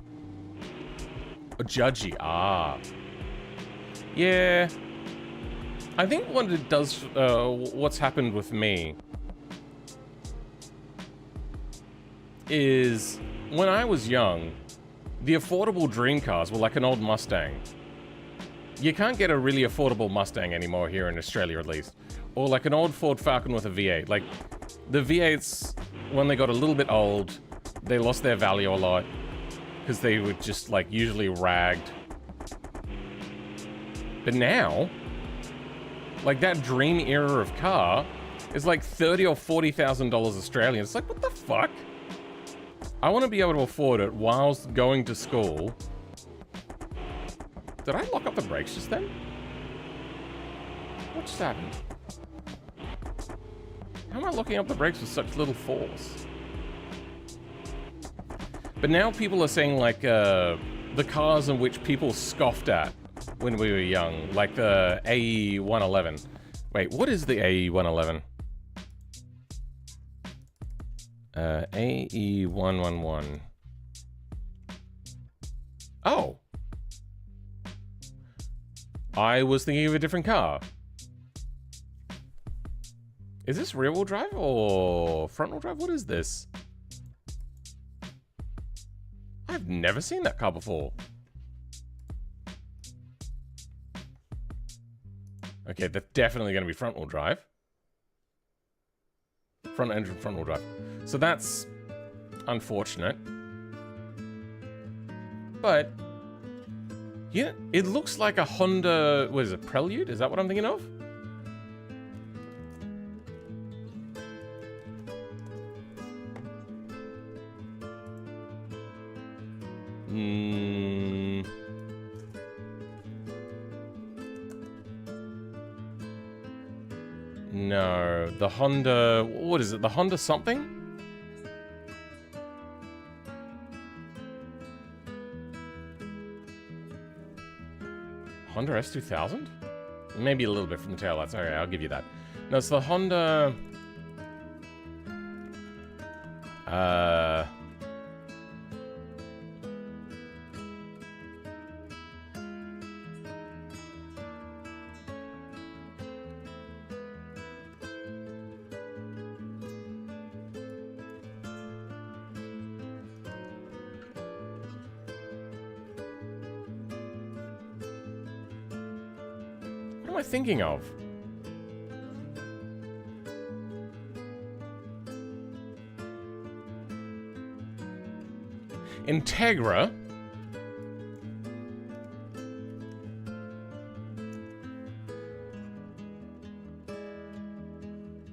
Oh, judgy. Ah. Yeah. I think what it does, what's happened with me is when I was young, the affordable dream cars were like an old Mustang. You can't get a really affordable Mustang anymore here in Australia, at least. Or like an old Ford Falcon with a V8. Like, the V8s, when they got a little bit old, they lost their value a lot because they were just like usually ragged. But now, like that dream era of car is like $30,000 or $40,000 Australian. It's like, what the fuck? I want to be able to afford it whilst going to school. Did I lock up the brakes just then? What just happened? How am I locking up the brakes with such little force? But now people are saying, like, the cars in which people scoffed at when we were young, like the AE111. Wait, what is the AE111? AE111. Oh. I was thinking of a different car. Is this rear-wheel drive or front-wheel drive? What is this? I've never seen that car before. Okay, that's definitely going to be front-wheel drive. Front engine, front-wheel drive. So that's unfortunate. But yeah, it looks like a Honda, what is it, Prelude? Is that what I'm thinking of? No, the Honda, what is it? The Honda something? Honda S2000? Maybe a little bit from the taillights. Okay, I'll give you that. No, it's the Honda... am I thinking of? Integra.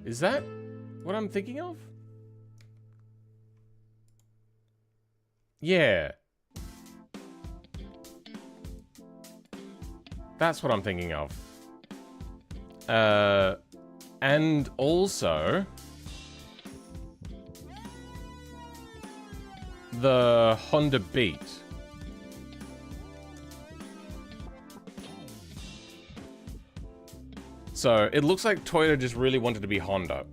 Is that what I'm thinking of? Yeah. That's what I'm thinking of. And also the Honda Beat. So it looks like Toyota just really wanted to be Honda.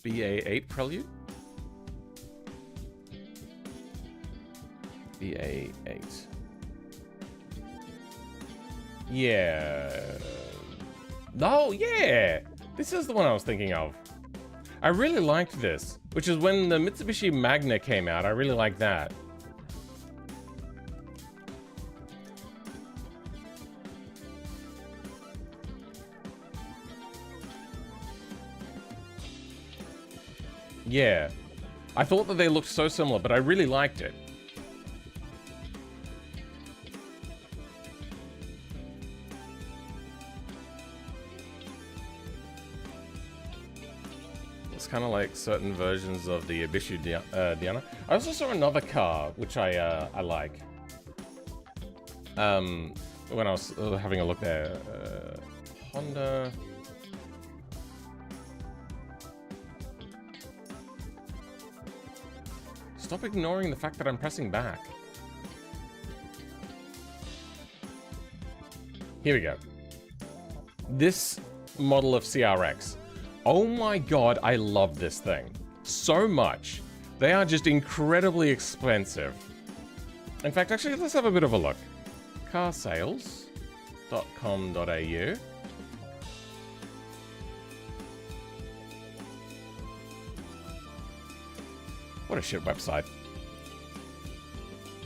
BA8 Prelude? BA8. Yeah. No, yeah! This is the one I was thinking of. I really liked this, which is when the Mitsubishi Magna came out. I really liked that. Yeah. I thought that they looked so similar, but I really liked it. It's kind of like certain versions of the Ibishu Diana. I also saw another car, which I like. When I was having a look there. Honda... Stop ignoring the fact that I'm pressing back. Here we go. This model of CRX. Oh my god, I love this thing. So much. They are just incredibly expensive. In fact, actually, let's have a bit of a look. carsales.com.au. What a shit website.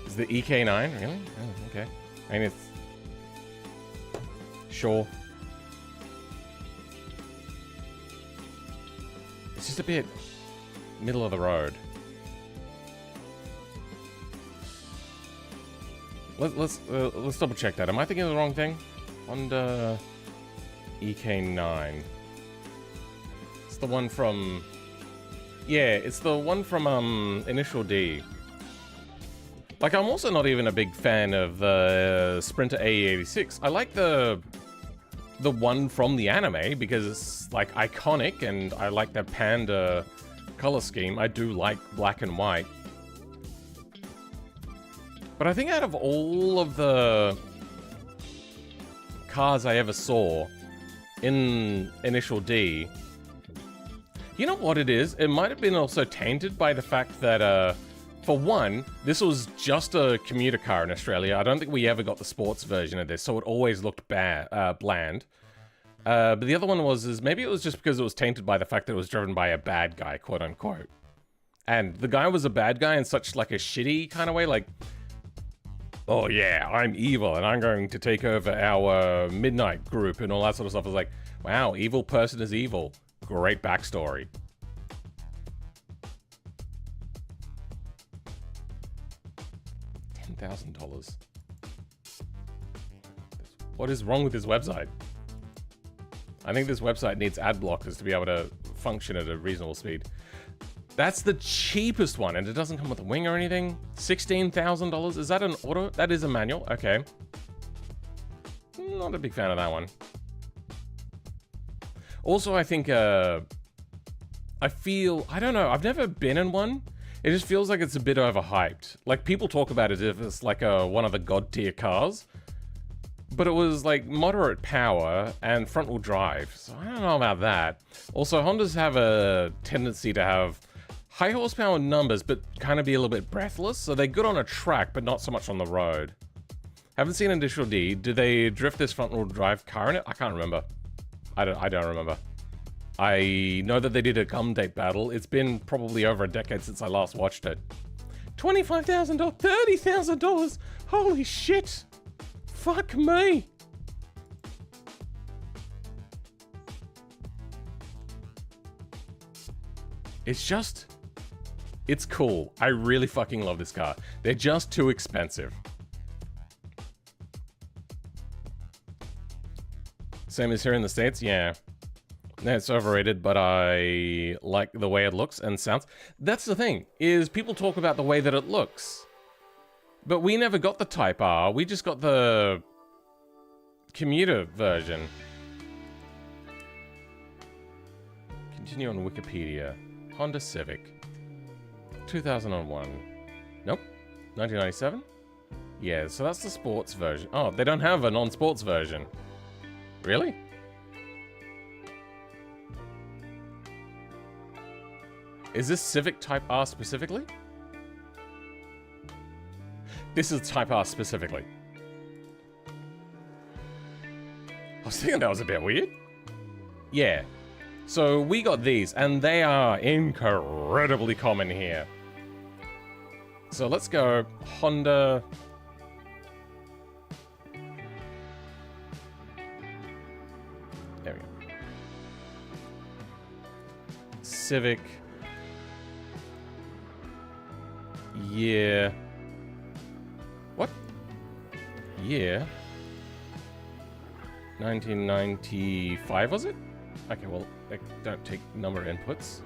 Is the EK9? Really? Oh, okay. I mean, it's... Sure. It's just a bit... middle of the road. Let's double check that. Am I thinking of the wrong thing? Honda... EK9. It's the one from... Yeah, it's the one from Initial D. Like, I'm also not even a big fan of the Sprinter AE86. I like the one from the anime because it's like iconic and I like the panda color scheme. I do like black and white. But I think out of all of the cars I ever saw in Initial D, you know what it is? It might have been also tainted by the fact that, for one, this was just a commuter car in Australia. I don't think we ever got the sports version of this, so it always looked bland. But the other one is maybe it was just because it was tainted by the fact that it was driven by a bad guy, quote unquote. And the guy was a bad guy in such like a shitty kind of way, like, oh yeah, I'm evil and I'm going to take over our midnight group and all that sort of stuff. I was like, wow, evil person is evil. Great backstory. $10,000. What is wrong with this website? I think this website needs ad blockers to be able to function at a reasonable speed. That's the cheapest one, and it doesn't come with a wing or anything. $16,000. Is that an auto? That is a manual. Okay. Not a big fan of that one. Also, I think, I don't know, I've never been in one. It just feels like it's a bit overhyped. Like, people talk about it as if it's like one of the god tier cars. But it was like moderate power and front wheel drive. So I don't know about that. Also, Hondas have a tendency to have high horsepower numbers, but kind of be a little bit breathless. So they're good on a track, but not so much on the road. Haven't seen Initial D. Did they drift this front wheel drive car in it? I can't remember. I don't remember. I know that they did a gum date battle. It's been probably over a decade since I last watched it. $25,000, $30,000. Holy shit. Fuck me. It's cool. I really fucking love this car. They're just too expensive. Same as here in the States? Yeah. It's overrated, but I like the way it looks and sounds. That's the thing, is people talk about the way that it looks. But we never got the Type R, we just got the commuter version. Continue on Wikipedia. Honda Civic. 2001. Nope. 1997? Yeah, so that's the sports version. Oh, they don't have a non-sports version. Really? Is this Civic Type R specifically? This is Type R specifically. I was thinking that was a bit weird. Yeah. So we got these, and they are incredibly common here. So let's go Honda. There we go. Civic. Year. What? Year? 1995, was it? Okay, well, I don't take number inputs.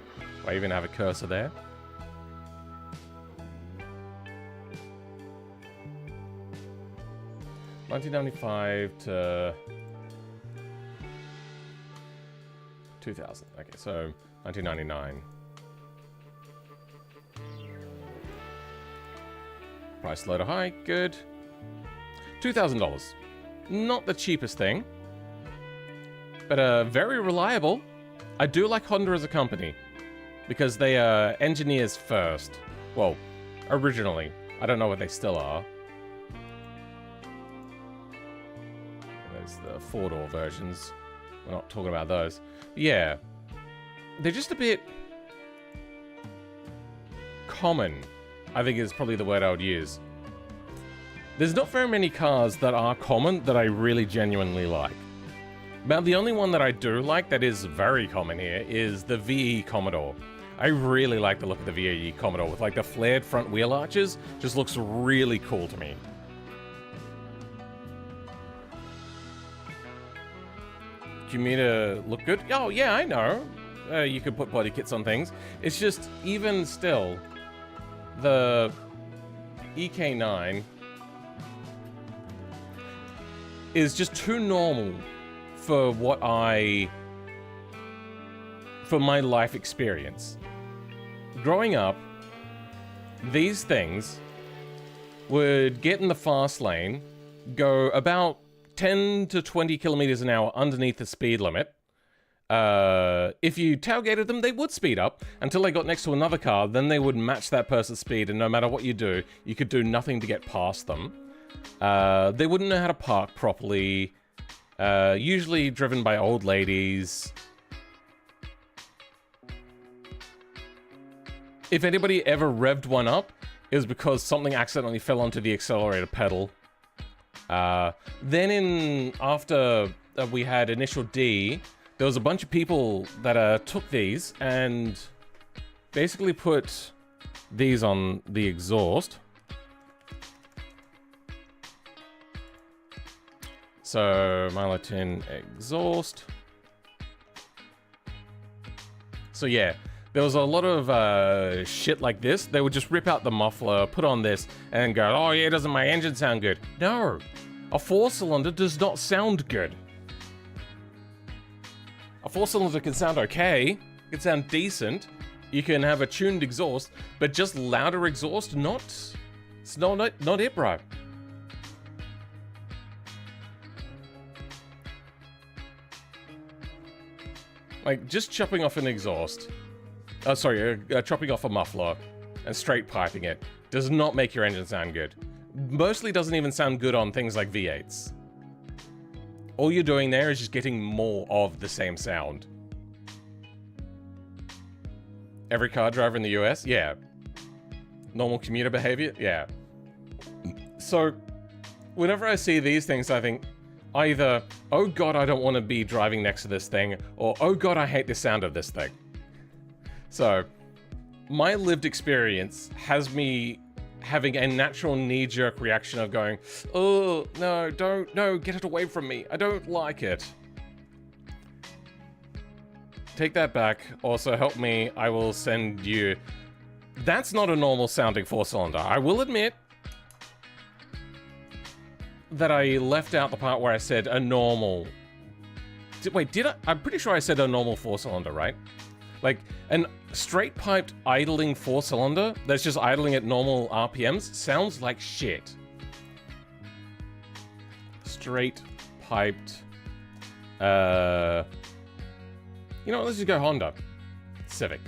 I even have a cursor there. $1995 to 2000. Okay, so 1999. Price low to high, good. $2,000. Not the cheapest thing, but very reliable. I do like Honda as a company because they are engineers first. Well, originally. I don't know what they still are. There's the four-door versions. We're not talking about those. But yeah, they're just a bit common, I think is probably the word I would use. There's not very many cars that are common that I really genuinely like. About the only one that I do like that is very common here is the VE Commodore. I really like the look of the VE Commodore with like the flared front wheel arches. Just looks really cool to me. Commuter look good? Oh yeah, I know. You could put body kits on things. It's just, even still, the EK9 is just too normal for for my life experience. Growing up, these things would get in the fast lane, go about 10 to 20 kilometers an hour underneath the speed limit. If you tailgated them, they would speed up until they got next to another car, then they would match that person's speed, and no matter what you do, you could do nothing to get past them. They wouldn't know how to park properly, usually driven by old ladies. If anybody ever revved one up, it was because something accidentally fell onto the accelerator pedal. Then after we had Initial D, there was a bunch of people that took these and basically put these on the exhaust. So, Milo tin exhaust. So yeah, there was a lot of shit like this. They would just rip out the muffler, put on this, and go, oh yeah, doesn't my engine sound good? No, a 4-cylinder does not sound good. A 4-cylinder can sound okay, it can sound decent, you can have a tuned exhaust, but just louder exhaust, it's not it, bro. Like, just chopping off an exhaust, chopping off a muffler and straight piping it does not make your engine sound good. Mostly doesn't even sound good on things like V8s. All you're doing there is just getting more of the same sound. Every car driver in the US? Yeah. Normal commuter behavior? Yeah. So, whenever I see these things, I think either, oh god, I don't want to be driving next to this thing, or oh god, I hate the sound of this thing. So, my lived experience has me having a natural knee-jerk reaction of going, oh, no, no, get it away from me. I don't like it. Take that back. Also, help me. I will send you... That's not a normal sounding 4-cylinder. I will admit that I left out the part where I said a normal... Wait, did I? I'm pretty sure I said a normal 4-cylinder, right? Like, an straight-piped idling 4-cylinder that's just idling at normal RPMs sounds like shit. Straight-piped... You know what, let's just go Honda. Civic.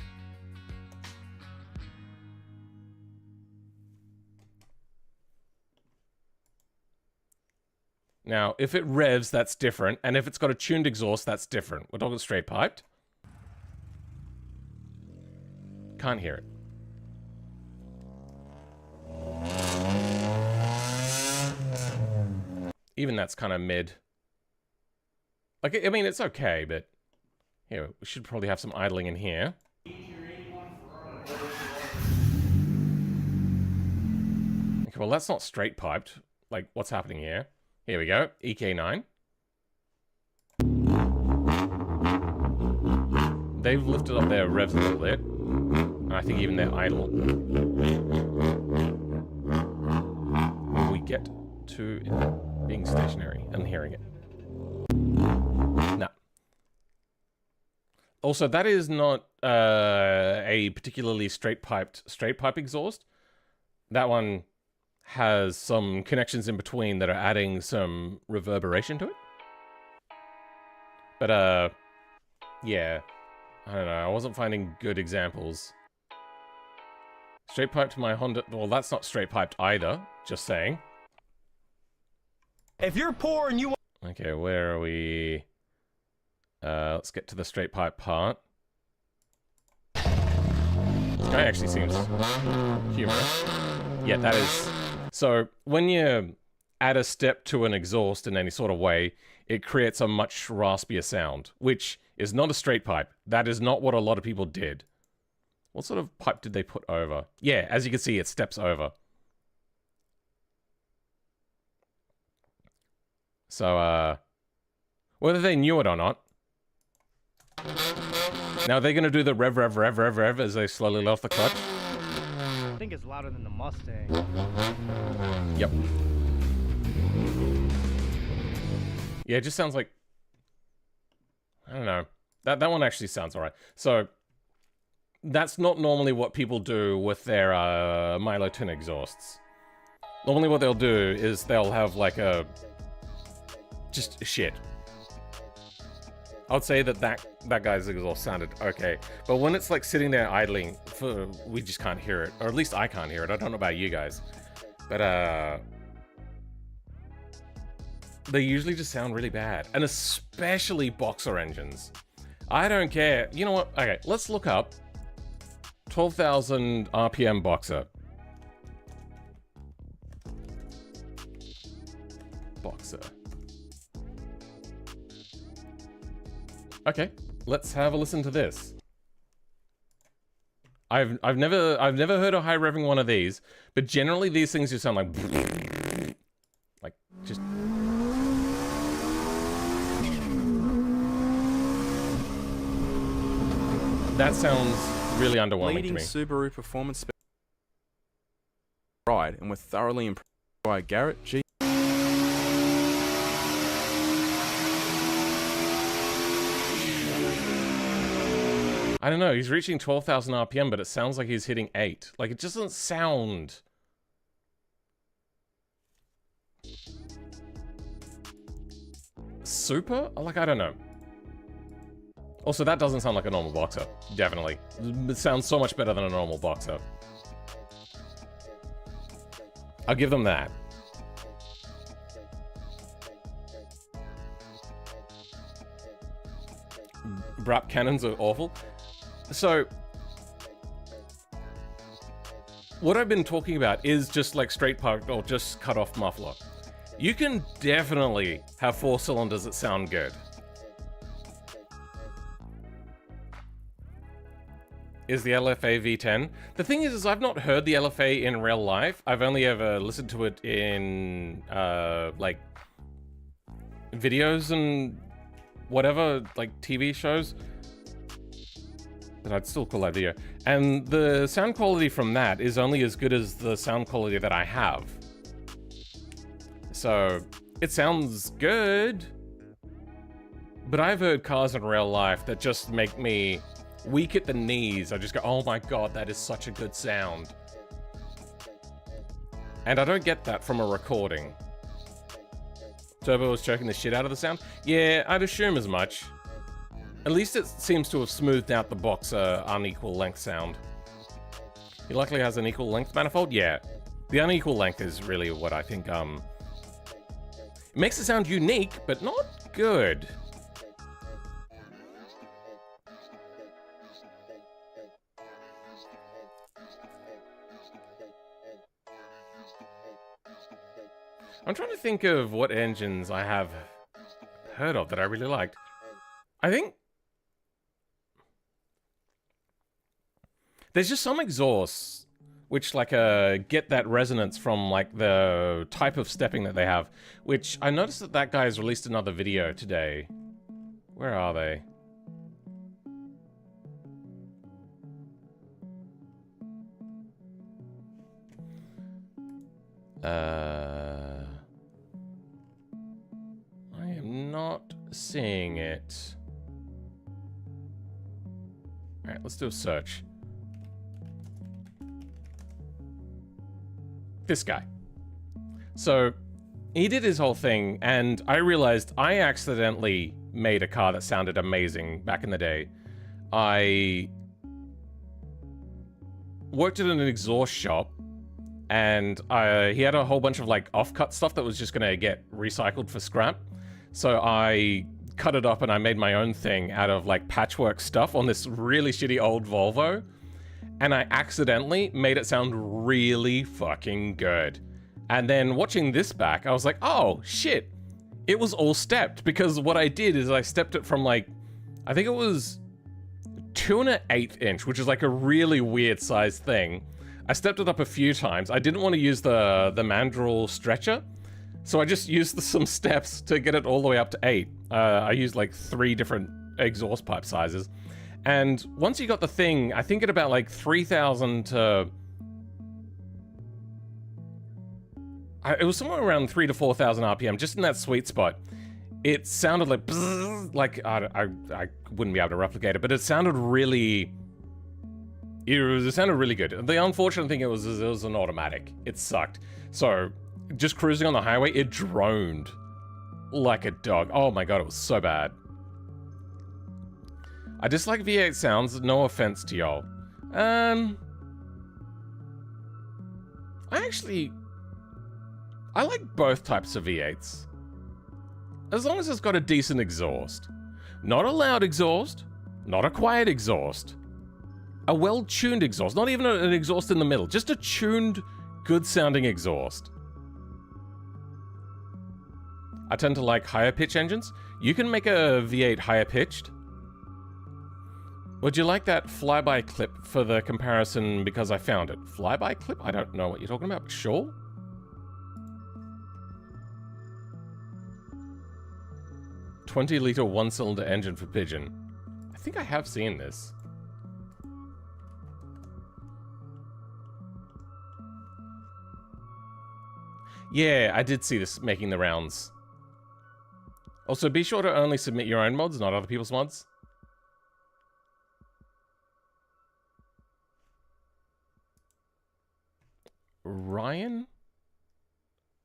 Now, if it revs, that's different. And if it's got a tuned exhaust, that's different. We're talking straight piped. Can't hear it. Even that's kind of mid. Like, I mean, it's okay, but... Here, we should probably have some idling in here. Okay, well, that's not straight piped. Like, what's happening here? Here we go, EK9. They've lifted up their revs a little bit. And I think even their idle. Will we get to it being stationary and hearing it? No. Also, that is not a particularly straight pipe exhaust. That one has some connections in between that are adding some reverberation to it. But yeah, I don't know. I wasn't finding good examples. Straight pipe to my Honda. Well, that's not straight piped either. Just saying. If you're poor and you... Okay, where are we? Let's get to the straight pipe part. This guy actually seems humorous. Yeah, that is... So, when you add a step to an exhaust in any sort of way, it creates a much raspier sound, which is not a straight pipe. That is not what a lot of people did. What sort of pipe did they put over? Yeah, as you can see, it steps over. So, whether they knew it or not, now they're going to do the rev as they slowly let off the clutch. I think it's louder than the Mustang. Yep. Yeah, it just sounds like... I don't know. That one actually sounds alright. So, that's not normally what people do with their Milo tin exhausts. Normally what they'll do is they'll have like a... just shit. I would say that guy's exhaust sounded okay, but when it's like sitting there idling, we just can't hear it, or at least I can't hear it. I don't know about you guys, but they usually just sound really bad, and especially boxer engines. I don't care. You know what? Okay, let's look up 12,000 RPM boxer. Boxer. Okay, let's have a listen to this. I've never heard a high revving one of these, but generally these things just sound like just. That sounds really underwhelming Leading to me. Subaru performance ride, and we're thoroughly impressed by Garrett G. I don't know, he's reaching 12,000 RPM, but it sounds like he's hitting 8. Like, it just doesn't sound... super? Like, I don't know. Also, that doesn't sound like a normal boxer. Definitely. It sounds so much better than a normal boxer. I'll give them that. Brap cannons are awful. So, what I've been talking about is just like straight pipe or just cut off muffler. You can definitely have 4 cylinders that sound good. Is the LFA V10? The thing is I've not heard the LFA in real life. I've only ever listened to it in, like, videos and whatever, like TV shows. And I'd still call that video. And the sound quality from that is only as good as the sound quality that I have. So, it sounds good. But I've heard cars in real life that just make me weak at the knees. I just go, oh my god, that is such a good sound. And I don't get that from a recording. Turbo was choking the shit out of the sound? Yeah, I'd assume as much. At least it seems to have smoothed out the Boxer unequal length sound. He luckily has an equal length manifold? Yeah. The unequal length is really what I think, it makes it sound unique, but not good. I'm trying to think of what engines I have heard of that I really liked. I think there's just some exhausts which like get that resonance from like the type of stepping that they have, which I noticed that that guy has released another video today. Where are they? I am not seeing it. Alright, let's do a search. This guy. So, he did his whole thing, and I realized I accidentally made a car that sounded amazing back in the day. I worked at an exhaust shop, and he had a whole bunch of like off-cut stuff that was just gonna get recycled for scrap. So I cut it up and I made my own thing out of like patchwork stuff on this really shitty old Volvo. And I accidentally made it sound really fucking good. And then watching this back, I was like, oh shit, it was all stepped. Because what I did is I stepped it from like, I think it was 2 1/8 inch, which is like a really weird size thing. I stepped it up a few times. I didn't want to use the mandrel stretcher, so I just used some steps to get it all the way up to 8. I used like 3 different exhaust pipe sizes. And once you got the thing, I think at about like 3,000 to... it was somewhere around 3,000 to 4,000 RPM, just in that sweet spot. It sounded like... bzzz, like, I wouldn't be able to replicate it, but it sounded really... It sounded really good. The unfortunate thing it was an automatic. It sucked. So, just cruising on the highway, it droned like a dog. Oh my god, it was so bad. I dislike V8 sounds, no offense to y'all. I like both types of V8s. As long as it's got a decent exhaust. Not a loud exhaust, not a quiet exhaust. A well-tuned exhaust, not even an exhaust in the middle, just a tuned, good-sounding exhaust. I tend to like higher-pitch engines. You can make a V8 higher-pitched. Would you like that flyby clip for the comparison because I found it? Flyby clip? I don't know what you're talking about, but sure. $20-liter one-cylinder engine for Pigeon. I think I have seen this. Yeah, I did see this making the rounds. Also, be sure to only submit your own mods, not other people's mods. Ryan?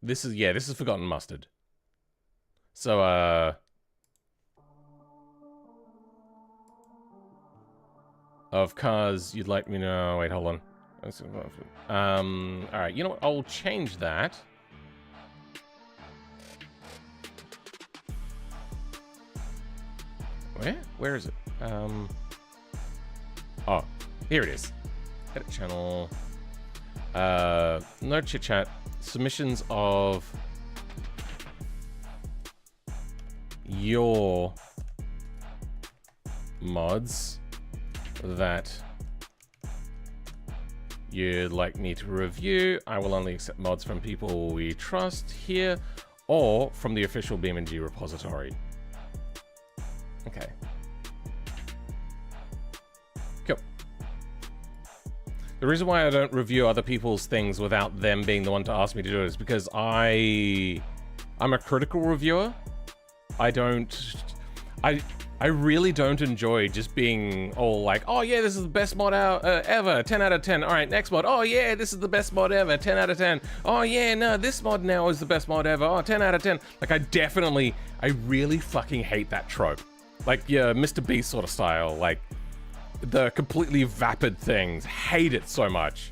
This is Forgotten Mustard. So, of cars you'd like me to know. Wait, hold on. Alright, you know what? I'll change that. Where is it? Oh, here it is. Edit channel. No chit chat. Submissions of your mods that you'd like me to review. I will only accept mods from people we trust here or from the official BeamNG repository. Okay. Cool. The reason why I don't review other people's things without them being the one to ask me to do it is because I'm a critical reviewer. I really don't enjoy just being all like, oh yeah, this is the best mod out ever, 10 out of 10. All right, next mod. Oh yeah, this is the best mod ever, 10 out of 10. Oh yeah, no, this mod now is the best mod ever. Oh, 10 out of 10. Like I really fucking hate that trope. Like, yeah, Mr. Beast sort of style, like the completely vapid things. Hate it so much.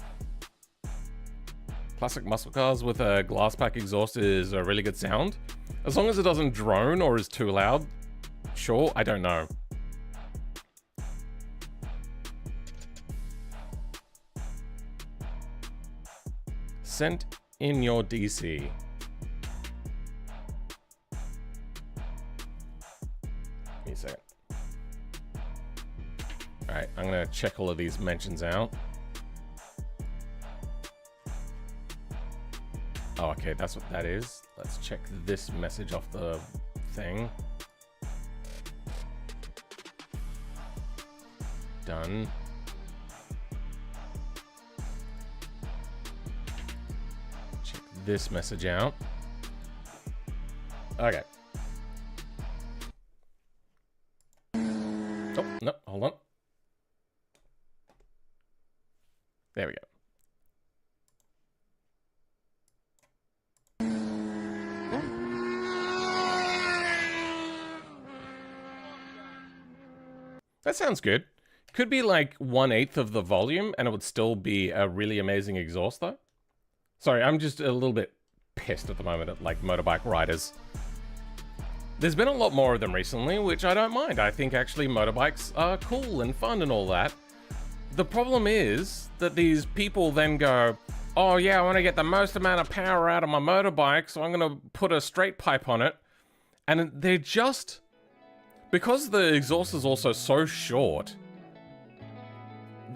Classic muscle cars with a glass pack exhaust is a really good sound. As long as it doesn't drone or is too loud. Sure, I don't know. Sent in your DC. Give me a second. Alright, I'm gonna check all of these mentions out. Oh, okay, that's what that is. Let's check this message off the thing. Done. Check this message out. Okay. Oh, no, hold on. There we go. That sounds good. Could be like 1/8 of the volume and it would still be a really amazing exhaust though. Sorry, I'm just a little bit pissed at the moment at like motorbike riders. There's been a lot more of them recently, which I don't mind. I think actually motorbikes are cool and fun and all that. The problem is that these people then go, oh yeah, I want to get the most amount of power out of my motorbike, so I'm going to put a straight pipe on it. And they're just... Because the exhaust is also so short,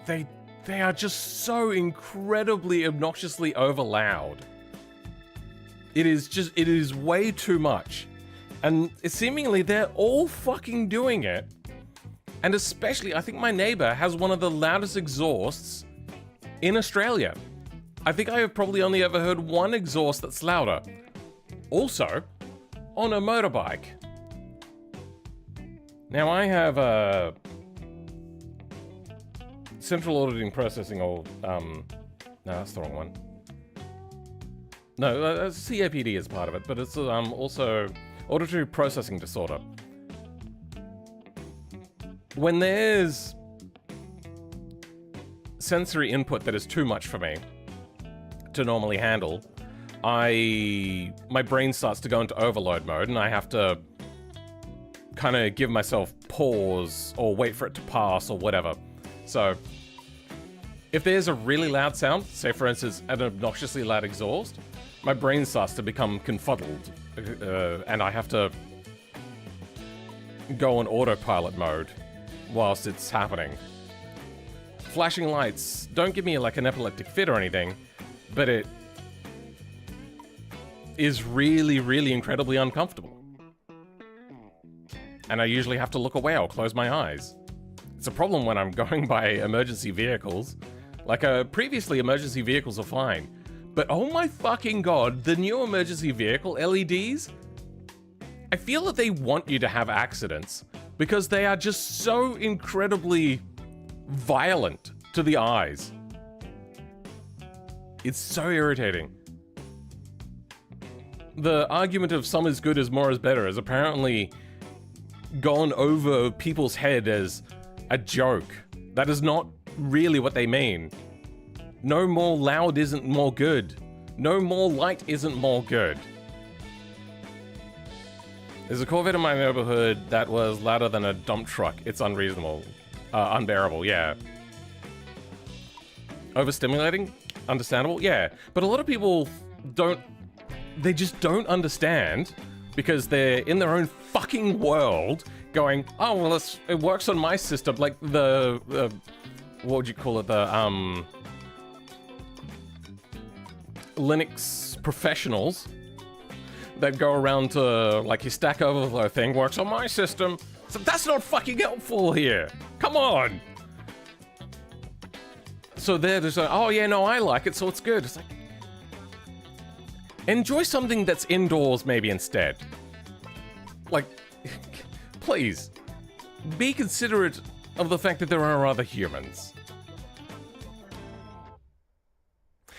they are just so incredibly obnoxiously over loud. It is way too much. And seemingly they're all fucking doing it. And especially, I think my neighbor has one of the loudest exhausts in Australia. I think I have probably only ever heard one exhaust that's louder. Also, on a motorbike. Now I have a central auditing processing, or no, that's the wrong one. No, CAPD is part of it, but it's also auditory processing disorder. When there's sensory input that is too much for me to normally handle, my brain starts to go into overload mode, and I have to kind of give myself pause or wait for it to pass or whatever. So if there's a really loud sound, say for instance an obnoxiously loud exhaust, my brain starts to become confuddled, and I have to go on autopilot mode whilst it's happening. Flashing lights don't give me like an epileptic fit or anything, but it is really, really incredibly uncomfortable. And I usually have to look away or close my eyes. It's a problem when I'm going by emergency vehicles. Like, previously emergency vehicles are fine. But oh my fucking god, the new emergency vehicle LEDs, I feel that they want you to have accidents because they are just so incredibly violent to the eyes. It's so irritating. The argument of some is good as more is better is apparently gone over people's head as a joke. That is not really what they mean. No more loud isn't more good. No more light isn't more good. There's a Corvette in my neighborhood that was louder than a dump truck. It's unreasonable. Unbearable, yeah. Overstimulating? Understandable? Yeah. But a lot of people they just don't understand because they're in their own fucking world going, oh, well, it works on my system. Like the what would you call it? The, Linux professionals that go around to, like, your Stack Overflow thing works on my system. So that's not fucking helpful here. Come on. So they're just like, oh yeah, no, I like it, so it's good. It's like, enjoy something that's indoors maybe instead. Like, please, be considerate of the fact that there are other humans.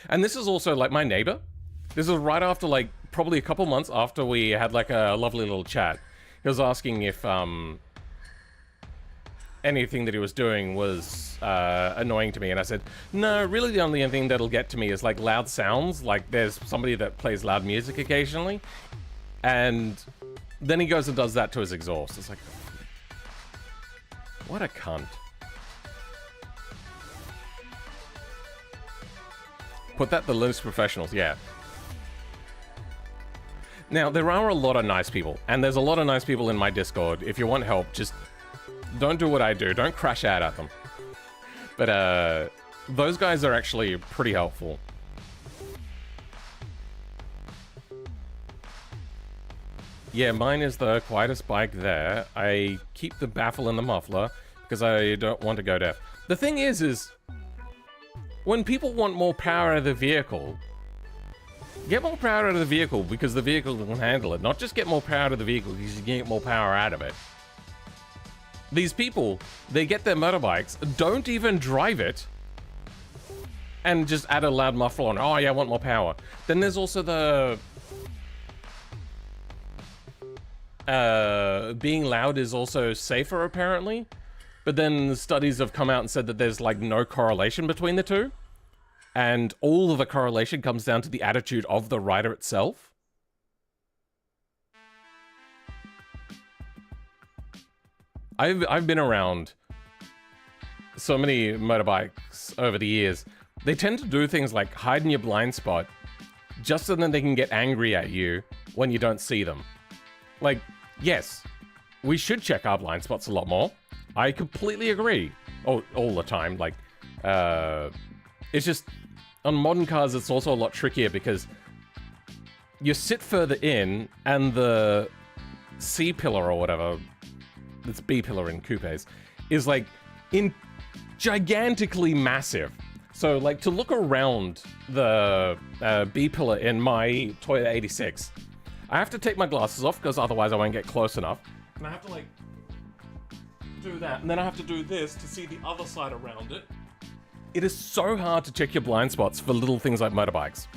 And this is also, like, my neighbor. This is right after, like, probably a couple months after we had, like, a lovely little chat. He was asking if, anything that he was doing was, annoying to me. And I said, no, really the only thing that'll get to me is, like, loud sounds. Like, there's somebody that plays loud music occasionally. And then he goes and does that to his exhaust. It's like, what a cunt. Put that the Linux professionals, yeah. Now, there are a lot of nice people, and there's a lot of nice people in my Discord. If you want help, just don't do what I do. Don't crash out at them. But, those guys are actually pretty helpful. Yeah, mine is the quietest bike there. I keep the baffle in the muffler because I don't want to go deaf. The thing is when people want more power out of the vehicle, get more power out of the vehicle because the vehicle can handle it. Not just get more power out of the vehicle because you can get more power out of it. These people, they get their motorbikes, don't even drive it, and just add a loud muffler on. Oh yeah, I want more power. Then there's also the... being loud is also safer, apparently. But then studies have come out and said that there's, like, no correlation between the two. And all of the correlation comes down to the attitude of the rider itself. I've been around so many motorbikes over the years. They tend to do things like hide in your blind spot just so that they can get angry at you when you don't see them. Like, yes, we should check our blind spots a lot more. I completely agree. All the time. Like, it's just, on modern cars, it's also a lot trickier because you sit further in and the C-pillar or whatever, it's B-pillar in coupes, is like gigantically massive. So, like, to look around the B-pillar in my Toyota 86, I have to take my glasses off because otherwise I won't get close enough. And I have to, like, do that, and then I have to do this to see the other side around it. It is so hard to check your blind spots for little things like motorbikes.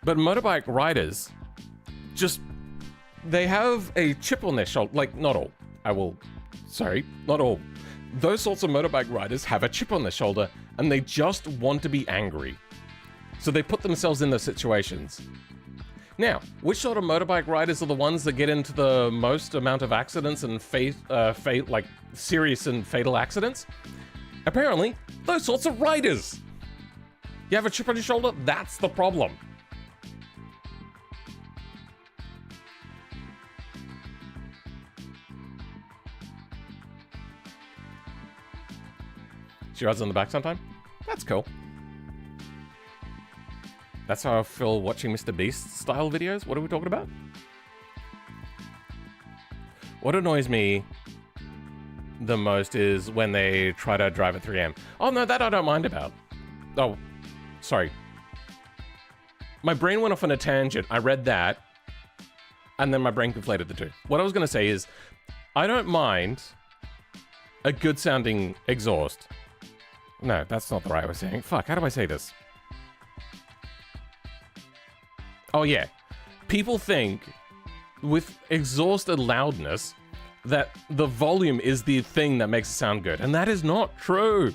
But motorbike riders, just, they have a chip on their shoulder. Like, not all. Not all. Those sorts of motorbike riders have a chip on their shoulder, and they just want to be angry. So they put themselves in those situations. Now, which sort of motorbike riders are the ones that get into the most amount of accidents and like serious and fatal accidents? Apparently, those sorts of riders. You have a chip on your shoulder? That's the problem. She rides on the back sometime? That's cool. That's how I feel watching Mr. Beast style videos. What are we talking about? What annoys me the most is when they try to drive at 3 a.m. Oh no, that I don't mind about. Oh, sorry. My brain went off on a tangent. I read that, and then my brain conflated the two. What I was gonna say is, I don't mind a good sounding exhaust. No, that's not the right way of saying. Fuck, how do I say this? Oh yeah, people think with exhaust and loudness that the volume is the thing that makes it sound good, and that is not true.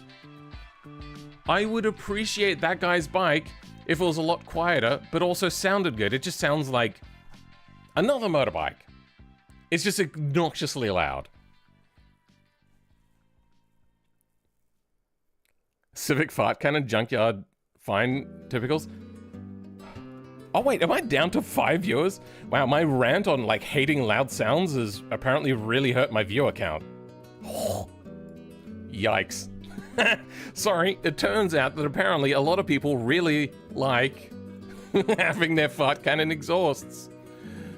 I would appreciate that guy's bike if it was a lot quieter, but also sounded good. It just sounds like another motorbike. It's just obnoxiously loud. Civic fart cannon, junkyard fine typicals. Oh wait, am I down to 5 viewers? Wow, my rant on like hating loud sounds has apparently really hurt my viewer count. Yikes. Sorry, it turns out that apparently a lot of people really like having their fart cannon exhausts.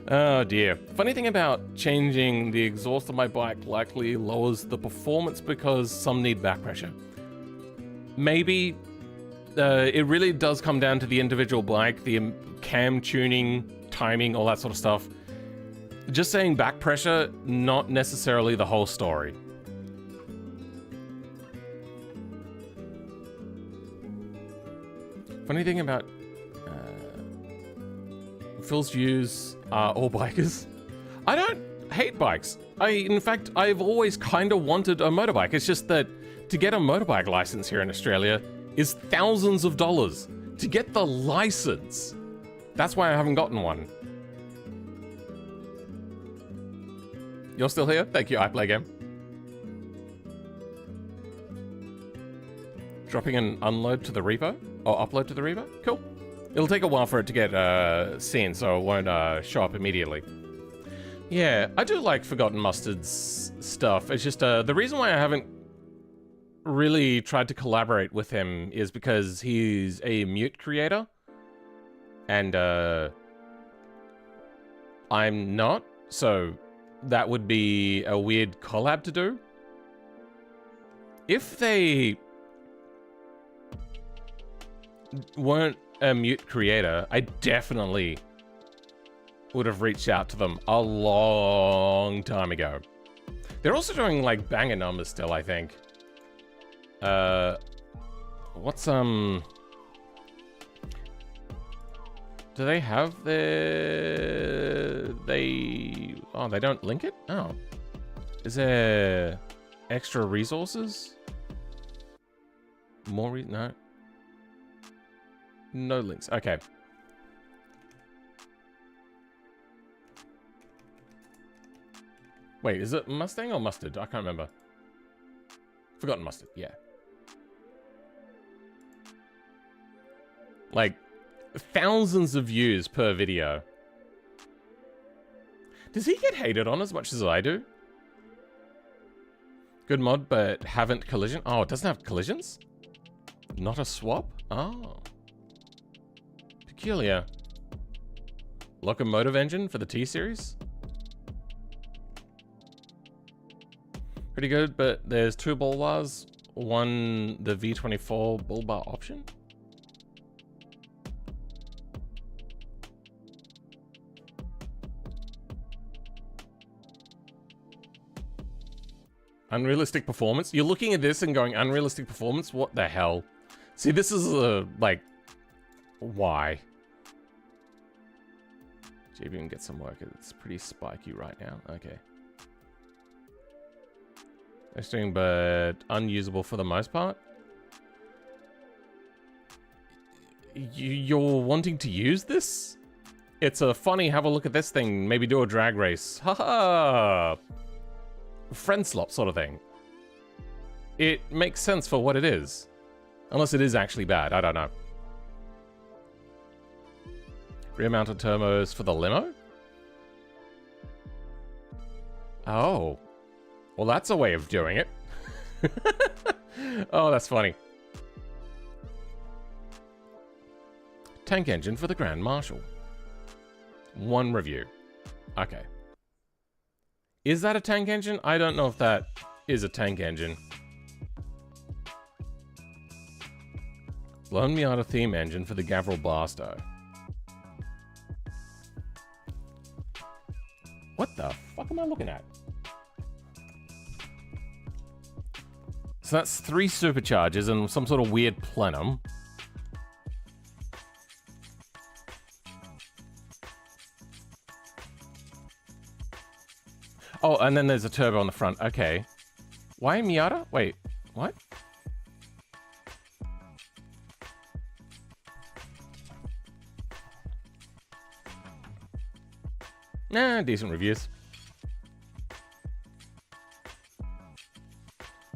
Oh dear. Funny thing about changing the exhaust of my bike likely lowers the performance because some need back pressure. Maybe it really does come down to the individual bike, the cam tuning, timing, all that sort of stuff. Just saying back pressure, not necessarily the whole story. Funny thing about Phil's views are all bikers. I don't hate bikes. In fact, I've always kind of wanted a motorbike. It's just that to get a motorbike license here in Australia is thousands of dollars. To get the license. That's why I haven't gotten one. You're still here? Thank you, iPlayGame. Dropping an unload to the repo? Or upload to the repo? Cool. It'll take a while for it to get seen, so it won't show up immediately. Yeah, I do like Forgotten Mustard's stuff. It's just the reason why I haven't really tried to collaborate with him is because he's a mute creator. And I'm not, so that would be a weird collab to do. If they weren't a mute creator, I definitely would have reached out to them a long time ago. They're also doing like banger numbers still, I think. What's do they have their... Oh, they don't link it? Oh. Is there extra resources? More no. No links. Okay. Wait, is it Mustang or Mustard? I can't remember. Forgotten Mustard, yeah. Like, thousands of views per video. Does he get hated on as much as I do? Good mod, but haven't collision. Oh, it doesn't have collisions? Not a swap? Oh. Peculiar. Locomotive engine for the T-Series? Pretty good, but there's 2 bull bars. One, the V24 bull bar option. Unrealistic performance? You're looking at this and going, unrealistic performance? What the hell? See, this is like, why? JB can get some work. It's pretty spiky right now. Okay. Interesting, but unusable for the most part. You're wanting to use this? It's a funny, have a look at this thing, maybe do a drag race. Haha! Friend slot sort of thing. It makes sense for what it is. Unless it is actually bad, I don't know. Rear mounted turbos for the limo? Oh. Well, that's a way of doing it. Oh, that's funny. Tank engine for the Grand Marshal. 1 review. Okay. Is that a tank engine? I don't know if that is a tank engine. Blown Miata theme engine for the Gawler Blasto. What the fuck am I looking at? So that's 3 superchargers and some sort of weird plenum. Oh, and then there's a turbo on the front. Okay. Why Miata? Wait, what? Nah, decent reviews.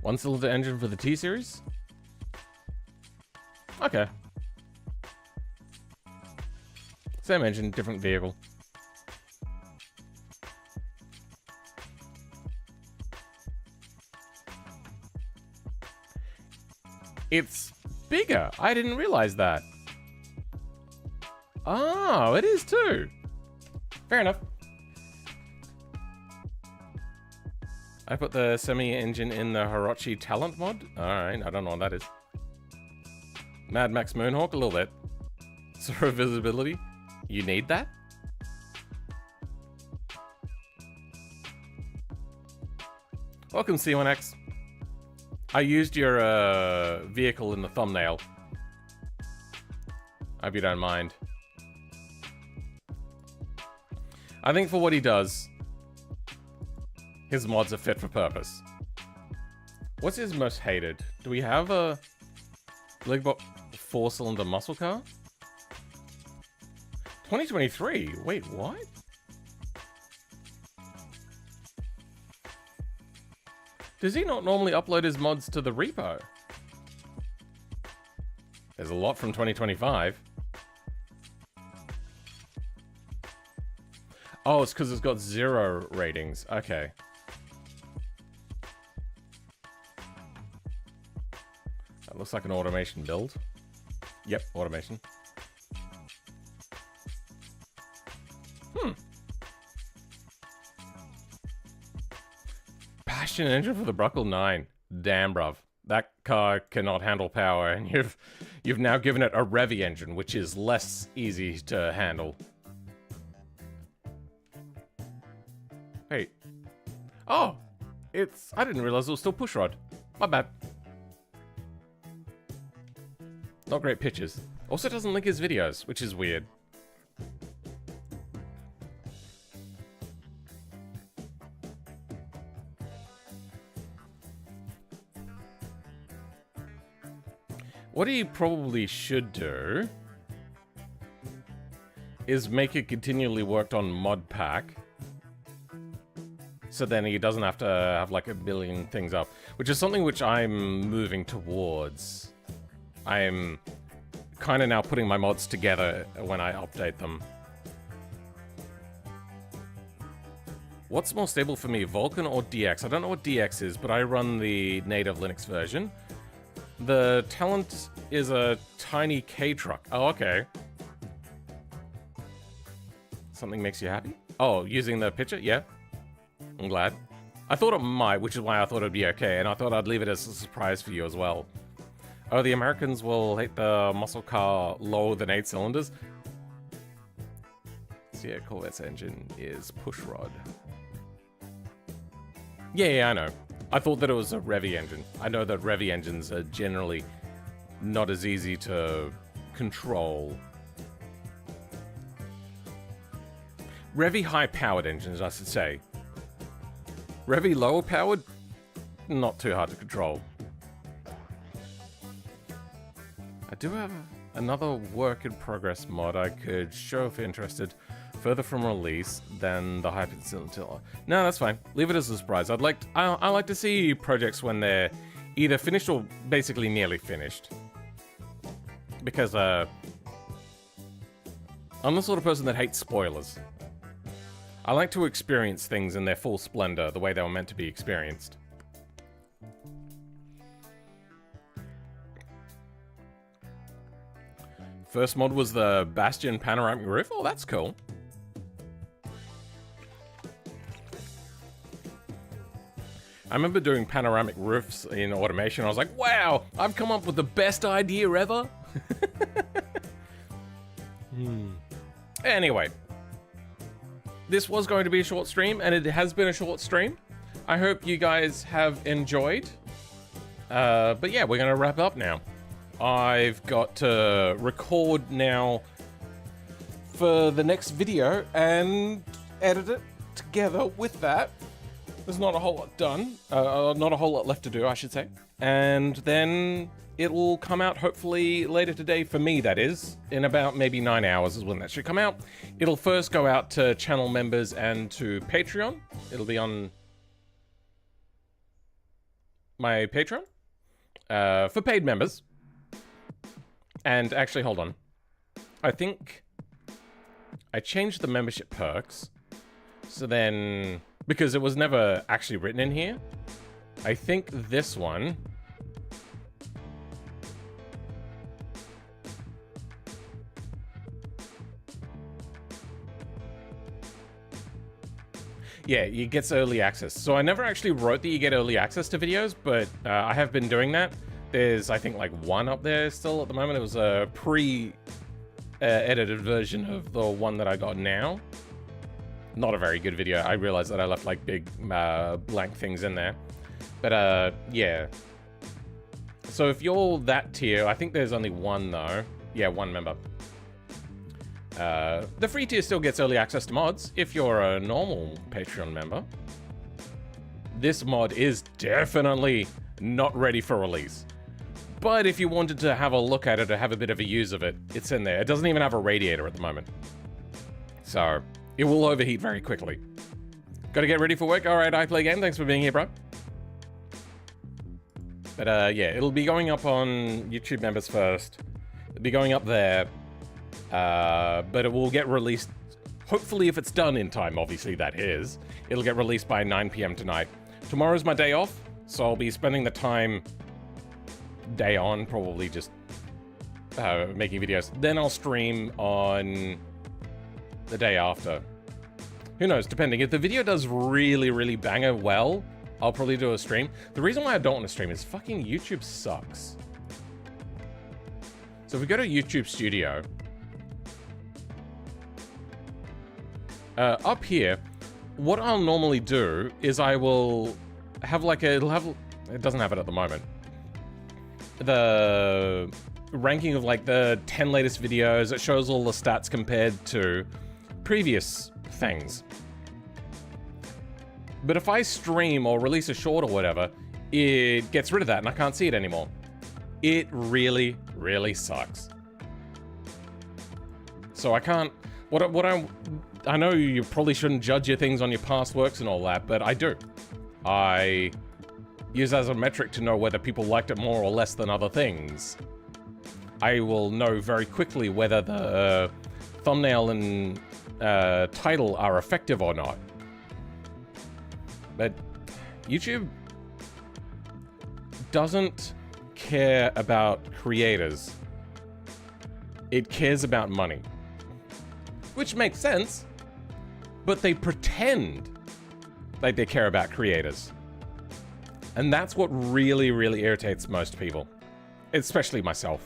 1-cylinder engine for the T-Series? Same engine, different vehicle. It's bigger. I didn't realize that. Oh, it is too. Fair enough. I put the semi-engine in the Hirochi Talent mod. Alright, I don't know what that is. Mad Max Moonhawk, a little bit. Zero visibility. You need that? Welcome, C1X. I used your vehicle in the thumbnail. I hope you don't mind. I think for what he does, his mods are fit for purpose. What's his most hated? Do we have a Legbot 4-cylinder muscle car? 2023? Wait, what? Does he not normally upload his mods to the repo? There's a lot from 2025. Oh, it's because it's got 0 ratings. Okay. That looks like an automation build. Yep, automation. Passion engine for the Bruckle 9. Damn, bruv. That car cannot handle power, and you've now given it a Revy engine, which is less easy to handle. Wait. Oh! I didn't realize it was still pushrod. My bad. Not great pictures. Also doesn't link his videos, which is weird. What he probably should do is make it continually worked on mod pack. So then he doesn't have to have like a billion things up, which is something which I'm moving towards. I'm kind of now putting my mods together when I update them. What's more stable for me, Vulkan or DX? I don't know what DX is, but I run the native Linux version. The Talent is a tiny K truck. Oh, okay. Something makes you happy? Oh, using the picture? Yeah. I'm glad. I thought it might, which is why I thought it'd be okay, and I thought I'd leave it as a surprise for you as well. Oh, the Americans will hate the muscle car lower than 8 cylinders. So yeah, Corvette's engine is pushrod. Yeah, I know. I thought that it was a Revy engine. I know that Revy engines are generally not as easy to control. Revy high-powered engines, I should say. Revy lower-powered, not too hard to control. I do have another work-in-progress mod I could show if you're interested. Further from release than the Hyperintentella. No, that's fine. Leave it as a surprise. I like to see projects when they're either finished or basically nearly finished. Because I'm the sort of person that hates spoilers. I like to experience things in their full splendor, the way they were meant to be experienced. First mod was the Bastion panoramic roof. Oh, that's cool. I remember doing panoramic roofs in automation. I was like, wow, I've come up with the best idea ever. Anyway, this was going to be a short stream, and it has been a short stream. I hope you guys have enjoyed. But yeah, we're going to wrap up now. I've got to record now for the next video and edit it together with that. There's not a whole lot done. Not a whole lot left to do, I should say. And then it will come out hopefully later today, for me that is. In about maybe 9 hours is when that should come out. It'll first go out to channel members and to Patreon. It'll be on my Patreon. For paid members. And actually, hold on. I think I changed the membership perks. So then, because it was never actually written in here, I think this one... Yeah, it gets early access. So I never actually wrote that you get early access to videos, but I have been doing that. There's, I think, like one up there still at the moment. It was a pre-edited version of the one that I got now. Not a very good video. I realized that I left like big blank things in there. But yeah. So if you're that tier, I think there's only one though. Yeah, one member. The free tier still gets early access to mods if you're a normal Patreon member. This mod is definitely not ready for release. But if you wanted to have a look at it or have a bit of a use of it, it's in there. It doesn't even have a radiator at the moment. So, it will overheat very quickly. Gotta get ready for work? Alright, I play game. Thanks for being here, bro. But yeah, it'll be going up on YouTube members first. It'll be going up there. But it will get released, hopefully if it's done in time, obviously that is. It'll get released by 9 PM tonight. Tomorrow's my day off, so I'll be spending the time day on, probably just making videos. Then I'll stream on the day after. Who knows, depending. If the video does really, really banger well, I'll probably do a stream. The reason why I don't want to stream is fucking YouTube sucks. So if we go to YouTube Studio, up here, what I'll normally do is I will have like a, it doesn't have it at the moment, the ranking of like the 10 latest videos. It shows all the stats compared to previous things. But if I stream or release a short or whatever, it gets rid of that and I can't see it anymore. It really, really sucks. So I can't, I know you probably shouldn't judge your things on your past works and all that, but I do. I use as a metric to know whether people liked it more or less than other things. I will know very quickly whether the thumbnail and title are effective or not. But YouTube doesn't care about creators. It cares about money. Which makes sense, but they pretend like they care about creators. And that's what really, really irritates most people, especially myself.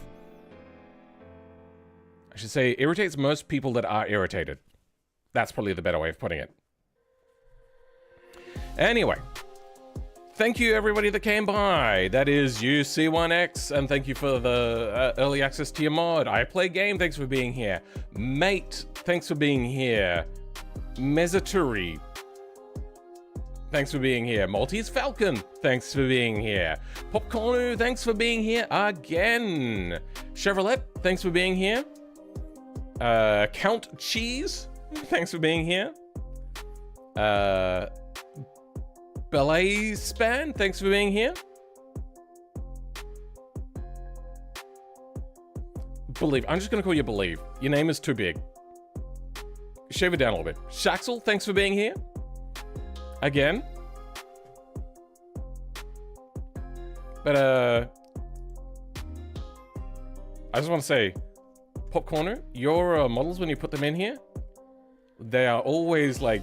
I should say irritates most people that are irritated. That's probably the better way of putting it. Anyway, thank you everybody that came by. That is UC1X, and thank you for the early access to your mod. I Play Game, thanks for being here. Mate, thanks for being here. Mezaturi, thanks for being here. Maltese Falcon, thanks for being here. Popcornu, thanks for being here again. Chevrolet, thanks for being here. Count Cheese, thanks for being here. Ballet Span, thanks for being here. Believe, I'm just gonna call you Believe. Your name is too big. Shave it down a little bit. Shaxel, thanks for being here. Again. But I just want to say, Popcorner, your models, when you put them in here, they are always like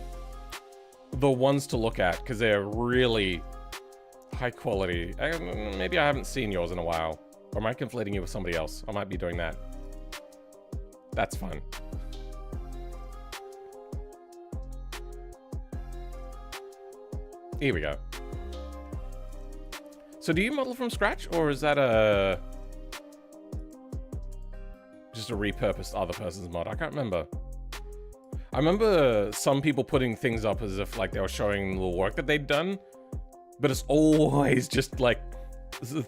the ones to look at because they're really high quality. Maybe I haven't seen yours in a while. Or am I conflating you with somebody else? I might be doing that. That's fun. Here we go. So do you model from scratch, or is that just a repurposed other person's mod? I can't remember. I remember some people putting things up as if like they were showing the work that they'd done, but it's always just like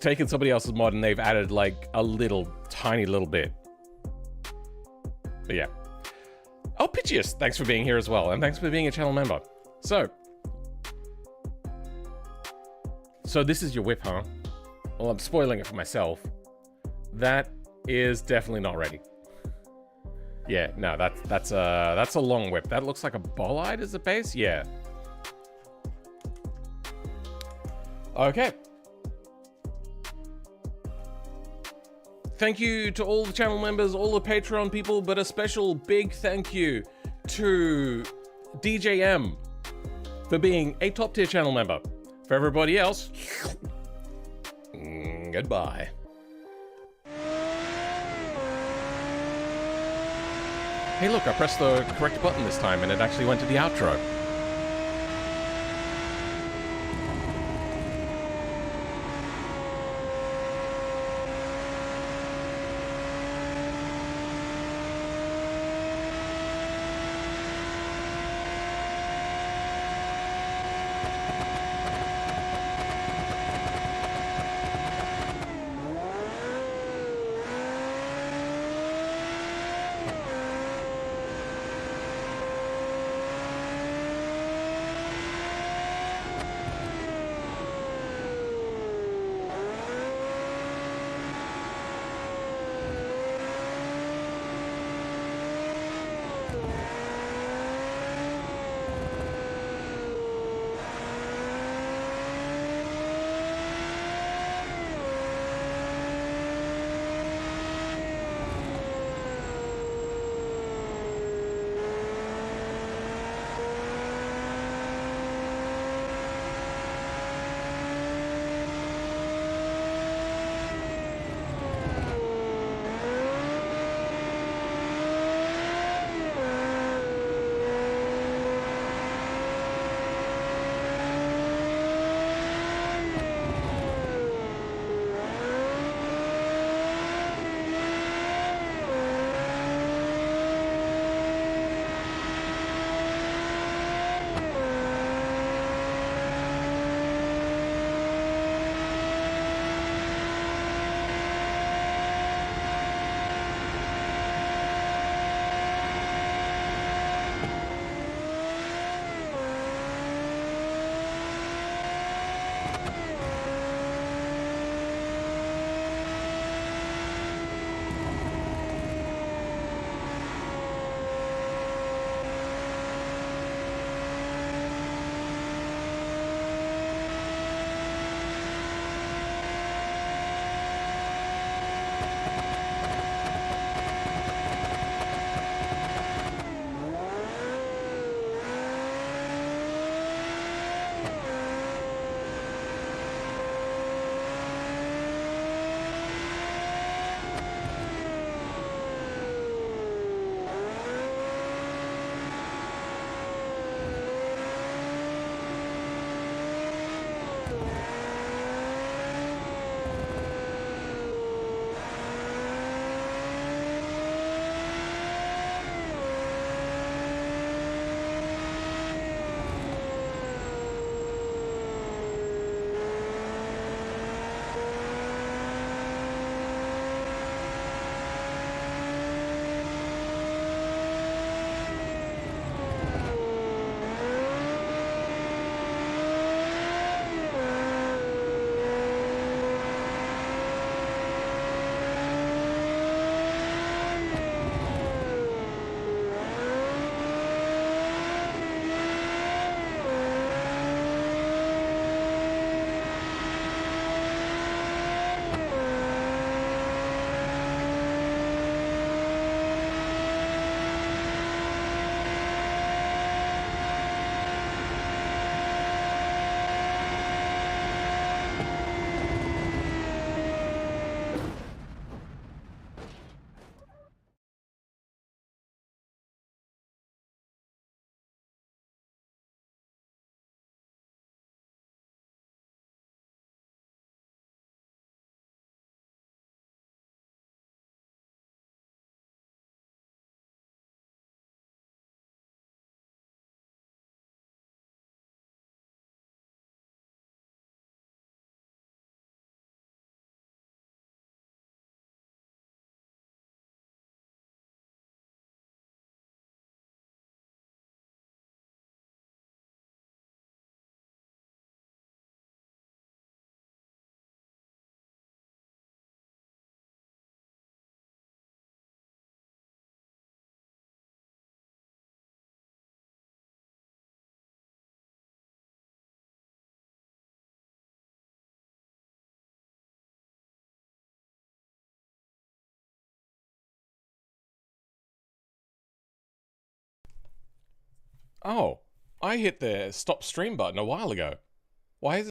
taken somebody else's mod and they've added like a little, tiny little bit. But yeah. Oh, Piteous, thanks for being here as well, and thanks for being a channel member. So this is your whip, huh? Well, I'm spoiling it for myself. That is definitely not ready. Yeah, no, that's a long whip. That looks like a bolide as a base. Yeah. Okay. Thank you to all the channel members, all the Patreon people, but a special big thank you to DJM for being a top tier channel member. For everybody else, goodbye. Hey look, I pressed the correct button this time and it actually went to the outro. Oh, I hit the stop stream button a while ago. Why is it